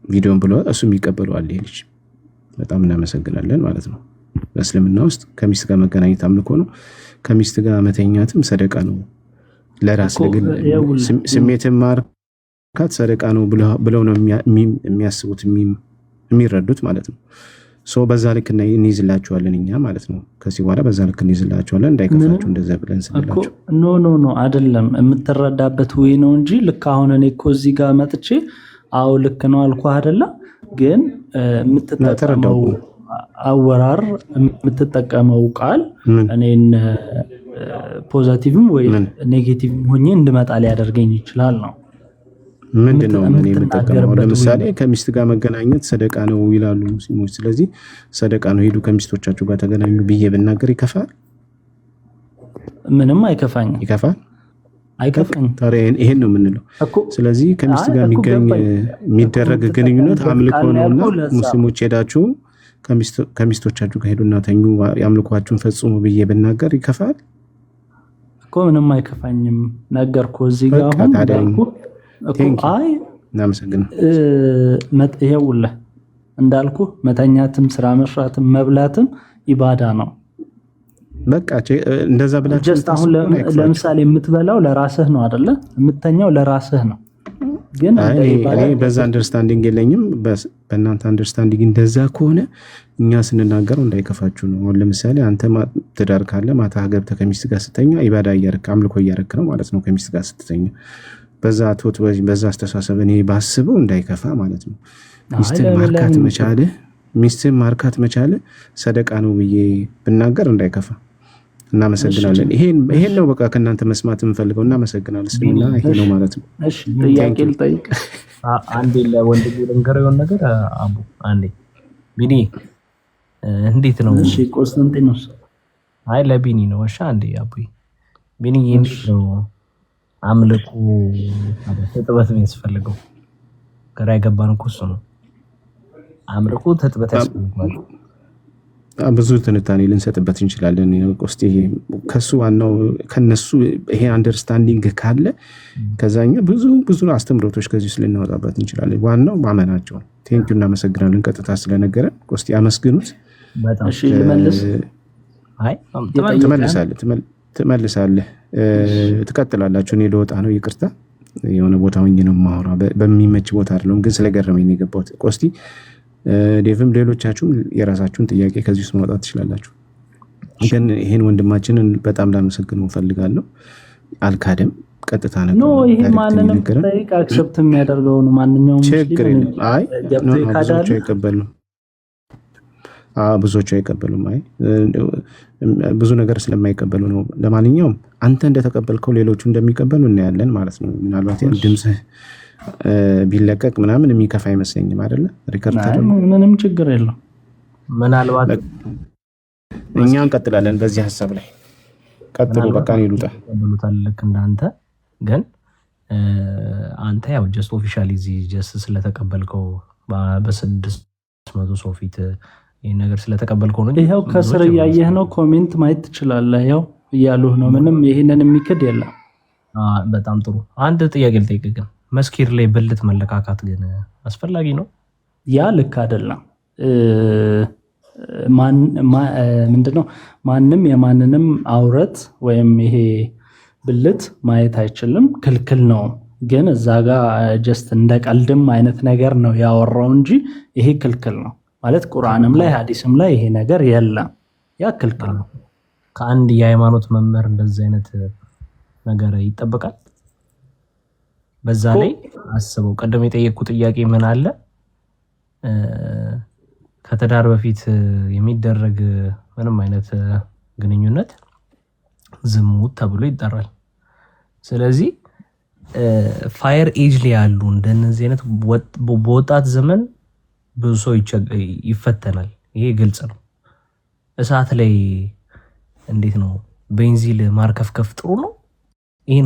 ቪዲዮን ብሎ እሱም ይቀበላል ይሄ ልጅ በጣም እናመሰግናለን ማለት ነው በእስልምና ውስጥ ከሚስት ጋር መገናኘት አምልኮ ነው ከሚስት ጋር መተኛትም ሰደቃ ነው ለራስ ለግል ስሜትን ማርካት ሰደቃ ነው ብለው ነው የሚያስቡት የሚረዱት ማለት ነው በዛ ልክ እንይዝላችኋለን እኛ ማለት ነው ከዚህ በኋላ በዛ ልክ እንይዝላችኋለን እንዳይከፋችሁ እንደዛ ብለን ስንላችሁ ኖ አይደለም የምትረዳበት ወይ ነው እንጂ ልክ አሁን እኔ እኮ እዚህ ጋር መጥቼ አው ልክ ነው አልኩህ አይደለ ግን የምትጠቀመው አወራር የምትጠቀመው ቃል እኔን ፖዚቲቭም ወይ ኔጌቲቭም ሆኜ እንድመጣ ሊያደርገኝ ይችላል ነው ምንድነው ምን የምትጠቀመው ለምሳሌ ከሚስት ጋር መገናኘት ሰደቃ ነው ይላሉ ሙስሊሞች ስለዚህ ሰደቃ ነው ሄዱ ከሚስቶቻችሁ ጋር ተገናኙ ብዬ ብናገር ይከፋል ምንም አይከፋኝም አይከፋኝም ታዲያ ይሄን ነው የምንለው ስለዚህ ከሚስት ጋር የሚደረግ ግንኙነት አምልኮ ነውና ሙስሊሞች ሄዳችሁ ከሚስቶቻችሁ ጋር ሄዱና ተኙ ያምልኳችሁን ፈጽሙ ብዬ ብናገር ይከፋል እኮ ምንም አይከፋኝም ነገርኩ እዚህ ጋር አሁን ነገርኩ አይ ይኸውልህ እንዳልኩ መተኛትም ስራ መስራትም መብላትም ኢባዳ ነው በቃ እንደዛ ብላችሁ ጀስት አሁን ለምሳሌ የምትበላው ለራስህ ነው አይደለ የምተኛው ለራስህ ነው ግን እኔ በዛ አንደርስታንዲንግ የለኝም በእናንተ አንደርስታንዲንግ እንደዛ ከሆነ እኛ ስንናገረው እንዳይከፋችሁ ነው አሁን ለምሳሌ አንተ ትዳር ካለ ማታ ገብተህ ከሚስት ጋር ስትተኛ ኢባዳ እያረክ አምልኮ እያረክ ነው ማለት ነው ከሚስት ጋር ስትተኛ በዛ ቶት በዛ አስተሳሰብ እኔ ባስበው እንዳይከፋ ማለት ነው ሚስትን ማርካት መቻለ ሰደቃ ነው ብዬ ብናገር እንዳይከፋ እናመሰግናለን። ይሄን ነው በቃ ከእናንተ መስማት የምፈልገው። እናመሰግናለን። እስልምና ይሄ ነው ማለት ነው። እሺ ጥያቄ ልጠይቅ አንዴ ለወንድሜ ልንገረው የሆነ ነገር አቡ አንዴ ቢኒ እንዴት ነው? እሺ ቆስጠንጢኖስ አይ ለቢኒ ነው። እሺ አንዴ አቡ ቢኒ እንዴት ነው አምልኮ ተጥበት የሚያስፈልገው? ግራ የገባን እኮ እሱ ነው። አምልኮ ተጥበት ያስፈልጋል። ብዙ ትንታኔ ልንሰጥበት እንችላለን። ቆስቲ ከሱ ዋናው ከነሱ ይሄ አንደርስታንዲንግ ካለ ከዛኛ ብዙ አስተምሮቶች ከዚህ ውስጥ ልናወጣበት እንችላለን። ዋናው ማመናቸው። ቴንኪው እናመሰግናለን። ቀጥታ ስለነገረን ቆስቲ አመስግኑት። በጣም እሺ ልመልስ። አይ ትመልሳለህ፣ ትቀጥላላችሁ። እኔ ልወጣ ነው፣ ይቅርታ። የሆነ ቦታ ሆኜ ነው የማወራ፣ በሚመች ቦታ አይደለም፣ ግን ስለገረመኝ ነው የገባሁት። ቆስቲ ዴቭም ሌሎቻችሁም የራሳችሁን ጥያቄ ከዚህ ውስጥ ማውጣት ትችላላችሁ። ግን ይሄን ወንድማችንን በጣም ላመሰግነው ፈልጋለሁ። አልካደም፣ ቀጥታ ነገር ነው። ይሄ ማንንም ጠይቅ አክሰፕት የሚያደርገው ነው። ማንኛውም ችግር የለም። አይ ብዙዎቹ አይቀበሉም። ብዙዎቹ አይቀበሉም። አይ ብዙ ነገር ስለማይቀበሉ ነው። ለማንኛውም አንተ እንደተቀበልከው ሌሎቹ እንደሚቀበሉ እናያለን ማለት ነው። ምናልባት ድምጽህ ቢለቀቅ ምናምን የሚከፋ አይመስለኝም አይደለ? ሪከርድ ምንም ችግር የለው። ምናልባት እኛ እንቀጥላለን በዚህ ሀሳብ ላይ ቀጥሉ። በቃ ነው ይሉታ ተቀበሉታል። ልክ እንዳንተ ግን አንተ ያው ጀስት ኦፊሻሊ ጀስት ስለተቀበልከው በ600 ሰው ፊት ይሄን ነገር ስለተቀበልከው ነው። ይሄው ከስር እያየህ ነው፣ ኮሜንት ማየት ትችላለህ። ያው እያሉህ ነው። ምንም ይሄንን የሚክድ የለም። በጣም ጥሩ። አንድ ጥያቄ ልጠይቅ ግን መስኪር ላይ ብልት መለካካት ግን አስፈላጊ ነው? ያ ልክ አይደለም። ምንድነው ማንም የማንንም አውረት ወይም ይሄ ብልት ማየት አይችልም፣ ክልክል ነው። ግን እዛ ጋር ጀስት እንደ ቀልድም አይነት ነገር ነው ያወራው እንጂ ይሄ ክልክል ነው ማለት ቁርአንም ላይ ሐዲስም ላይ ይሄ ነገር የለም። ያ ክልክል ነው። ከአንድ የሃይማኖት መምህር እንደዚህ አይነት ነገር ይጠበቃል? በዛ ላይ አስበው። ቀደም የጠየቅኩ ጥያቄ ምን አለ ከትዳር በፊት የሚደረግ ምንም አይነት ግንኙነት ዝሙት ተብሎ ይጠራል። ስለዚህ ፋየር ኤጅ ላይ ያሉ እንደነዚህ አይነት በወጣት ዘመን ብዙ ሰው ይፈተናል። ይሄ ግልጽ ነው። እሳት ላይ እንዴት ነው ቤንዚል ማርከፍከፍ ጥሩ ነው? ይሄን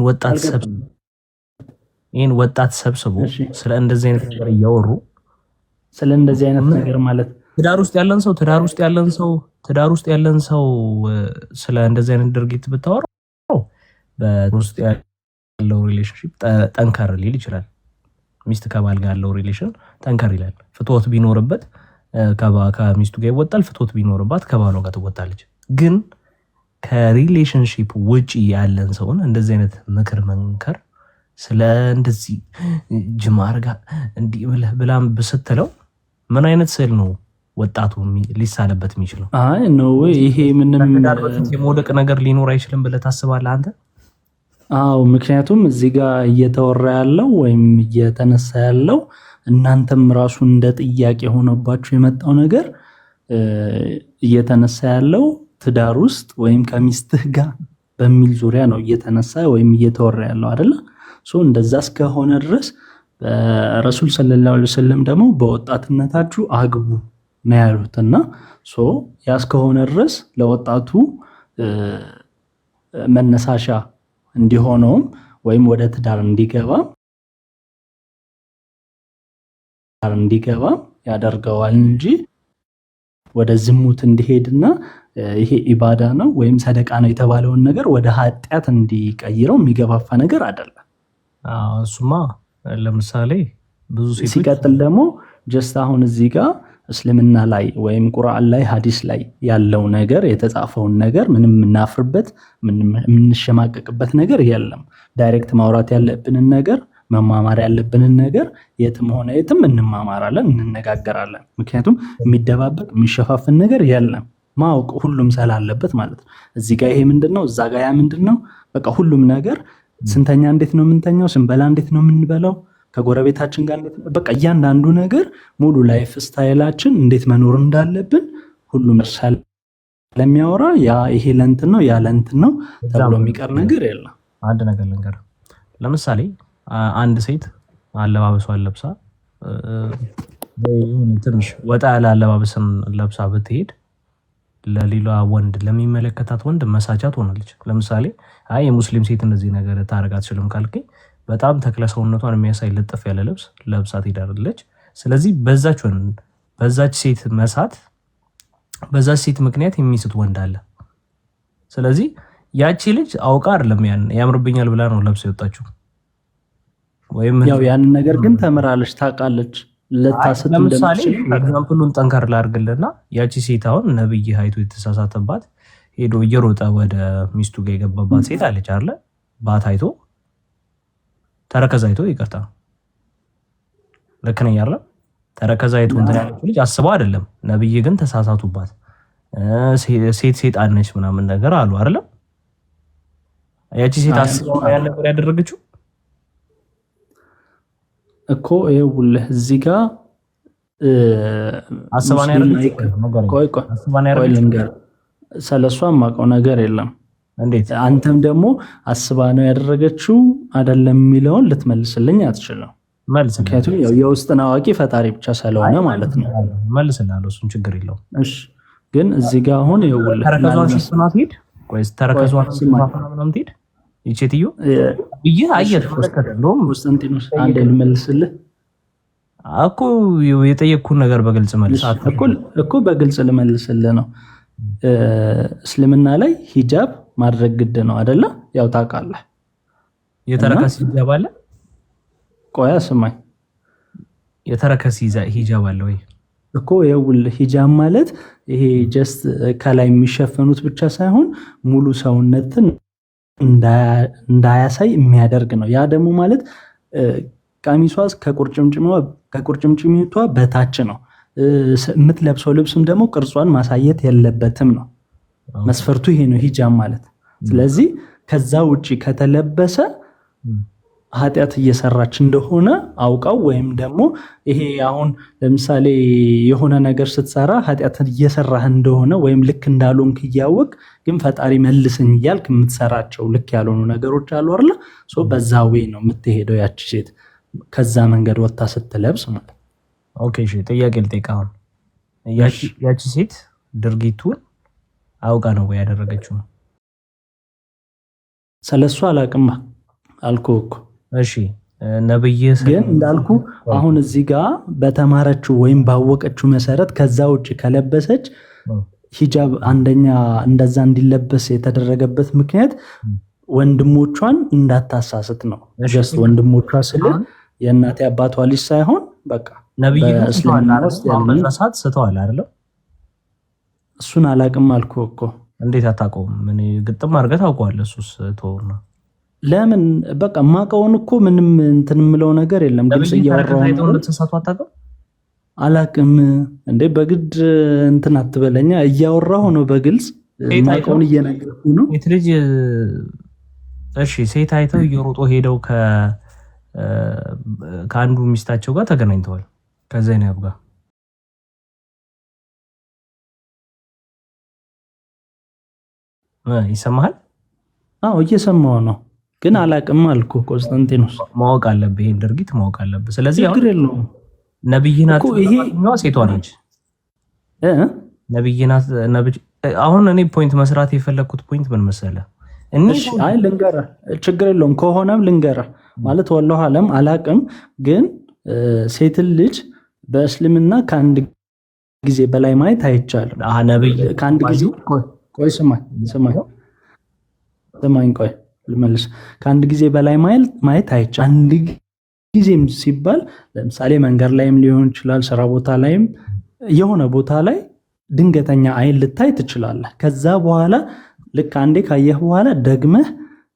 ወጣት ሰብስቦ ስለ እንደዚህ አይነት ነገር እያወሩ ስለ እንደዚህ አይነት ነገር ማለት ትዳር ውስጥ ያለን ሰው ስለ እንደዚህ አይነት ድርጊት ብታወራው በውስጥ ያለው ሪሌሽንሺፕ ጠንከር ሊል ይችላል። ሚስት ከባል ጋር ያለው ሪሌሽን ጠንከር ይላል። ፍትወት ቢኖርበት ከሚስቱ ጋር ይወጣል፣ ፍትወት ቢኖርባት ከባሏ ጋር ትወጣለች። ግን ከሪሌሽንሺፕ ውጪ ያለን ሰውን እንደዚህ አይነት ምክር መንከር ስለ እንደዚህ ጅማር ጋር እንዲህ ብላም ብስትለው ምን አይነት ስዕል ነው ወጣቱ ሊሳለበት የሚችለው? አይ ነው ይሄ ምንም የመውደቅ ነገር ሊኖር አይችልም ብለህ ታስባለህ አንተ? አዎ ምክንያቱም እዚህ ጋር እየተወራ ያለው ወይም እየተነሳ ያለው እናንተም ራሱ እንደ ጥያቄ ሆነባችሁ የመጣው ነገር እየተነሳ ያለው ትዳር ውስጥ ወይም ከሚስትህ ጋር በሚል ዙሪያ ነው እየተነሳ ወይም እየተወራ ያለው አይደለ? እንደዛ እስከሆነ ድረስ ረሱል ሰለላሁ ዐለይሂ ወሰለም ደግሞ በወጣትነታችሁ አግቡ ነው ያሉትና ያ እስከሆነ ድረስ ለወጣቱ መነሳሻ እንዲሆነውም ወይም ወደ ትዳር እንዲገባ ያደርገዋል እንጂ ወደ ዝሙት እንዲሄድና ይሄ ኢባዳ ነው ወይም ሰደቃ ነው የተባለውን ነገር ወደ ኃጢአት እንዲቀይረው የሚገፋፋ ነገር አይደለም። እሱማ ለምሳሌ ብዙ ሴቶች ሲቀጥል ደግሞ ጀስት አሁን እዚህ ጋር እስልምና ላይ ወይም ቁርአን ላይ ሐዲስ ላይ ያለው ነገር የተጻፈውን ነገር ምንም እናፍርበት የምንሸማቀቅበት ነገር የለም። ዳይሬክት ማውራት ያለብንን ነገር መማማር ያለብንን ነገር የትም ሆነ የትም እንማማራለን፣ እንነጋገራለን። ምክንያቱም የሚደባበቅ የሚሸፋፍን ነገር የለም። ማወቅ ሁሉም ስላለበት ማለት ነው። እዚህ ጋር ይሄ ምንድነው፣ እዛ ጋር ያ ምንድነው፣ በቃ ሁሉም ነገር ስንተኛ እንዴት ነው የምንተኛው፣ ስንበላ እንዴት ነው የምንበላው፣ ከጎረቤታችን ጋር በቃ እያንዳንዱ ነገር ሙሉ ላይፍ ስታይላችን እንዴት መኖር እንዳለብን ሁሉም ለሚያወራ ያ ይሄ ለእንትን ነው ያ ለእንትን ነው ተብሎ የሚቀር ነገር የለም። አንድ ነገር ልንገር። ለምሳሌ አንድ ሴት አለባበሷን ለብሳ ይሁን ትንሽ ወጣ ያለ አለባበስን ለብሳ ብትሄድ ለሌላ ወንድ ለሚመለከታት ወንድ መሳጫ ትሆናለች። ለምሳሌ አይ የሙስሊም ሴት እንደዚህ ነገር ታረጋ አትችልም ካልከኝ በጣም ተክለ ሰውነቷን የሚያሳይ ልጥፍ ያለ ልብስ ለብሳ ትሄዳለች። ስለዚህ በዛች ሴት መሳት በዛች ሴት ምክንያት የሚስት ወንድ አለ። ስለዚህ ያቺ ልጅ አውቃ አይደለም ያምርብኛል ብላ ነው ለብሳ የወጣችው። ወይም ያው ያንን ነገር ግን ተምራለች ታውቃለች። ለምሳሌ ኤግዛምፕሉን ጠንከር ላድርግልና ያቺ ሴት አሁን ነብይ ሀይቶ የተሳሳተባት ሄዶ እየሮጠ ወደ ሚስቱ ጋር የገባባት ሴት አለች አይደለ? ባት አይቶ ተረከዝ አይቶ ይቅርታ ልክ ነኝ አይደለ? ተረከዝ አይቶ እንትን ያለችው ልጅ አስበው አይደለም። ነብይ ግን ተሳሳቱባት። ሴት ሴጣን ነች ምናምን ነገር አሉ አይደለ? ያቺ ሴት አስበው ያን ነገር ያደረገችው እኮ ይኸውልህ እዚህ ጋር አስባን ያደረገችው ስለሷ የማውቀው ነገር የለም። እንዴት አንተም ደግሞ አስባ ነው ያደረገችው አይደለም የሚለውን ልትመልስልኝ አትችልም። ምክንያቱም የውስጥን አዋቂ ፈጣሪ ብቻ ስለሆነ ማለት ነው። መልስልሃለሁ፣ እሱን ችግር የለውም። እሺ ግን እዚህ ጋር አሁን ይኸውልህ ተረከዟን ሲስናት ሄድ ወይስ ተረከዟን ሲስናት ምናምን ሄድ ይቼትዩ ይሄ አየር ወስከደሎም ኮንስታንቲኖስ አንዴ ልመልስልህ እኮ የጠየቅኩን ነገር በግልጽ መልስ እኮ በግልጽ ልመልስልህ ነው። እስልምና ላይ ሂጃብ ማድረግ ግድ ነው አይደለ? ያው ታውቃለህ። የተረከስ ሂጃብ አለ? ቆያ ስማኝ፣ የተረከስ ሂጃብ አለ ወይ እኮ? ይኸውልህ ሂጃብ ማለት ይሄ ጀስት ከላይ የሚሸፈኑት ብቻ ሳይሆን ሙሉ ሰውነትን እንዳያሳይ የሚያደርግ ነው። ያ ደግሞ ማለት ቀሚሷ ከቁርጭምጭሚቷ በታች ነው። የምትለብሰው ልብስም ደግሞ ቅርጿን ማሳየት የለበትም ነው መስፈርቱ። ይሄ ነው ሂጃብ ማለት። ስለዚህ ከዛ ውጪ ከተለበሰ ኃጢአት እየሰራች እንደሆነ አውቃው ወይም ደግሞ ይሄ አሁን ለምሳሌ የሆነ ነገር ስትሰራ ኃጢአት እየሰራህ እንደሆነ ወይም ልክ እንዳልሆንክ እያወቅ ግን ፈጣሪ መልስኝ እያልክ የምትሰራቸው ልክ ያልሆኑ ነገሮች አሉ አይደል? በዛ ወይ ነው የምትሄደው ያቺ ሴት ከዛ መንገድ ወጣ ስትለብስ ማለት። ኦኬ እሺ፣ ጥያቄ ልጠይቅ። አሁን ያቺ ሴት ድርጊቱን አውቃ ነው ወይ ያደረገችው? ስለሱ አላቅም አልኩህ እኮ። እሺ ነብይ ግን እንዳልኩ አሁን እዚህ ጋር በተማረችው ወይም ባወቀችው መሰረት ከዛ ውጭ ከለበሰች ሂጃብ አንደኛ እንደዛ እንዲለበስ የተደረገበት ምክንያት ወንድሞቿን እንዳታሳስት ነው። ጀስት ወንድሞቿ ስለ የእናቴ አባቷ ልጅ ሳይሆን በቃ ነብይ እስልምና ውስጥ ያመሳሳት ስተዋል አይደል? እሱን አላቅም አልኩህ እኮ። እንዴት አታውቀውም? ምን ግጥም አድርገህ ታውቀዋለህ? እሱስ ተወውና ለምን በቃ ማቀውን እኮ ምንም እንትን የምለው ነገር የለም። ግልጽ እያወራሁ ነው። ተሳሳቱ አታውቅም? አላቅም እንዴ በግድ እንትን አትበለኛ። እያወራሁ ነው በግልጽ ማቀውን እየነገርኩ ነው። ሴት ልጅ እሺ ሴት አይተው እየሮጡ ሄደው ከአንዱ ሚስታቸው ጋር ተገናኝተዋል ከዘይነብ ጋር ይሰማሃል? አዎ እየሰማሁ ነው። ግን አላቅም አልኩ ኮንስታንቲኖስ። ማወቅ አለብህ፣ ይሄን ድርጊት ማወቅ አለብህ። ስለዚህ ችግር የለውም። ነብይ ናት ነው ሴቷ ነች? ነብይ ናት። አሁን እኔ ፖይንት መስራት የፈለኩት ፖይንት ምን መሰለህ? አይ ልንገርህ፣ ችግር የለውም ከሆነም ልንገርህ ማለት ወላሂ አለም አላቅም። ግን ሴትን ልጅ በእስልምና ከአንድ ጊዜ በላይ ማየት አይቻልም። ነብይ ከአንድ ጊዜ ቆይ ስማኝ ቆይ ልመልስ። ከአንድ ጊዜ በላይ ማየት አይቻልም። አንድ ጊዜም ሲባል ለምሳሌ መንገድ ላይም ሊሆን ይችላል፣ ስራ ቦታ ላይም የሆነ ቦታ ላይ ድንገተኛ አይን ልታይ ትችላለህ። ከዛ በኋላ ልክ አንዴ ካየህ በኋላ ደግመህ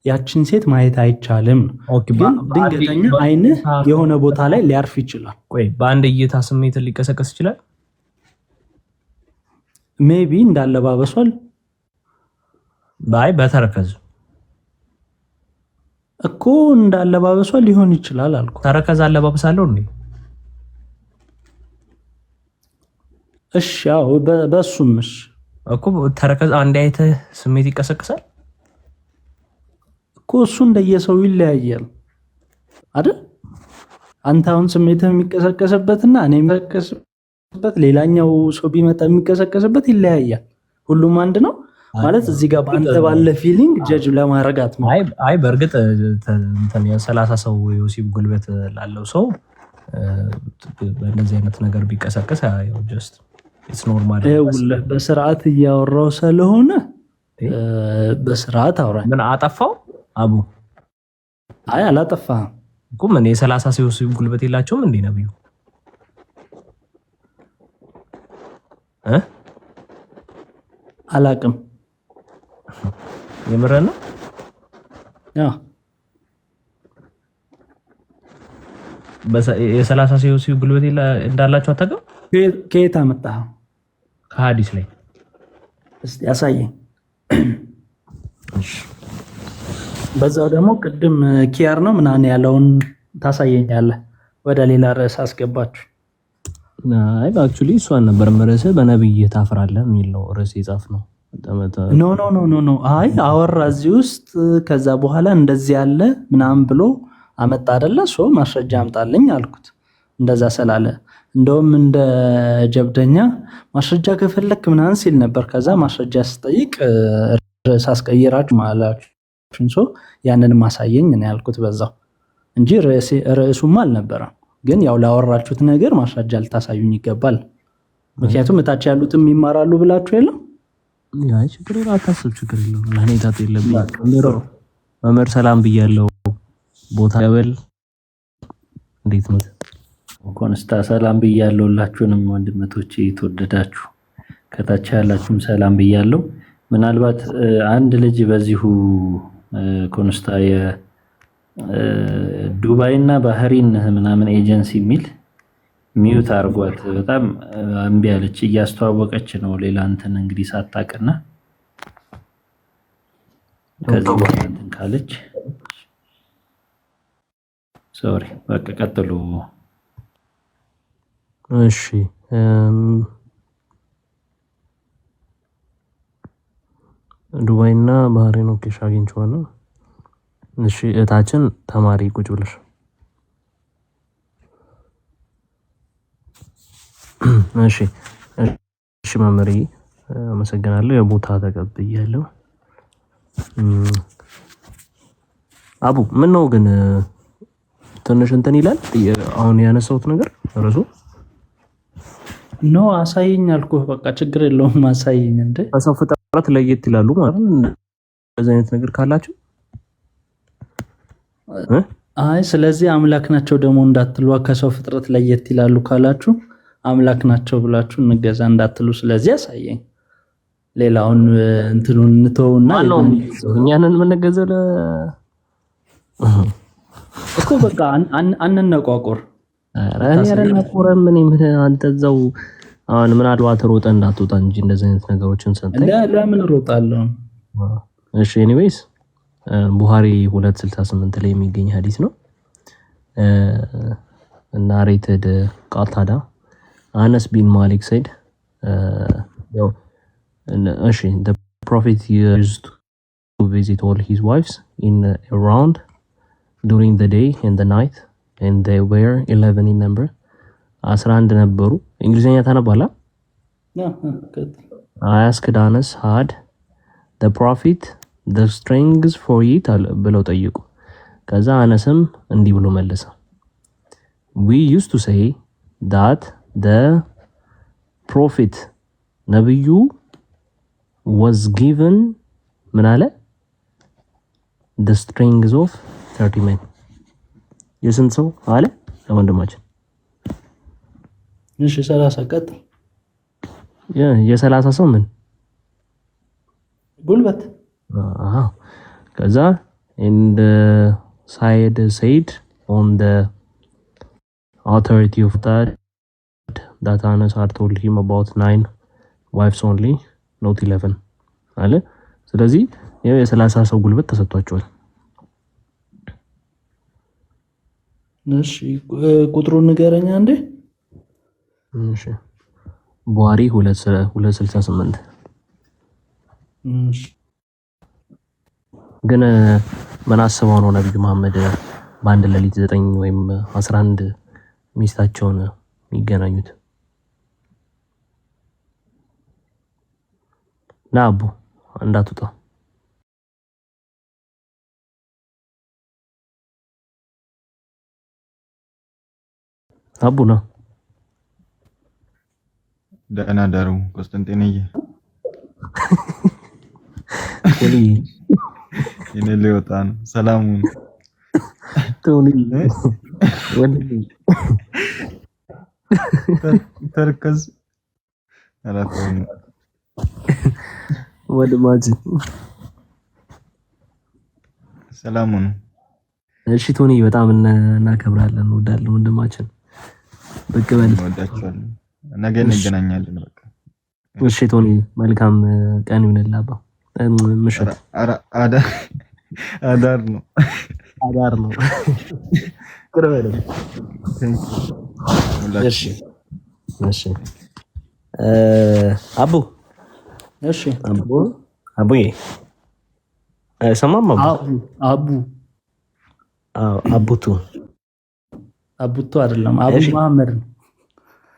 ያችን ሴት ማየት አይቻልም። ግን ድንገተኛ አይንህ የሆነ ቦታ ላይ ሊያርፍ ይችላል። ቆይ በአንድ እይታ ስሜትን ሊቀሰቀስ ይችላል። ሜቢ እንዳለባበሷል ባይ በተረከዝ እኮ እንዳለባበሷ ሊሆን ይችላል አልኩ። ተረከዝ አለባበስ አለው እንዴ? እሺ ያው በሱም እሺ እኮ ተረከዝ አንድ አይተህ ስሜት ይቀሰቅሳል እኮ እሱ እንደየሰው ይለያያል አይደል? አንተ አሁን ስሜትህ የሚቀሰቀስበትና እኔ የሚቀሰቀስበት ሌላኛው ሰው ቢመጣ የሚቀሰቀስበት ይለያያል። ሁሉም አንድ ነው ማለት እዚህ ጋር በአንተ ባለ ፊሊንግ ጀጅ ለማረጋት ነው። አይ በእርግጥ እንትን የ30 ሰው የወሲብ ጉልበት ላለው ሰው በእንደዚህ አይነት ነገር ቢቀሰቀስ ያው ጀስት ኢትስ ኖርማል። በስርዓት እያወራው ስለሆነ በስርዓት አውራ። ምን አጠፋው አቡ? አይ አላጠፋህም እኮ ምን የ30 ሰው የወሲብ ጉልበት የላቸውም እንዴ ነብዩ? አላቅም። የምረና የ30 ሰው የወሲብ ጉልበት እንዳላቸው አታውቅም? ከየት አመጣኸው? ከሐዲስ ላይ እስቲ ያሳየኝ። በዛው ደግሞ ቅድም ኪያር ነው ምናምን ያለውን ታሳየኛለህ። ወደ ሌላ ርዕስ አስገባችሁ። አይ አክቹሊ እሷን ነበር መረሰ በነብይ ታፍራለህ የሚል ነው ርዕስ የጻፍ ነው። ኖ አይ አወራ እዚህ ውስጥ ከዛ በኋላ እንደዚህ ያለ ምናምን ብሎ አመጣ አይደለ? ሶ ማስረጃ አምጣልኝ አልኩት። እንደዛ ስላለ እንደውም እንደ ጀብደኛ ማስረጃ ከፈለክ ምናምን ሲል ነበር። ከዛ ማስረጃ ስጠይቅ ርዕስ አስቀይራችሁ ማላችሁ ሶ ያንን ማሳየኝ ነው ያልኩት በዛው እንጂ ርዕሱም አልነበረም። ግን ያው ላወራችሁት ነገር ማስረጃ ልታሳዩኝ ይገባል። ምክንያቱም እታች ያሉትም ይማራሉ ብላችሁ የለም። አይ ችግር የለም አታስብ፣ ችግር የለም። ለኔ ታት የለብኝም። መምህር ሰላም ብያለሁ። ቦታ ያበል እንዴት ነው? ኮንስታ ሰላም ብያለሁ። ሁላችሁንም ወንድመቶቼ የተወደዳችሁ ከታች ያላችሁም ሰላም ብያለሁ። ምናልባት አንድ ልጅ በዚሁ ኮንስታ የዱባይ እና ባህሪን ምናምን ኤጀንሲ የሚል ሚዩት አርጓት በጣም እምቢ አለች። እያስተዋወቀች ነው ሌላ እንትን እንግዲህ ሳታውቅና ከዚህ በኋላ እንትን ካለች ሶሪ በቃ ቀጥሉ። እሺ ዱባይና ባህሬን ኦኬሽ አግኝቼዋለሁ። እሺ እታችን ተማሪ ቁጭ ብለሽ እሺ መምህር አመሰግናለሁ። የቦታ ተቀብያለሁ። አቡ ምን ነው ግን ትንሽ እንትን ይላል አሁን ያነሳሁት ነገር ርዕሱ ኖ አሳየኝ አልኩህ። በቃ ችግር የለውም አሳየኝ። እንደ ከሰው ፍጥረት ለየት ይላሉ ማለት ነው። እንደዚህ አይነት ነገር ካላችሁ አይ ስለዚህ አምላክ ናቸው ደግሞ እንዳትሉ፣ ከሰው ፍጥረት ለየት ይላሉ ካላችሁ አምላክ ናቸው ብላችሁ እንገዛ እንዳትሉ። ስለዚህ አሳየኝ። ሌላውን እንትኑን እንተውና እኛንን የምንገዛው እኮ በቃ አንነቋቆር። ምን አንተ እዛው አሁን ምናልባት ሮጠ እንዳትወጣ እንጂ እንደዚህ አይነት ነገሮችን ሰንተኝ ለምን ሮጣለሁ? እሺ ኤኒዌይስ ቡሃሪ 268 ላይ የሚገኝ ሐዲስ ነው እና ሬትድ ቃታዳ አነስ ቢን ማሊክ said እሺ the prophet used to visit all his wives in a round during the day and the night and they were 11 in number 11 ነበሩ። እንግሊዘኛ ታነባላ? I asked Anas had the prophet the strings for it ብለው ጠይቁ። ከዛ አነስም እንዲህ ብሎ መለሰ we used to say that the prophet ነብዩ was given ምን አለ the strings of 30 men የስንት ሰው አለ ለወንድማችን? እሺ 30 ቀጥ የ30 ሰው ምን ጉልበት ከዛ and Syed said on the authority of that Anas had told him about 9 wives only not 11 አለ። ስለዚህ የ30 ሰው ጉልበት ተሰጥቷቸዋል። እሺ ቁጥሩን ንገረኛ እንዴ? እሺ ቡሃሪ 268 ግን ምን አስበው ነው ነብዩ መሐመድ በአንድ ሌሊት 9 ወይም 11 ሚስታቸውን የሚገናኙት? ና አቡ እንዳትወጣ። አቡ ነው። ደህና ደሩ ቆስጠንጤንዬ። እኔ ሊወጣ ነው። ሰላሙን ቶኒ ተርከዝ አራተኛ ወድማጅ ሰላሙን። እሺ ቶኒ በጣም እናከብራለን፣ እንወዳለን ወንድማችን። ብቅ በል። እንወዳችኋለን። ነገ እንገናኛለን። በቃ እሺ ቶኒ መልካም ቀን ይሁንልህ። አባ ምሽት አዳር ነው አዳር ነው። ቅርበል። እሺ እሺ አቡ እሺ አቡዬ ሰማም አቡ አቡቱ አይደለም፣ አቡ መሐመድ ነው።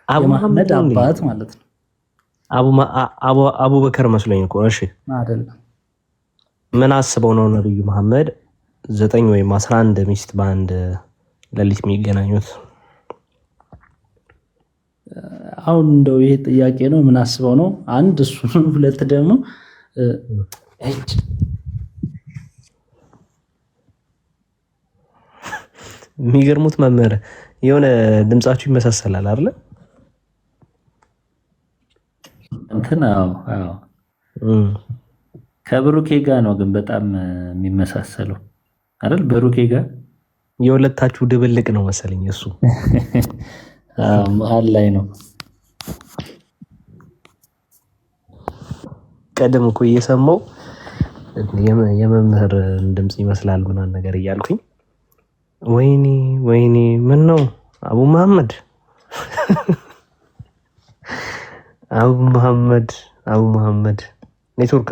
አቡ መሐመድ አባት ማለት ነው። አቡበከር መስሎኝ እኮ። እሺ አይደለም። ምን አስበው ነው ነብዩ መሐመድ 9 ወይም 11 ሚስት በአንድ ሌሊት የሚገናኙት? አሁን እንደው ይሄ ጥያቄ ነው። ምን አስበው ነው? አንድ እሱ ነው። ሁለት ደግሞ የሚገርሙት መምህር የሆነ ድምጻችሁ ይመሳሰላል አይደል? እንትን አዎ ከብሩኬ ጋር ነው ግን በጣም የሚመሳሰለው አይደል? ብሩኬ ጋር የሁለታችሁ ድብልቅ ነው መሰለኝ። እሱ መሀል ላይ ነው። ቀደም እኮ እየሰማው የመምህር ድምጽ ይመስላል ምናምን ነገር እያልኩኝ ወይኔ ምን ነው አቡ መሐመድ አቡ መሐመድ ኔትወርክ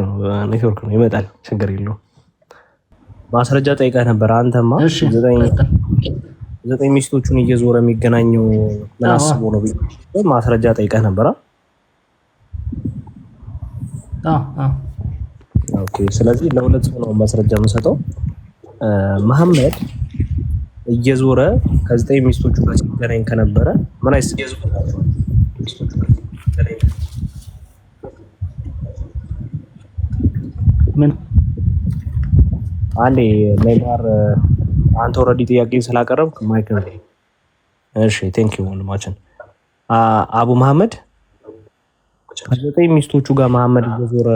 ነው ይመጣል፣ ችግር የለውም። ማስረጃ ጠይቀህ ነበር አንተማ። 9 ሚስቶቹን እየዞረ የሚገናኘው ምን አስቦ ነው? ማስረጃ ጠይቀህ ነበር። ኦኬ። ስለዚህ ለሁለት ሰው ነው ማስረጃ የምሰጠው። መሐመድ እየዞረ ከ9 ሚስቶቹ ጋር ሲገናኝ ከነበረ ምን አይስ ምን አንዴ ኔይማር አንተ ኦልሬዲ ጥያቄ ስላቀረብክ ማይክ ነው። እሺ ቴንክ ዩ ወንድማችን። አቡ መሐመድ ከ9 ሚስቶቹ ጋር መሐመድ እየዞረ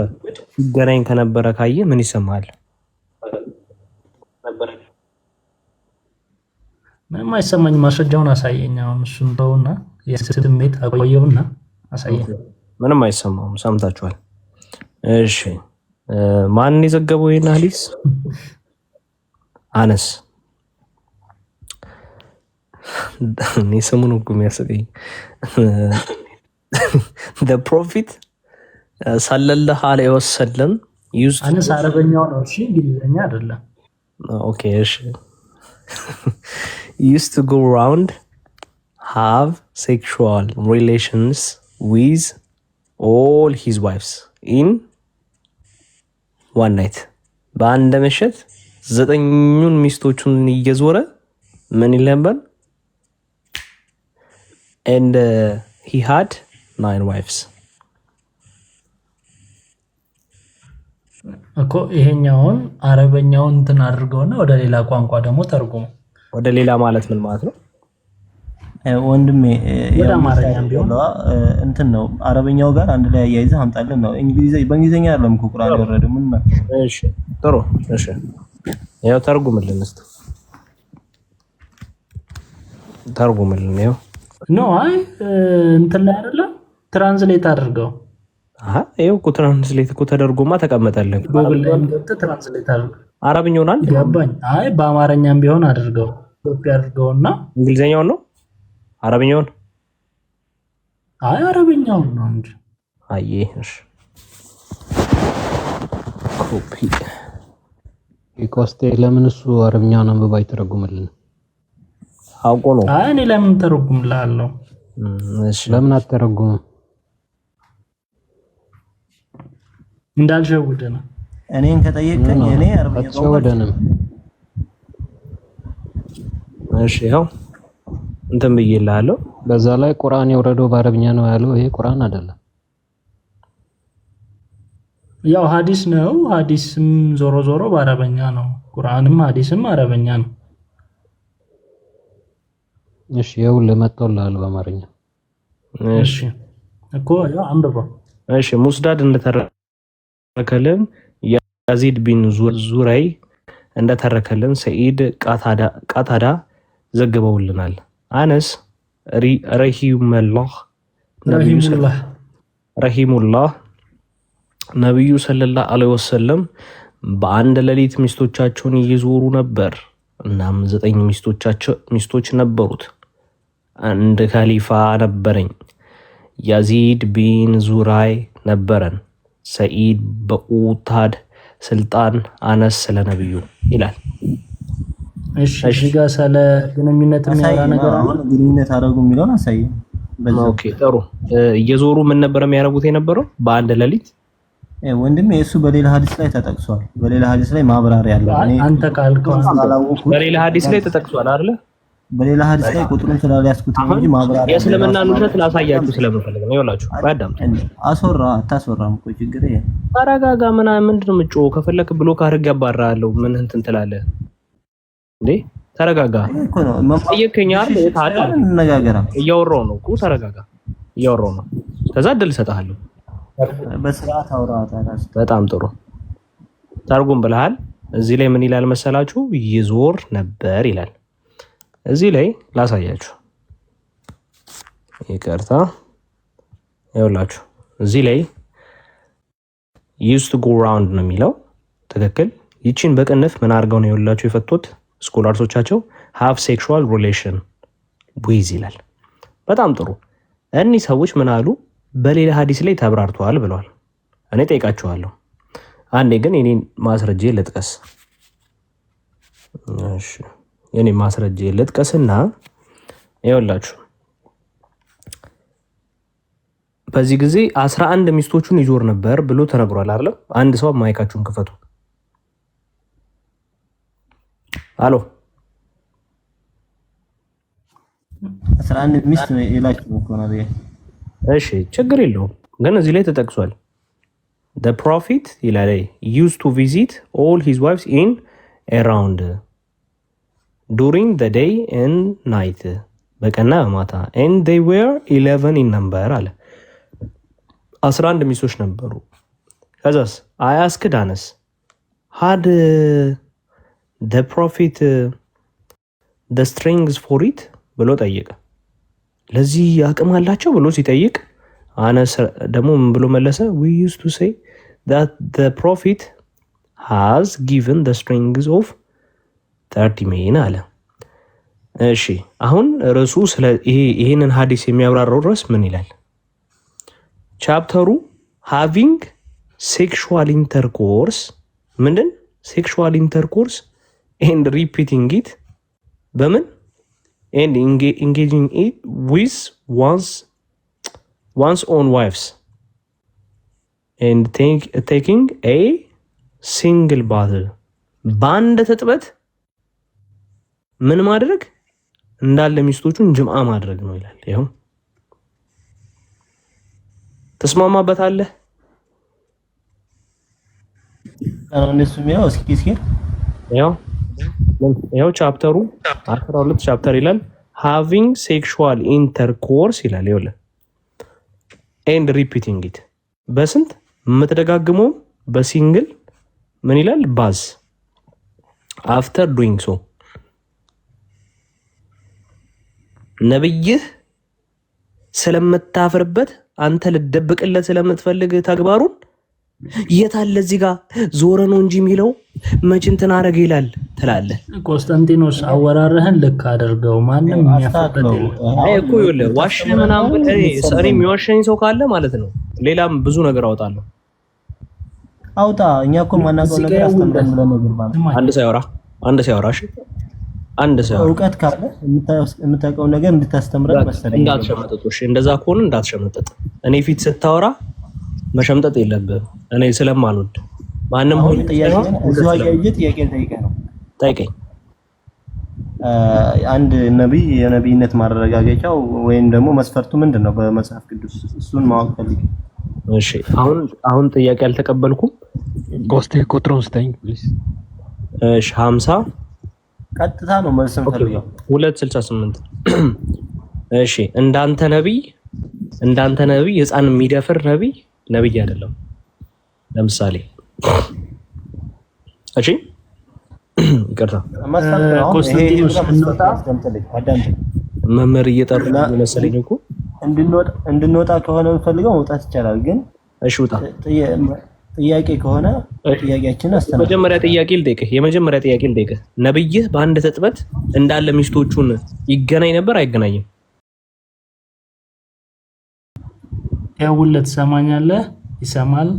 ሲገናኝ ከነበረ ካየ ምን ይሰማል? ምንም አይሰማኝ። ማስረጃውን አሳየኝ። አሁን እሱን ተውና የስሜት አቆየውና አሳየኝ። ምንም አይሰማውም። ሰምታችኋል። እሺ ማን የዘገበው ይሄን ሐዲስ? አነስ እኔ ስሙን እኮ የሚያስቀኝ the prophet ሰለላሁ ዐለይሂ ወሰለም አነስ አረበኛው ነው። እሺ እንግሊዘኛ አይደለም። ኦኬ እሺ used to go around have sexual relations with all his wives in one night. በአንድ ምሽት 9ኙን ሚስቶቹን እየዞረ ምን ይል ነበር? and he had 9 wives. እኮ ይሄኛውን አረበኛውን እንትን አድርገውና ወደ ሌላ ቋንቋ ደግሞ ተርጉሙ። ወደ ሌላ ማለት ምን ማለት ነው ወንድሜ? ወደ አማርኛም ቢሆን እንትን ነው። አረበኛው ጋር አንድ ላይ አያይዘህ አምጣልን ነው። በእንግሊዘኛ አይደለም እኮ ቁርአን ያወረደው። ምን ነው? እሺ ጥሩ። እሺ ያው ተርጉምልን እስቲ ተርጉምልን። ያው አይ እንትን ላይ አይደለም ትራንስሌት አድርገው። ይኸው እኮ ትራንስሌት እኮ ተደርጎማ ተቀመጠልን። ጉግል ላይ ገብተህ ትራንስሌት አድርገው። አረብኛውን አለ ገባኝ። አይ በአማርኛም ቢሆን አድርገው፣ ኮፒ አድርገውና እንግሊዘኛውን ነው አረብኛውን? አይ አረብኛውን ነው እንጂ። አይ እሺ ኮፒ ኮስቴ ለምን እሱ አረብኛውን አንብባ አይተረጉምልን? አውቆ ነው። አይ እኔ ለምን ተረጉምላለሁ? እሺ ለምን አትተረጉምም? እንዳልሸውድ ነው። እኔን ከጠየቀኝ እኔ አረብኛ አትሸወደንም። እሺ ያው እንትን ብዬልሃለሁ። በዛ ላይ ቁርአን የወረደው በአረብኛ ነው ያለው። ይሄ ቁርአን አይደለም። ያው ሐዲስ ነው። ሐዲስም ዞሮ ዞሮ በአረበኛ ነው። ቁርአንም ሐዲስም አረበኛ ነው። እሺ ይኸውልህ መጥቶልሃል በአማርኛ። እሺ እኮ ያው አንብበው። እሺ ሙስዳድ እንደተረከልን ያዚድ ቢን ዙራይ እንደተረከልን ሰዒድ ቃታዳ ዘግበውልናል። አነስ ረሂሙላህ ነቢዩ ሰለላሁ ዐለይሂ ወሰለም በአንድ ሌሊት ሚስቶቻቸውን እየዞሩ ነበር። እናም 9 ሚስቶች ነበሩት። አንድ ካሊፋ ነበረኝ፣ ያዚድ ቢን ዙራይ ነበረን። ሰዒድ በኡታድ ስልጣን፣ አነስ ስለ ነብዩ ይላል። እሺ ጋር ስለ ግንኙነት የሚያወራ ነገር አሁን ግንኙነት አደረጉ የሚለውን አሳይ። ኦኬ ጥሩ። እየዞሩ ምን ነበር የሚያደርጉት የነበረው በአንድ ሌሊት? ወንድሜ እሱ በሌላ ሐዲስ ላይ ተጠቅሷል። በሌላ ሐዲስ ላይ ማብራሪያ አለው። አንተ ካልከው በሌላ ሐዲስ ላይ ተጠቅሷል አይደል? በሌላ ሐዲስ ላይ ቁጥሩን ስላልያዝኩት እንጂ ማብራሪያ የእስልምና ውሸት ላሳያችሁ ስለምፈልግ ነው። ይኸውላችሁ ባዳምጡ። አታስወራም እኮ ችግር የለም። ተረጋጋ። ምንድነው የምትጮኸው? ከፈለክ ብሎ ካርግ ያባራለሁ። ምን እንትን ትላለህ እንዴ? ተረጋጋ እኮ ነው። ጠየከኝ አይደል? ታዲያ እንነጋገራ። እያወራሁ ነው እኮ ተረጋጋ። እያወራሁ ነው። ከዛ እድል እሰጥሃለሁ። በስርዓት አውራ። በጣም ጥሩ ተርጉም ብለሃል። እዚህ ላይ ምን ይላል መሰላችሁ? ይዞር ነበር ይላል። እዚህ ላይ ላሳያችሁ። ይቅርታ ይኸውላችሁ እዚህ ላይ used to go round ነው የሚለው ትክክል። ይቺን በቅንፍ ምን አድርገው ነው ይኸውላችሁ የፈቱት ስኮላርሶቻቸው have sexual relation with ይላል። በጣም ጥሩ። እኒህ ሰዎች ምን አሉ? በሌላ ሐዲስ ላይ ተብራርተዋል ብለዋል። እኔ ጠይቃችኋለሁ። አንዴ ግን የኔን ማስረጃ ልጥቀስ። እሺ የኔ ማስረጃ ልጥቀስና ይኸውላችሁ በዚህ ጊዜ 11 ሚስቶቹን ይዞር ነበር ብሎ ተነግሯል አይደል? አንድ ሰው ማይካችሁን ክፈቱ። አሎ 11 ሚስት ይላችሁ እኮ ነው። እሺ ችግር የለውም ግን እዚህ ላይ ተጠቅሷል። the prophet ይላል used to visit all his wives in around during the day and night በቀንና በማታ and they were 11 in number አለ 11 ሚስቶች ነበሩ። ከዛስ I asked Anas had the prophet the strings for it ብሎ ጠየቀ። ለዚህ አቅም አላቸው ብሎ ሲጠይቅ አነስ ደግሞ ምን ብሎ መለሰ? we used to say that the prophet has given the strings of 30 men አለ። እሺ አሁን ርዕሱ ስለ ይሄንን ሐዲስ የሚያብራራው ርዕስ ምን ይላል? ቻፕተሩ having sexual intercourse ምንድን sexual intercourse and repeating it በምን and engaging it with one's own wives and taking a single bath በአንድ ትጥበት ምን ማድረግ እንዳለ ሚስቶቹን ጅምዓ ማድረግ ነው ይላል። ይሄው ተስማማበታለህ? እነሱም ያው እስኪ ያው ቻፕተሩ 12 ቻፕተር ይላል having sexual intercourse ይላል። ይኸውልህ and repeating it በስንት የምትደጋግመው በሲንግል ምን ይላል? ባዝ after doing so ነብይህ ስለምታፍርበት አንተ ልደብቅለት ስለምትፈልግ ተግባሩን የታለ እዚህ ጋር ዞረ ነው እንጂ የሚለው መች እንትን አደረገ ይላል ትላለህ። ቆስጠንጢኖስ አወራረህን ልክ አድርገው። ማንም የሚያፈቅድ አይ እኮ ይኸውልህ ዋሽ ምናምን እኔ የሚዋሸኝ ሰው ካለ ማለት ነው ሌላም ብዙ ነገር አወጣለሁ። አውጣ። እኛ እኮ ማናውቀው ነገር አስተምረን ብለን ነው ግርባ። አንድ ሲያወራ እሺ፣ አንድ ሲያወራ እውቀት ካለ የምታውቀው ነገር እንድታስተምረን መሰለኝ። እንዳትሸመጠጥ እሺ። እንደዛ ከሆነ እንዳትሸመጠጥ። እኔ ፊት ስታወራ መሸምጠጥ የለብህም። እኔ ስለማልወድ ማንም ሆነ ጥያቄ እዚሁ አያይዤ ጥያቄ ልጠይቅህ ነው። ጠይቀኝ። አንድ ነብይ የነብይነት ማረጋገጫው ወይም ደግሞ መስፈርቱ ምንድነው በመጽሐፍ ቅዱስ? እሱን ማወቅ ፈልጌ። እሺ አሁን ጥያቄ አልተቀበልኩም። ኮስቴ ቁጥሩን ስጠኝ ፕሊዝ። እሺ 50 ቀጥታ ነው መልስ ፈልገው 268 እሺ እንዳንተ ነብይ ህፃን የሚደፍር ነብይ አይደለም። ለምሳሌ እሺ ይቅርታ ኮንስታንቲኖስ መምህር እየጠሩ መሰለኝ እኮ እንድንወጣ ከሆነ የምፈልገው መውጣት ይቻላል። ግን እሺ ውጣ። ጥያቄ ከሆነ ጥያቄያችን አስተናግድ። የመጀመሪያ ጥያቄ ልጠይቅህ። ነብይህ በአንድ ተጥበት እንዳለ ሚስቶቹን ይገናኝ ነበር አይገናኝም? ያውለት ትሰማኛለህ? ይሰማል?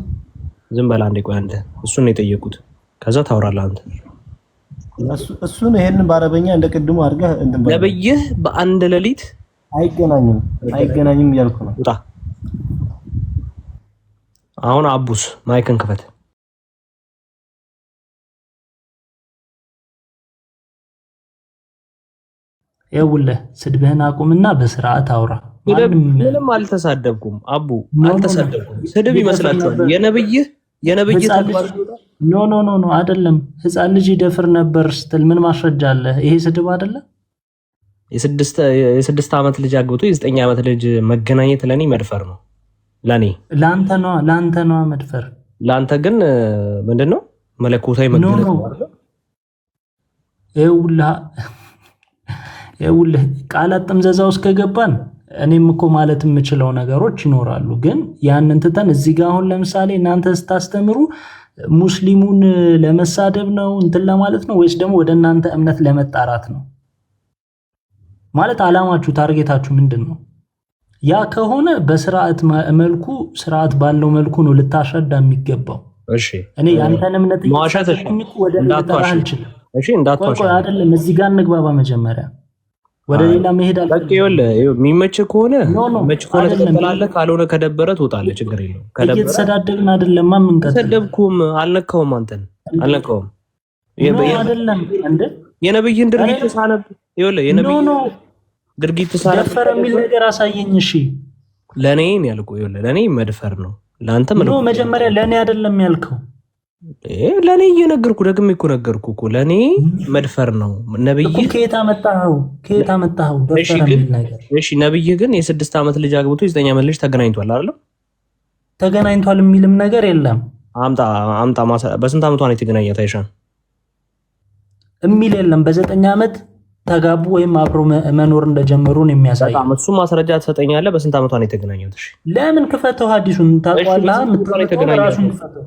ዝም በል አንዴ። ቆይ አንተ እሱን ነው የጠየቁት። ከዛ ታወራለህ አንተ። እሱን ይሄንን በአረበኛ እንደቀድሞ አድርገህ እንትን በል። ነብይህ በአንድ ሌሊት አይገናኝም እያልኩ ነው። ውጣ። አሁን አቡስ ማይክን ክፈት። ይኸውልህ ስድብህን አቁምና በስርዓት አውራ። ምንም አልተሳደብኩም አቡ፣ አልተሳደብኩም። ስድብ ይመስላችኋል? የነብይህ ተግባር ኖ አይደለም። ህፃን ልጅ ይደፍር ነበር ስትል ምን ማስረጃ አለ? ይሄ ስድብ አይደለም። የስድስት ዓመት ልጅ አግብቶ የ9 ዓመት ልጅ መገናኘት ለኔ መድፈር ነው። ለኔ ለአንተ ነው መድፈር። ለአንተ ግን ምንድነው መለኮታዊ መገለጥ ነው አይደል? ይኸውልህ ቃላት ጥምዘዛ ውስጥ ከገባን እኔም እኮ ማለት የምችለው ነገሮች ይኖራሉ። ግን ያንን ትተን እዚህ ጋር አሁን ለምሳሌ እናንተ ስታስተምሩ ሙስሊሙን ለመሳደብ ነው እንትን ለማለት ነው ወይስ ደግሞ ወደ እናንተ እምነት ለመጣራት ነው? ማለት አላማችሁ ታርጌታችሁ ምንድን ነው? ያ ከሆነ በስርዓት መልኩ ስርዓት ባለው መልኩ ነው ልታሸዳ የሚገባው። እሺ እኔ ያንተን እምነት ወደ ልጠራህ አልችልም። እሺ እንዳትዋሽ አይደለም። እዚህ ጋር እንግባባ መጀመሪያ። ወደ ሌላ መሄድ አለ። በቃ ይኸውልህ የሚመች ከሆነ ትቀጥላለህ፣ ካልሆነ ከደበረ ትወጣለህ። ችግር የለውም። እየተሰዳደብን አይደለም። ምን ተሰደብኩም? አልነካውም። አንተን አልነካውም። አይደለም እንዴ የነብይን ድርጊት ሳነብ ይኸውልህ የነብይን ድርጊት ሳነብ ደፈር የሚል ነገር አሳየኝ። እሺ ለኔ ነው ያልኩህ። ይኸውልህ ለኔ መድፈር ነው፣ ለአንተ መጀመሪያ ለኔ አይደለም ያልከው። ለኔ እየነገርኩ ደግሜ እኮ ነገርኩህ እኮ ለኔ መድፈር ነው። ነብይ ከየት አመጣኸው? እሺ ነብይ ግን የ6 ዓመት ልጅ አግብቶ የ9 ዓመት ልጅ ተገናኝቷል አይደል? ተገናኝቷል የሚልም ነገር የለም። አምጣ በስንት ዓመቷ ነው የተገናኘት? አይሻን የሚል የለም። በ9 ዓመት ተጋቡ ወይም አብሮ መኖር እንደጀመሩ ነው የሚያሳይ። እሱ ማስረጃ ትሰጠኛለህ? በስንት ዓመቷ ነው የተገናኘት? እሺ ለምን ክፈተው? ሐዲሱን ታውቀዋለህ? ራሱን ክፈተው።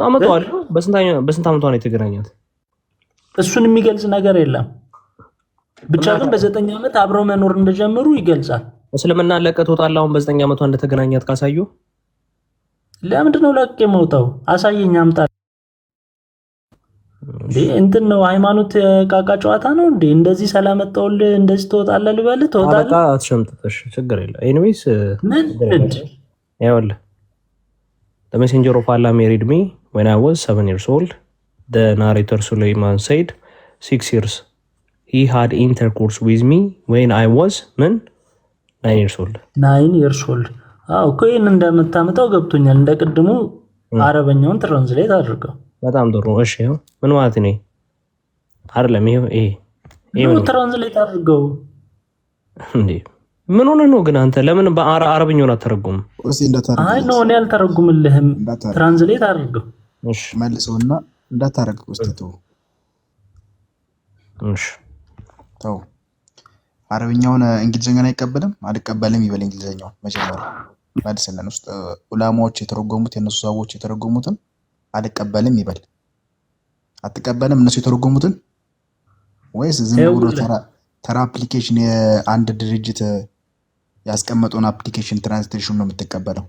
አመጣዋለሁ። በስንት ዓመቷ ነው የተገናኘት? እሱን የሚገልጽ ነገር የለም። ብቻ ግን በ9 ዓመት አብሮ መኖር እንደጀመሩ ይገልጻል። እስልምና ለቀህ ትወጣለህ? አሁን በ9 ዓመቷ እንደተገናኘት ካሳዩ ለምንድን ነው ለቅቄ የምወጣው? አሳየኝ፣ አምጣ። እንትን ነው ሃይማኖት ቃቃ ጨዋታ ነው እንዴ? እንደዚህ ሰላመጣውልህ እንደዚህ ትወጣለህ ልበልህ? ትወጣለህ። አትሸምጥሽ፣ ችግር የለም። ኤኒዌይስ ምን ይኸውልህ The messenger of Allah married me when I was 7 years old. The narrator Sulaiman said 6 years. He had intercourse with me when I was 9 years old. 9 years old. እኮ ይሄን እንደምታመጣው ገብቶኛል። እንደቅድሙ አረበኛውን ትራንስሌት አድርገው። በጣም ጥሩ። እሺ ምን ማለት ነው? አይደለም ይሄ ትራንስሌት አድርገው እንዴ? ምን ሆነ ነው ግን አንተ ለምን በአረብኛውን አተረጉም? አይ ነው እኔ አልተረጉምልህም። ትራንስሌት አድርገው። እሺ መልሰውና እንዳታረግ ወስተው። እሺ ተው። አረብኛውን እንግሊዘኛውን አይቀበልም? አልቀበልም ይበል እንግሊዘኛው መጀመሪያ መልሰለን ውስጥ ዑላማዎች የተረጎሙት የነሱ ሰዎች የተረጎሙትን አልቀበልም ይበል። አትቀበልም እነሱ የተረጎሙትን ወይስ ዝም ብሎ ተራ አፕሊኬሽን የአንድ ድርጅት ያስቀመጠውን አፕሊኬሽን ትራንስሌሽን ነው የምትቀበለው?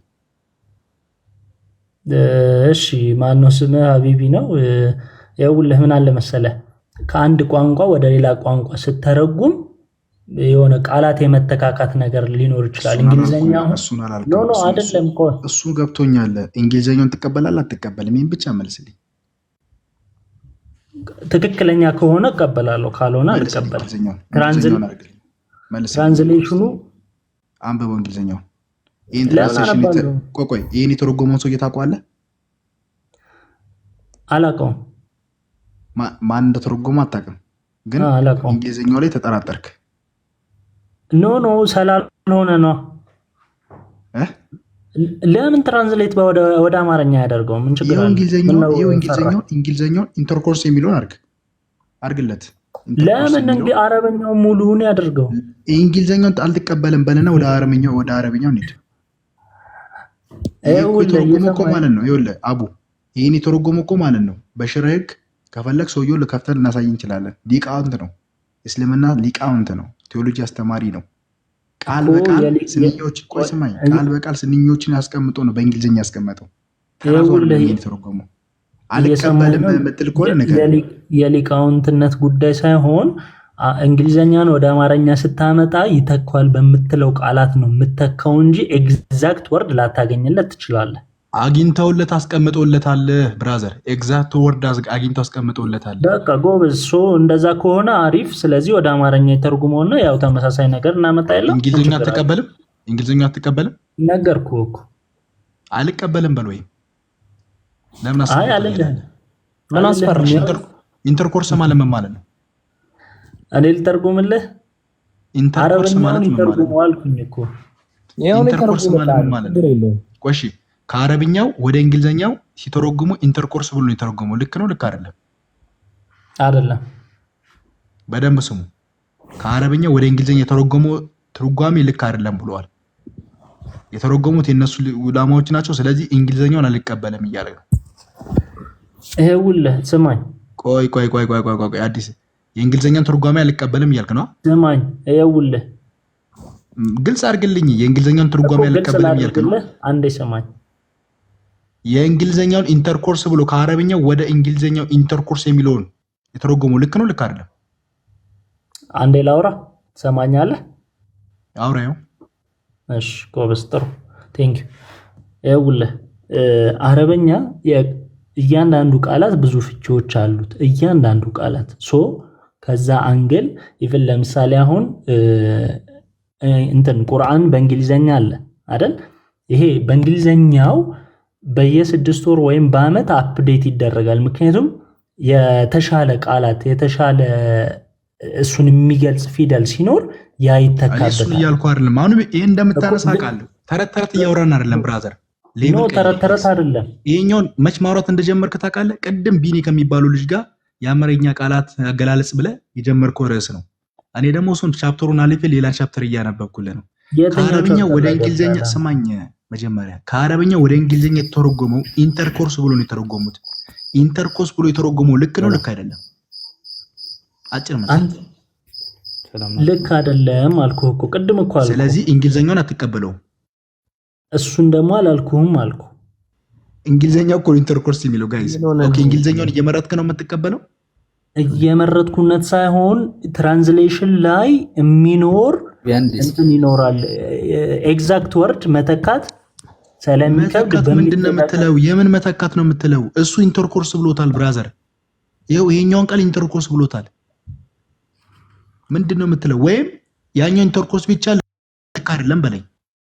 እሺ ማነው ስምህ? ሀቢቢ ነው። ይኸውልህ ምን አለ መሰለህ ከአንድ ቋንቋ ወደ ሌላ ቋንቋ ስተረጉም የሆነ ቃላት የመተካካት ነገር ሊኖር ይችላል። እንግሊዘኛ እሱን አላልኩም። አይደለም እኮ እሱ ገብቶኛል። እንግሊዘኛውን ትቀበላለህ አትቀበልም? ይሄን ብቻ መልስልኝ። ትክክለኛ ከሆነ እቀበላለሁ፣ ካልሆነ አልቀበልም። ትራንስሌሽኑ አንብበው እንግሊዘኛውን። ይሄን ትራንስሌሽን ቆይ ይሄን የተረጎመውን ሰውዬ ታውቀዋለህ? አላውቀውም። ማን እንደተረጎመ አታውቅም፣ ግን እንግሊዘኛው ላይ ተጠራጠርክ። ኖ ስላልሆነ ነው። ለምን ትራንስሌት ወደ አማርኛ ያደርገው? ምን ችግር አለ? እንግሊዘኛውን ኢንተርኮርስ የሚለውን አርግለት። ለምን እንግዲህ አረበኛው ሙሉውን ያደርገው? እንግሊዘኛውን አልተቀበልም በልና ወደ አረበኛው እንሂድ። የተረጎመው እኮ ማለት ነው። ይኸውልህ አቡ ይሄን የተረጎመው እኮ ማለት ነው። በሽርዕ ህግ ከፈለግ ሰውየው ልከፍተን እናሳይ እንችላለን። ሊቃውንት ነው፣ እስልምና ሊቃውንት ነው፣ ቴዎሎጂ አስተማሪ ነው። ቃል በቃል ስንኞች ቆይ ስማኝ፣ ቃል በቃል ስንኞችን ያስቀምጦ ነው በእንግሊዝኛ ያስቀመጠው። ተረጎመው አልቀበልም የምትል ከሆነ ነገር የሊቃውንትነት ጉዳይ ሳይሆን እንግሊዘኛን ወደ አማርኛ ስታመጣ ይተካዋል በምትለው ቃላት ነው የምተካው እንጂ ኤግዛክት ወርድ ላታገኝለት ትችላለህ። አግኝተውለት አስቀምጦለታል። ብራዘር ኤግዛክት ወርድ አግኝተው አስቀምጦለታል። በቃ ጎበዝ። እንደዛ ከሆነ አሪፍ። ስለዚህ ወደ አማርኛ የተርጉመውና ያው ተመሳሳይ ነገር እናመጣ የለም። እንግሊዘኛ አትቀበልም? ነገርኩህ እኮ አልቀበልም በል ወይ ለምን አይ አልልህ። ምን አስፈራሽ? ኢንተርኮርስ ማለት ምን ማለት ነው? እኔ ልተርጉምልህ። ኢንተርኮርስ ማለት ምን ማለት ነው አልኩኝ እኮ። ኢንተርኮርስ ማለት ምን ማለት ነው? ቆይ ከአረብኛው ወደ እንግሊዘኛው ሲተረጉሙ ኢንተርኮርስ ብሎ ነው የተረጎመው። ልክ ነው? ልክ አይደለም? አይደለም። በደንብ ስሙ። ከአረብኛው ወደ እንግሊዘኛ የተረጎመው ትርጓሜ ልክ አይደለም ብለዋል። የተረጎሙት የነሱ ዑለማዎች ናቸው። ስለዚህ እንግሊዘኛውን አልቀበልም እያለ ነው። ይኸውልህ ስማኝ። ቆይ አዲስ የእንግሊዘኛን ትርጓሜ አልቀበልም እያልክ ነው? ስማኝ፣ ይኸውልህ ግልጽ አድርግልኝ። የእንግሊዘኛውን ትርጓሜ አልቀበልም እያልክ ነው? አንዴ ስማኝ። የእንግሊዘኛውን ኢንተርኮርስ ብሎ ከአረብኛው ወደ እንግሊዘኛው ኢንተርኮርስ የሚለውን የተረጎመው ልክ ነው? ልክ አይደለም? አንዴ ላውራ። ትሰማኛለህ? አውራው። እሺ ጎበዝ፣ ጥሩ ቴንክ ዩ። ይኸውልህ አረበኛ እያንዳንዱ ቃላት ብዙ ፍቺዎች አሉት። እያንዳንዱ ቃላት ከዛ አንግል ኢቭን ለምሳሌ አሁን ቁርአን በእንግሊዘኛ አለ አይደል? ይሄ በእንግሊዘኛው በየ6 ወር ወይም በአመት አፕዴት ይደረጋል። ምክንያቱም የተሻለ ቃላት የተሻለ እሱን የሚገልጽ ፊደል ሲኖር ያ ይተካበታል። እሱ እያልኩ አይደለም። አሁን ይሄ እንደምታነሳ ቃል ተረት እያወራን አይደለም ብራዘር። ኖ ተረት አይደለም። ይሄኛውን መች ማውራት እንደጀመርክ ታውቃለህ? ቅድም ቢኒ ከሚባሉ ልጅ ጋር የአማርኛ ቃላት አገላለጽ ብለህ የጀመርከው ርዕስ ነው። እኔ ደግሞ እሱን ቻፕተሩን አልፌ ሌላ ቻፕተር እያነበብኩልህ ነው። ከአረብኛ ወደ እንግሊዘኛ ስማኝ። መጀመሪያ ከአረብኛ ወደ እንግሊዘኛ የተረጎመው ኢንተርኮርስ ብሎ ነው የተረጎሙት። ኢንተርኮርስ ብሎ የተረጎመው ልክ ነው? ልክ አይደለም? አጭር ማለት ልክ አይደለም አልኩህ እኮ ቅድም እኮ አልኩህ። ስለዚህ እንግሊዘኛውን አትቀበለውም? እሱን ደግሞ አላልኩህም አልኩ። እንግሊዘኛው እኮ ኢንተርኮርስ የሚለው ጋይስ። ኦኬ እንግሊዘኛውን እየመረጥክ ነው የምትቀበለው? እየመረጥኩነት ሳይሆን ትራንስሌሽን ላይ የሚኖር እንትን ይኖራል። ኤግዛክት ወርድ መተካት ስለሚከብድ ምንድነው የምትለው? የምን መተካት ነው የምትለው? እሱ ኢንተርኮርስ ብሎታል ብራዘር። ይሄው ይሄኛውን ቃል ኢንተርኮርስ ብሎታል። ምንድነው የምትለው? ወይም ያኛው ኢንተርኮርስ ብቻ ልክ አይደለም በለኝ።